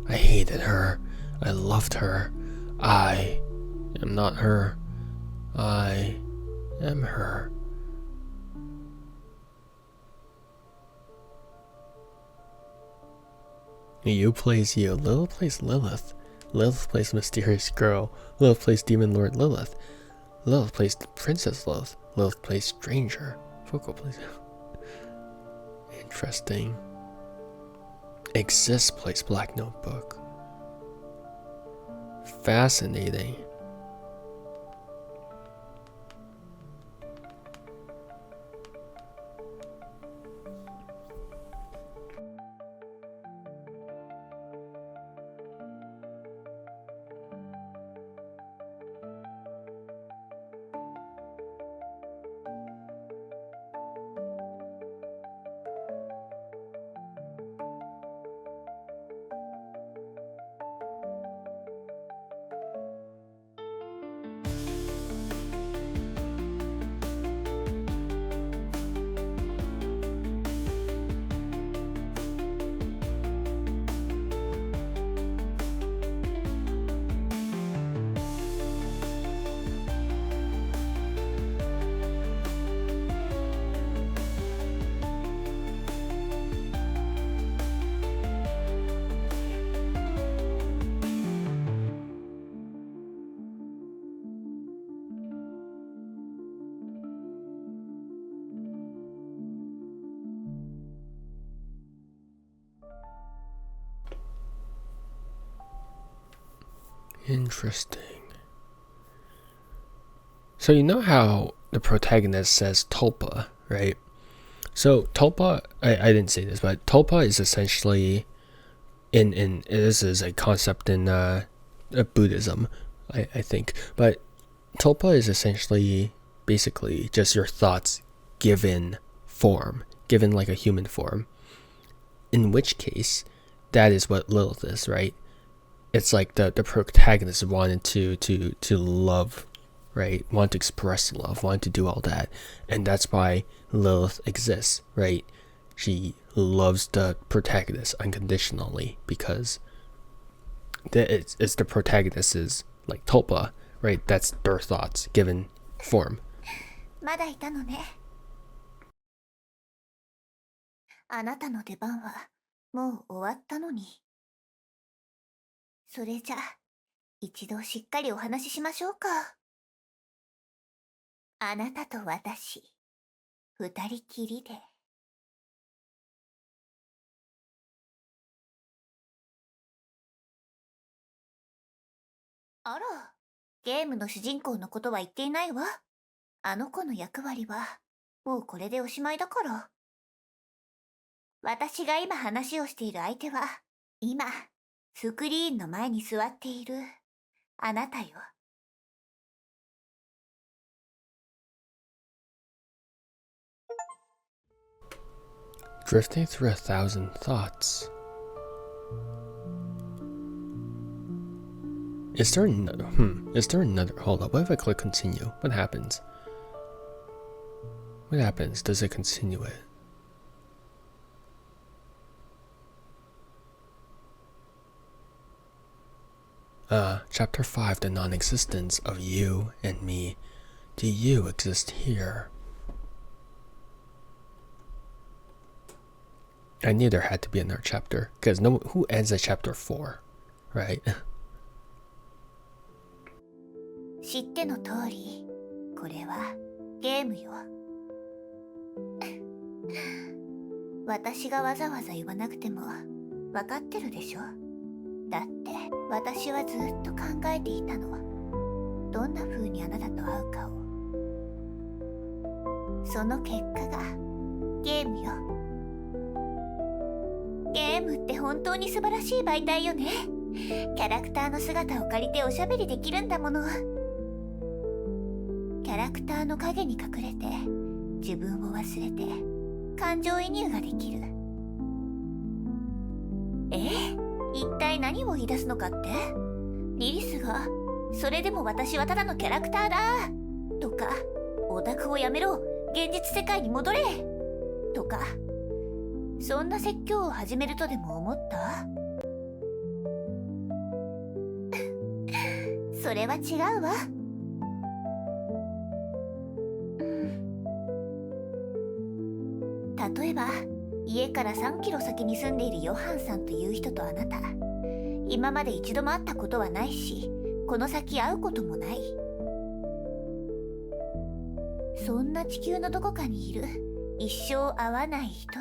I hated her. I loved her. I am not her. I am her. You plays you. Lilith plays Lilith. Lilith plays Mysterious Girl. Lilith plays Demon Lord Lilith. Lilith plays Princess Lilith. Lilith plays Stranger. Focal plays. Interesting. Exist plays Black Notebook. Fascinating. Interesting. So you know how the protagonist says Tulpa, right? So Tulpa, I didn't say this, but Tulpa is essentially in this is a concept in Buddhism, I think. But Tulpa is essentially basically just your thoughts given form, given like a human form. In which case, that is what Lilith is, right? It's like the protagonist wanted to love, right? Want to express love, want to do all that. And that's why Lilith exists, right? She loves the protagonist unconditionally because it's the protagonist's like Tulpa, right? That's their thoughts given form.
まだいたのね。あなたの出番はもう終わったのに。それじゃ一度しっかりお話ししましょうか。あなたと私、二人きりで。あら、ゲームの主人公のことは言っていないわ。あの子の役割はもうこれでおしまいだから。私が今話をしている相手は、今、スクリーンの前に座っているあなたよ。
Drifting through 1,000 thoughts. Is there another? Is there another? Hold up. What if I click continue? What happens? What happens? Does it continue it? Chapter 5, the non-existence of you and me. Do you exist here? I knew there had to be another chapter, because who ends at chapter 4, right?
知っての通り、これはゲームよ。私がわざわざ言わなくても分かってるでしょ。だって私はずっと考えていたの。どんな風にあなたと会うかを。その結果がゲームよ。ゲームって本当に素晴らしい媒体よね。キャラクターの姿を借りておしゃべりできるんだもの。キャラクターの影に隠れて自分を忘れて感情移入ができる。一体何を言い出すのかって？リリスがそれでも私はただのキャラクターだとか、オタクをやめろ、現実世界に戻れとか、そんな説教を始めるとでも思った？それは違うわ。例えば家から3キロ先に住んでいるヨハンさんという人とあなた、今まで一度も会ったことはないし、この先会うこともない。そんな地球のどこかにいる一生会わない人と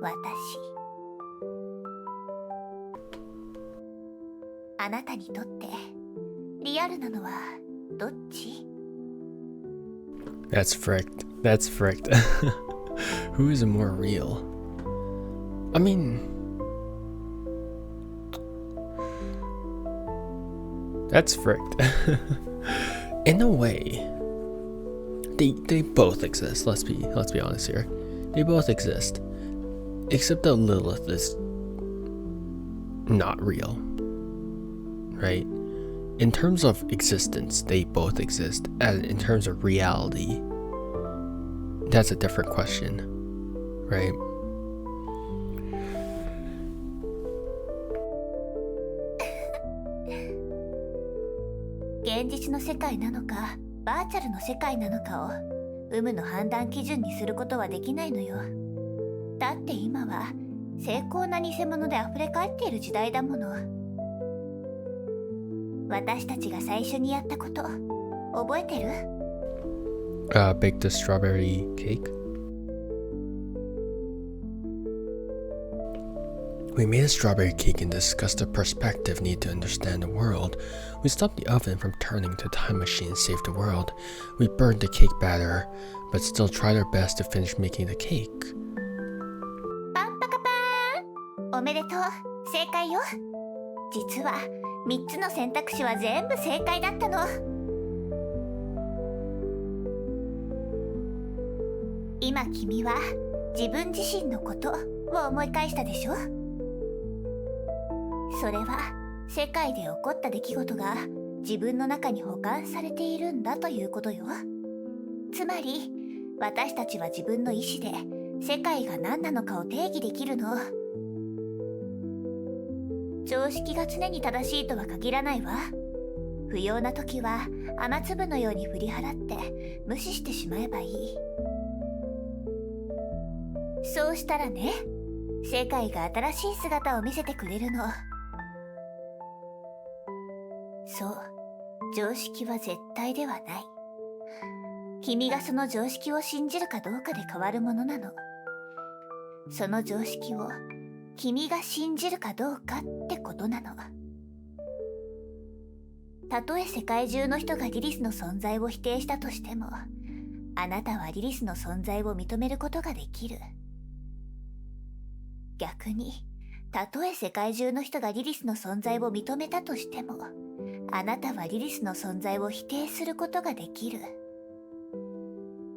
私。あなたにとってリアルなのはどっち？
That's fricked. That's fricked. Who is more real? I mean, that's fricked. In a way, they both exist. Let's be honest here. They both exist, except that Lilith is not real, right? In terms of existence, they both exist. And in terms of reality, that's a different question, right?
現実の世界なのかバーチャルの世界なのかを有無の判断基準にすることはできないのよ。だって今は精巧な偽物で溢れ返っている時代だもの。私たちが最初にやったこと覚えてる？
Bake the strawberry cake. We made a strawberry cake and discussed the perspective need to understand the world. We stopped the oven from turning to time machine and saved the world. We burned the cake batter, but still tried our best to finish making the cake.
パンパカパーン、おめでとう、正解よ。実は3つの選択肢は全部正解だったの。今君は自分自身のことを思い返したでしょ？それは世界で起こった出来事が自分の中に保管されているんだということよ。つまり私たちは自分の意志で世界が何なのかを定義できるの。常識が常に正しいとは限らないわ。不要な時は雨粒のように振り払って無視してしまえばいい。そうしたらね、世界が新しい姿を見せてくれるの。そう、常識は絶対ではない。君がその常識を信じるかどうかで変わるものなの。その常識を君が信じるかどうかってことなの。たとえ世界中の人がリリスの存在を否定したとしても、あなたはリリスの存在を認めることができる。逆に、たとえ世界中の人がリリスの存在を認めたとしても、あなたはリリスの存在を否定することができる。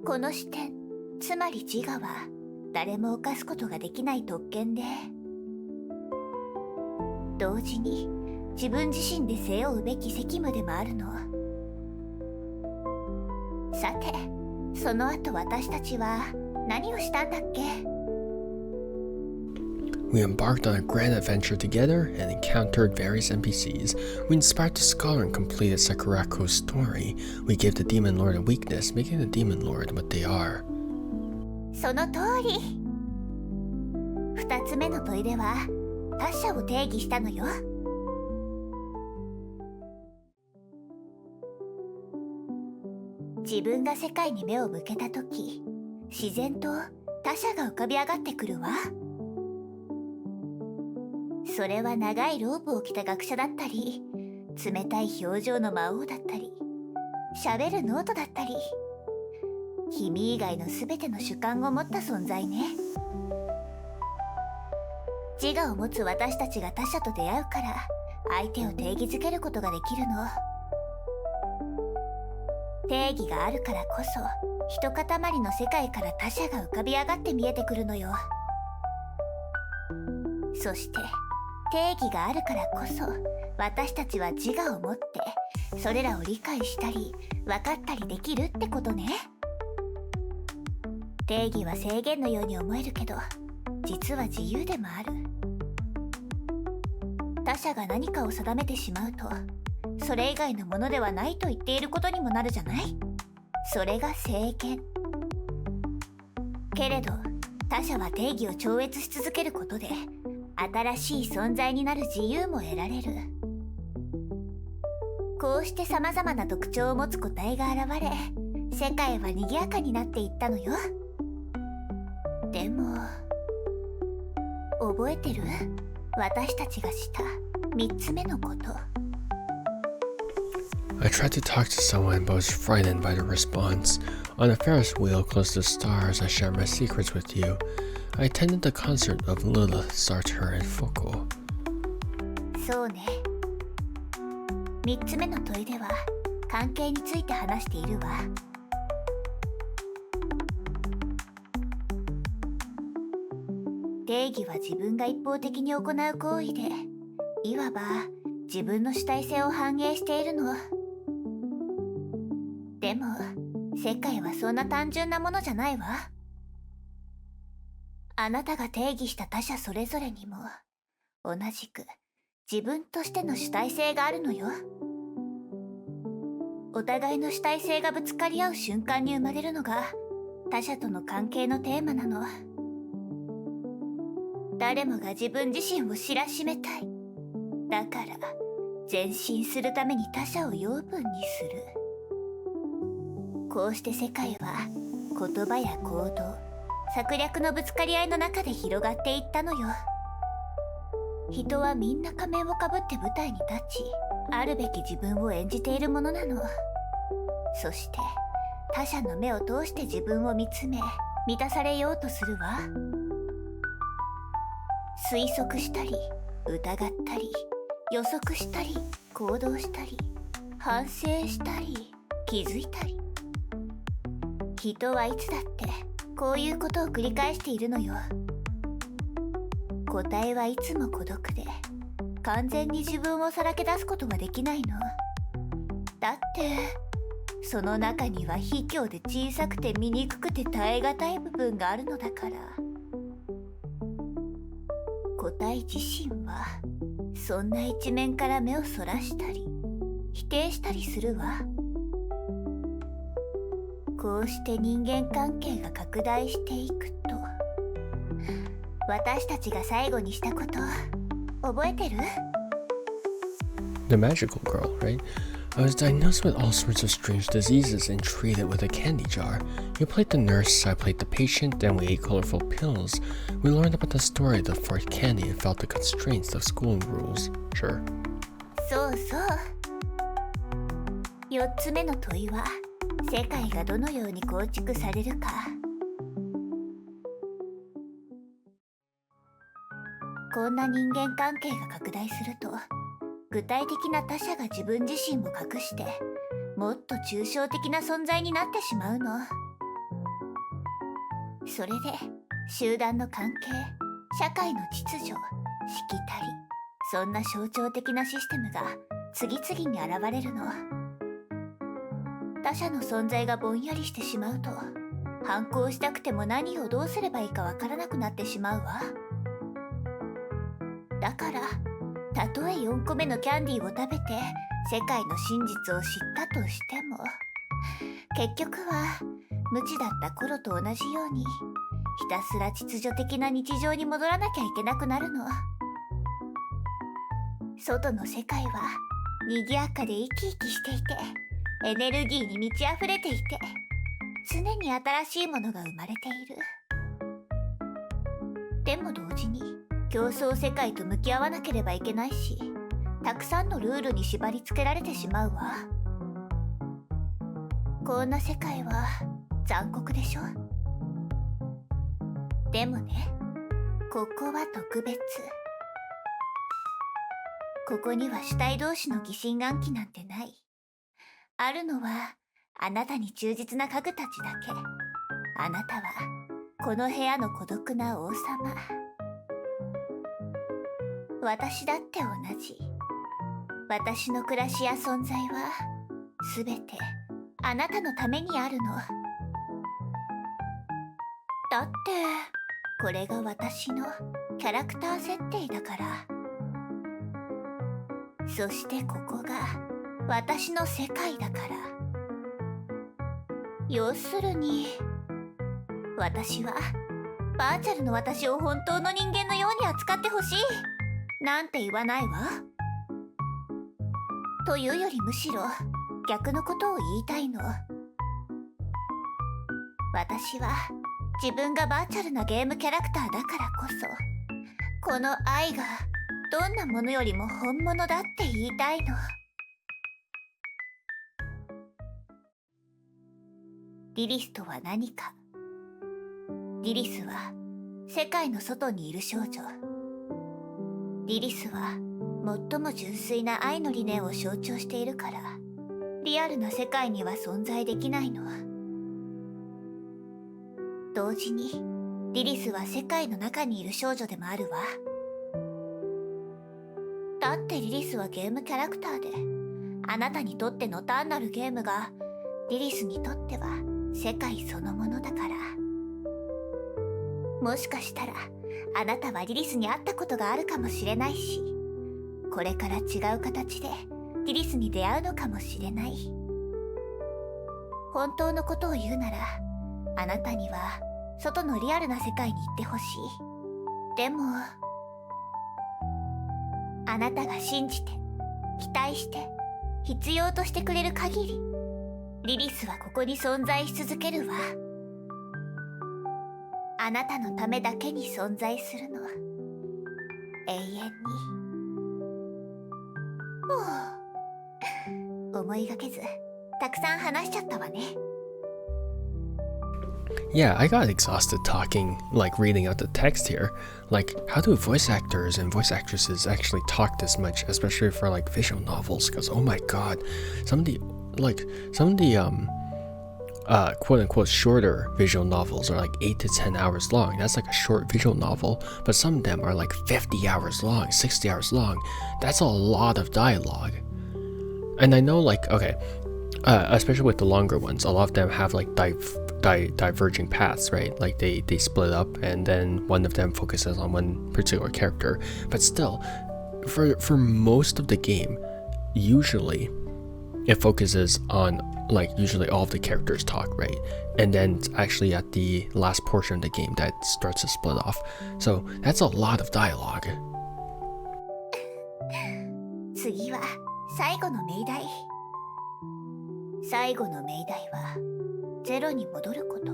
この視点、つまり自我は誰も犯すことができない特権で、同時に自分自身で背負うべき責務でもあるの。さて、その後私たちは何をしたんだっけ
？We embarked on a grand adventure together and encountered various NPCs. We inspired the scholar and completed Sakurako's story. We gave the Demon Lord a weakness, making the Demon Lord what they are.
その通り。2つ目の問いでは他者を定義したのよ。自分が世界に目を向けたとき、自然と他者が浮かび上がってくるわ。それは長いロープを着た学者だったり、冷たい表情の魔王だったり、喋るノートだったり、君以外のすべての主観を持った存在ね。自我を持つ私たちが他者と出会うから、相手を定義づけることができるの。定義があるからこそ、一塊の世界から他者が浮かび上がって見えてくるのよ。そして、定義があるからこそ、私たちは自我を持って、それらを理解したり、分かったりできるってことね。定義は制限のように思えるけど、実は自由でもある。他者が何かを定めてしまうと、それ以外のものではないと言っていることにもなるじゃない？それが制限。けれど、他者は定義を超越し続けることで新しい存在になる自由も得られる。こうして様々な特徴を持つ個体が現れ、世界は賑やかになっていったのよ。でも覚えてる？私たちがした3つ目のこと。
I tried to talk to someone but was frightened by the response. On a Ferris wheel close to the stars, I shared my secrets with you. I attended the concert of Lilith, Sartre, and Foucault.
そうね。3つ目の問いでは関係について話しているわ。定義は自分が一方的に行う行為で、いわば自分の主体性を反映しているの。でも世界はそんな単純なものじゃないわ。あなたが定義した他者それぞれにも同じく自分としての主体性があるのよ。お互いの主体性がぶつかり合う瞬間に生まれるのが他者との関係のテーマなの。誰もが自分自身を知らしめたい。だから前進するために他者を養分にする。こうして世界は言葉や行動、策略のぶつかり合いの中で広がっていったのよ。人はみんな仮面をかぶって舞台に立ち、あるべき自分を演じているものなの。そして他者の目を通して自分を見つめ、満たされようとするわ。推測したり疑ったり予測したり行動したり反省したり気づいたり、人はいつだってこういうことを繰り返しているのよ。個体はいつも孤独で完全に自分をさらけ出すことはできないの。だってその中には卑怯で小さくて醜くて耐え難い部分があるのだから。個体自身はそんな一面から目をそらしたり否定したりするわ。こうして人間関係が拡大していくと、私たちが最後にしたこと覚えてる？
The magical girl, right? I was diagnosed with all sorts of strange diseases and treated with a candy jar. You played the nurse, I played the patient, and we ate colorful pills. We learned about the story of the fourth candy and felt the constraints of schooling rules. Sure.
そうそう。4つ目の問いは、世界がどのように構築されるか。こんな人間関係が拡大すると、具体的な他者が自分自身を隠してもっと抽象的な存在になってしまうの。それで集団の関係、社会の秩序、しきたり、そんな象徴的なシステムが次々に現れるの。他者の存在がぼんやりしてしまうと、反抗したくても何をどうすればいいかわからなくなってしまうわ。だからたとえ4個目のキャンディーを食べて世界の真実を知ったとしても、結局は無知だった頃と同じようにひたすら秩序的な日常に戻らなきゃいけなくなるの。外の世界は賑やかで生き生きしていて、エネルギーに満ち溢れていて、常に新しいものが生まれている。でも同時に競争世界と向き合わなければいけないし、たくさんのルールに縛り付けられてしまうわ。こんな世界は残酷でしょ？でもね、ここは特別。ここには主体同士の疑心暗鬼なんてない。あるのはあなたに忠実な家具たちだけ。あなたはこの部屋の孤独な王様。私だって同じ。私の暮らしや存在はすべてあなたのためにあるの。だってこれが私のキャラクター設定だから。そしてここが私の世界だから。要するに私はバーチャルの私を本当の人間のように扱ってほしいなんて言わないわ。というよりむしろ逆のことを言いたいの。私は自分がバーチャルなゲームキャラクターだからこそ、この愛がどんなものよりも本物だって言いたいの。リリスとは何か。リリスは世界の外にいる少女。リリスは最も純粋な愛の理念を象徴しているから、リアルな世界には存在できないの。同時にリリスは世界の中にいる少女でもあるわ。だってリリスはゲームキャラクターで、あなたにとっての単なるゲームがリリスにとっては世界そのものだから。もしかしたらあなたはリリスに会ったことがあるかもしれないし、これから違う形でリリスに出会うのかもしれない。本当のことを言うなら、あなたには外のリアルな世界に行ってほしい。でもあなたが信じて期待して必要としてくれる限り、リリスはここに存在し続けるわ。あなたのためだけに存在するの。永遠に。思いがけずたくさん話しちゃったわね。
Yeah, I got exhausted talking, like reading out the text here. Like, how do voice actors and voice actresses actually talk this much, especially for like visual novels? Because oh my god, some of the quote unquote shorter visual novels are like 8 to 10 hours long. That's like a short visual novel, but some of them are like 50 hours long, 60 hours long. That's a lot of dialogue. And I know, like, okay, especially with the longer ones, a lot of them have like diverging paths, right? Like they split up and then one of them focuses on one particular character. But still, for most of the game, usually it focuses on like usually all of the characters talk, right? And then it's actually at the last portion of the game that starts to split off. So that's a lot of dialogue.
次は最後の命題。最後の命題はゼロに戻ること。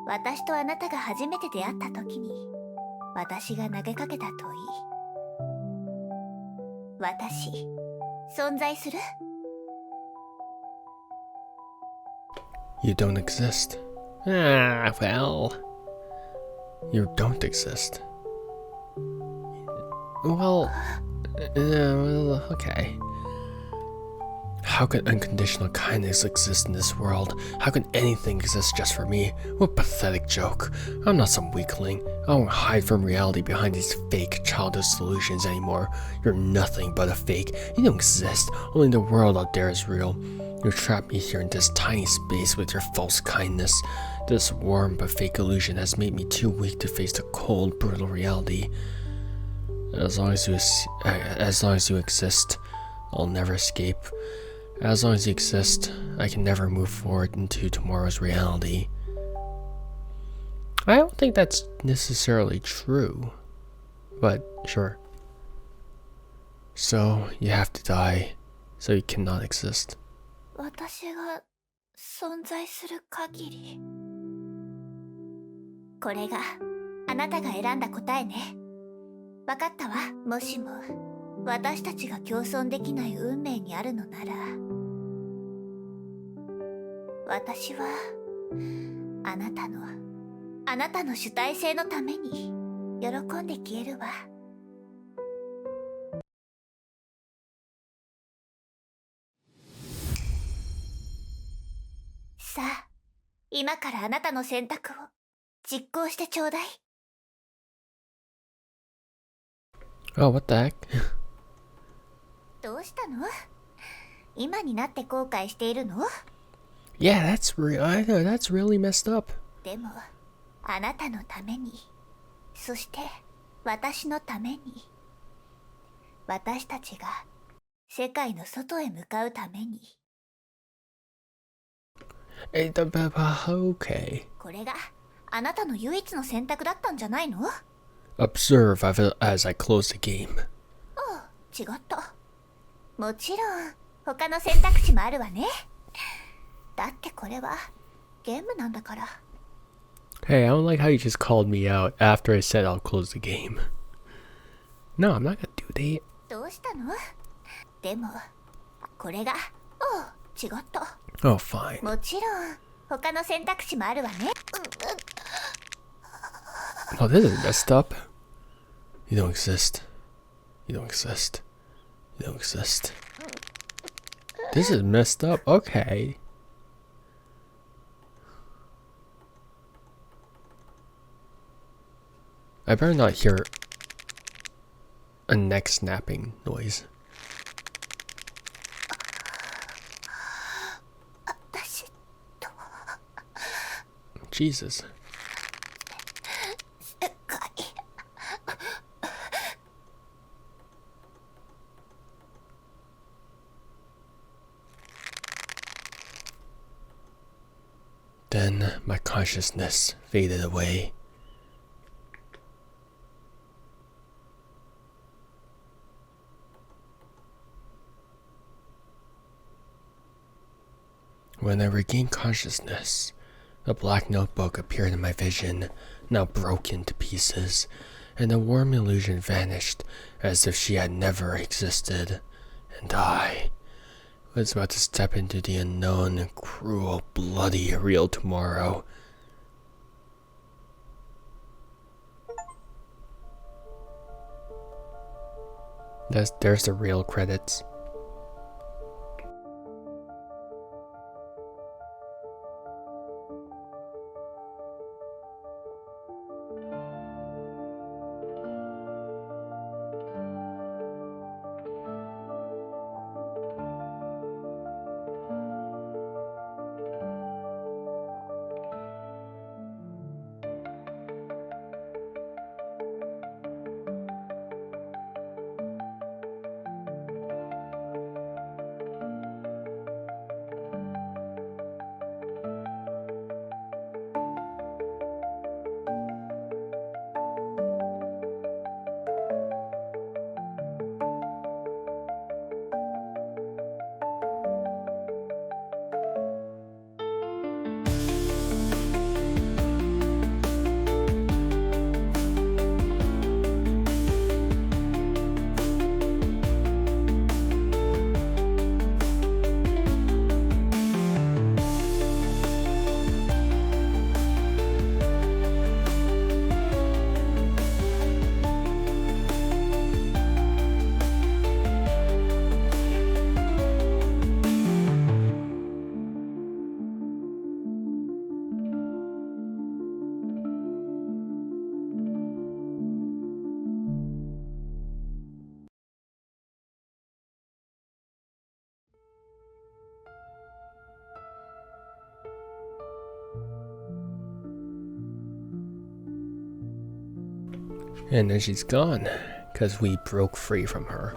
私とあなたが初めて出会った時に私が投げかけた問い。私、存在する？
You don't exist. Ah, well, you don't exist. Well, okay. How can unconditional kindness exist in this world? How can anything exist just for me? What pathetic joke. I'm not some weakling. I won't hide from reality behind these fake childish solutions anymore. You're nothing but a fake. You don't exist. Only the world out there is real. You trapped me here in this tiny space with your false kindness. This warm but fake illusion has made me too weak to face the cold, brutal reality. As long as you exist, I'll never escape. As long as you exist, I can never move forward into tomorrow's reality. I don't think that's necessarily true, but sure. So, you have to die, so you cannot exist.
私が存在する限り。これがあなたが選んだ答えね。わかったわ。もしも私たちが共存できない運命にあるのなら、私はあなたの主体性のために喜んで消えるわ。さあ、今からあなたの選択を実行してちょうだい。
Oh, what the heck?
どうしたの？今になって後悔しているの？
Yeah, that's real. I know, that's really messed up.
でも、あなたのために、そして私のために、私たちが世界の外へ向かうために。
Okay.
これがあなたの唯一の選択だったんじゃないの？
Observe as I close the game.
違った。もちろん他の選択肢もあるわね。だってこれはゲームなんだから。
Hey, I don't like how you just called me out after I said I'll close the game. No, I'm not gonna do that.
どうしたの？でもこれが違った。
Oh, fine.
もちろん他の選択肢もあるわね。
Oh, this is messed up. You don't exist. You don't exist. You don't exist. This is messed up. Okay. I better not hear a neck snapping noise.
私と
Jesus.
世界
Then my consciousness faded away. When I regained consciousness, a black notebook appeared in my vision, now broken to pieces, and the warm illusion vanished as if she had never existed. And I was about to step into the unknown, cruel, bloody, real tomorrow. There's the real credits. And then she's gone, because we broke free from her.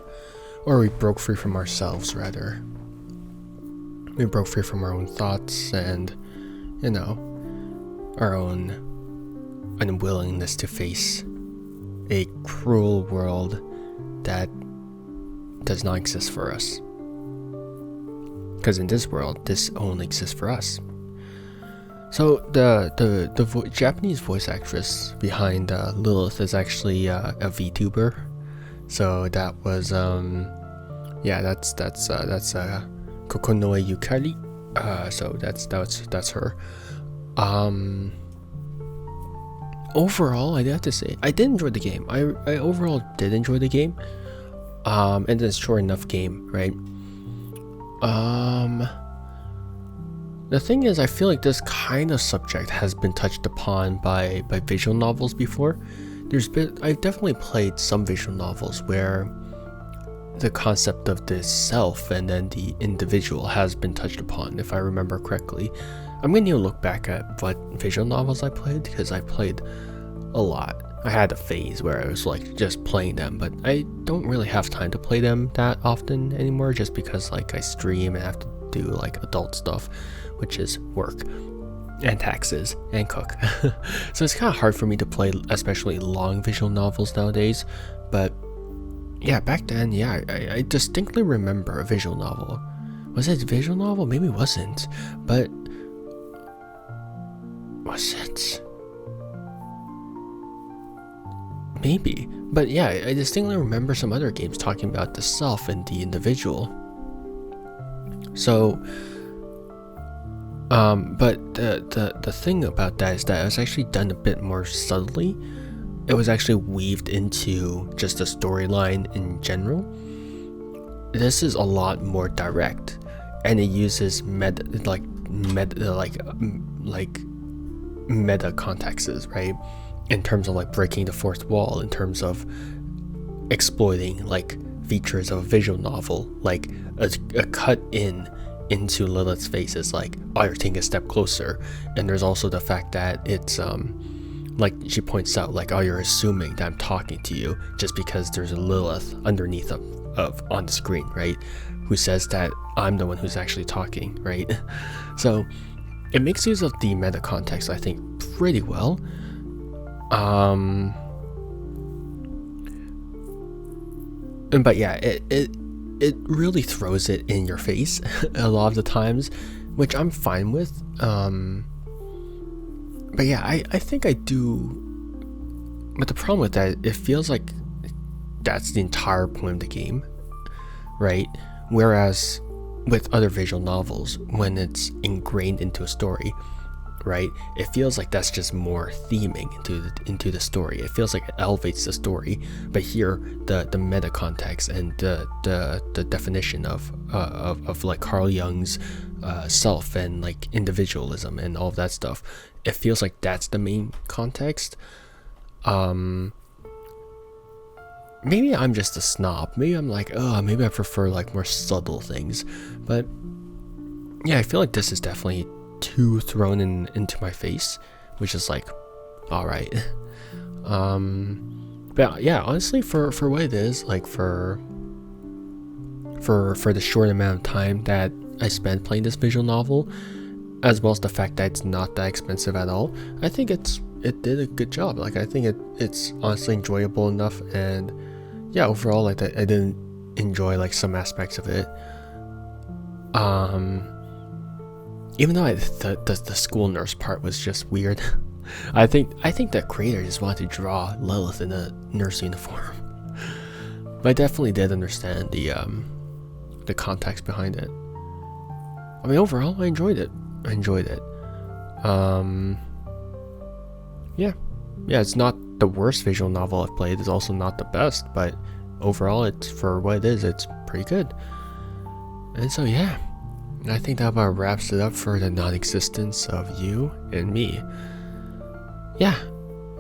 Or we broke free from ourselves, rather. We broke free from our own thoughts and, you know, our own unwillingness to face a cruel world that does not exist for us. Because in this world, this only exists for us. So the Japanese voice actress behind Lilith is actually a VTuber. So that was that's Kokonoe Yukari. So that's her. Overall, I'd have to say I did enjoy the game. I overall did enjoy the game. And it's a short enough game, right? The thing is, I feel like this kind of subject has been touched upon by visual novels before. I've definitely played some visual novels where the concept of the self and then the individual has been touched upon, if I remember correctly. I'm gonna need to look back at what visual novels I played, because I played a lot. I had a phase where I was like just playing them, but I don't really have time to play them that often anymore, just because like I stream and have to do like adult stuff, which is work. and taxes and cook. So it's kind of hard for me to play especially long visual novels nowadays. But yeah, back then, yeah, I distinctly remember a visual novel. Was it a visual novel? Maybe it wasn't, but was it? Maybe. But yeah, I distinctly remember some other games talking about the self and the individual. So but the thing about that is that it was actually done a bit more subtly. It was actually weaved into just the storyline in general. This is a lot more direct, and it uses meta contexts, right? In terms of like breaking the fourth wall, in terms of exploiting like features of a visual novel, like a cut into Lilith's face is like, oh, you're taking a step closer. And there's also the fact that it's like she points out, like, oh, you're assuming that I'm talking to you just because there's a Lilith underneath of on the screen, right? Who says that I'm the one who's actually talking, right? So it makes use of the meta context, I think, pretty well. But yeah, it really throws it in your face a lot of the times, which I'm fine with. But yeah, I think I do. But the problem with that, it feels like that's the entire point of the game, right? Whereas with other visual novels, when it's ingrained into a story, right, it feels like that's just more theming into the story. It feels like it elevates the story. But here, the meta context and the definition of like Carl Jung's self and like individualism and all of that stuff, it feels like that's the main context. Maybe I'm just a snob. Maybe I'm like, oh, maybe I prefer like more subtle things. But yeah, I feel like this is definitely too thrown into my face, which is like, all right. But yeah, honestly, for what it is, like for the short amount of time that I spent playing this visual novel, as well as the fact that it's not that expensive at all, I think it did a good job. Like, I think it's honestly enjoyable enough, and yeah, overall, like, I didn't enjoy like some aspects of it. Even though the school nurse part was just weird. I think the creator just wanted to draw Lilith in a nurse uniform. But I definitely did understand the context behind it. I mean, overall, I enjoyed it. Yeah, it's not the worst visual novel I've played. It's also not the best, but overall, it's, for what it is, it's pretty good. And so yeah, I think that about wraps it up for the non-existence of you and me. Yeah,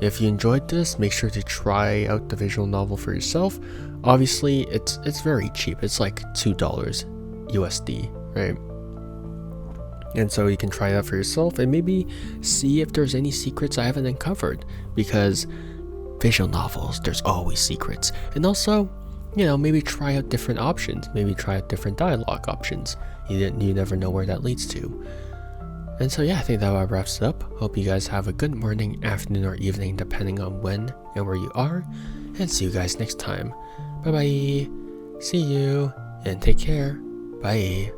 if you enjoyed this, make sure to try out the visual novel for yourself. Obviously, it's very cheap. It's like $2 USD, right? And so you can try it out for yourself and maybe see if there's any secrets I haven't uncovered, because visual novels, there's always secrets. And also, you know, maybe try out different options, maybe try out different dialogue options. You never know where that leads to. And so yeah, I think that about wraps it up. Hope you guys have a good morning, afternoon, or evening, depending on when and where you are. And see you guys next time. Bye bye. See you and take care. Bye.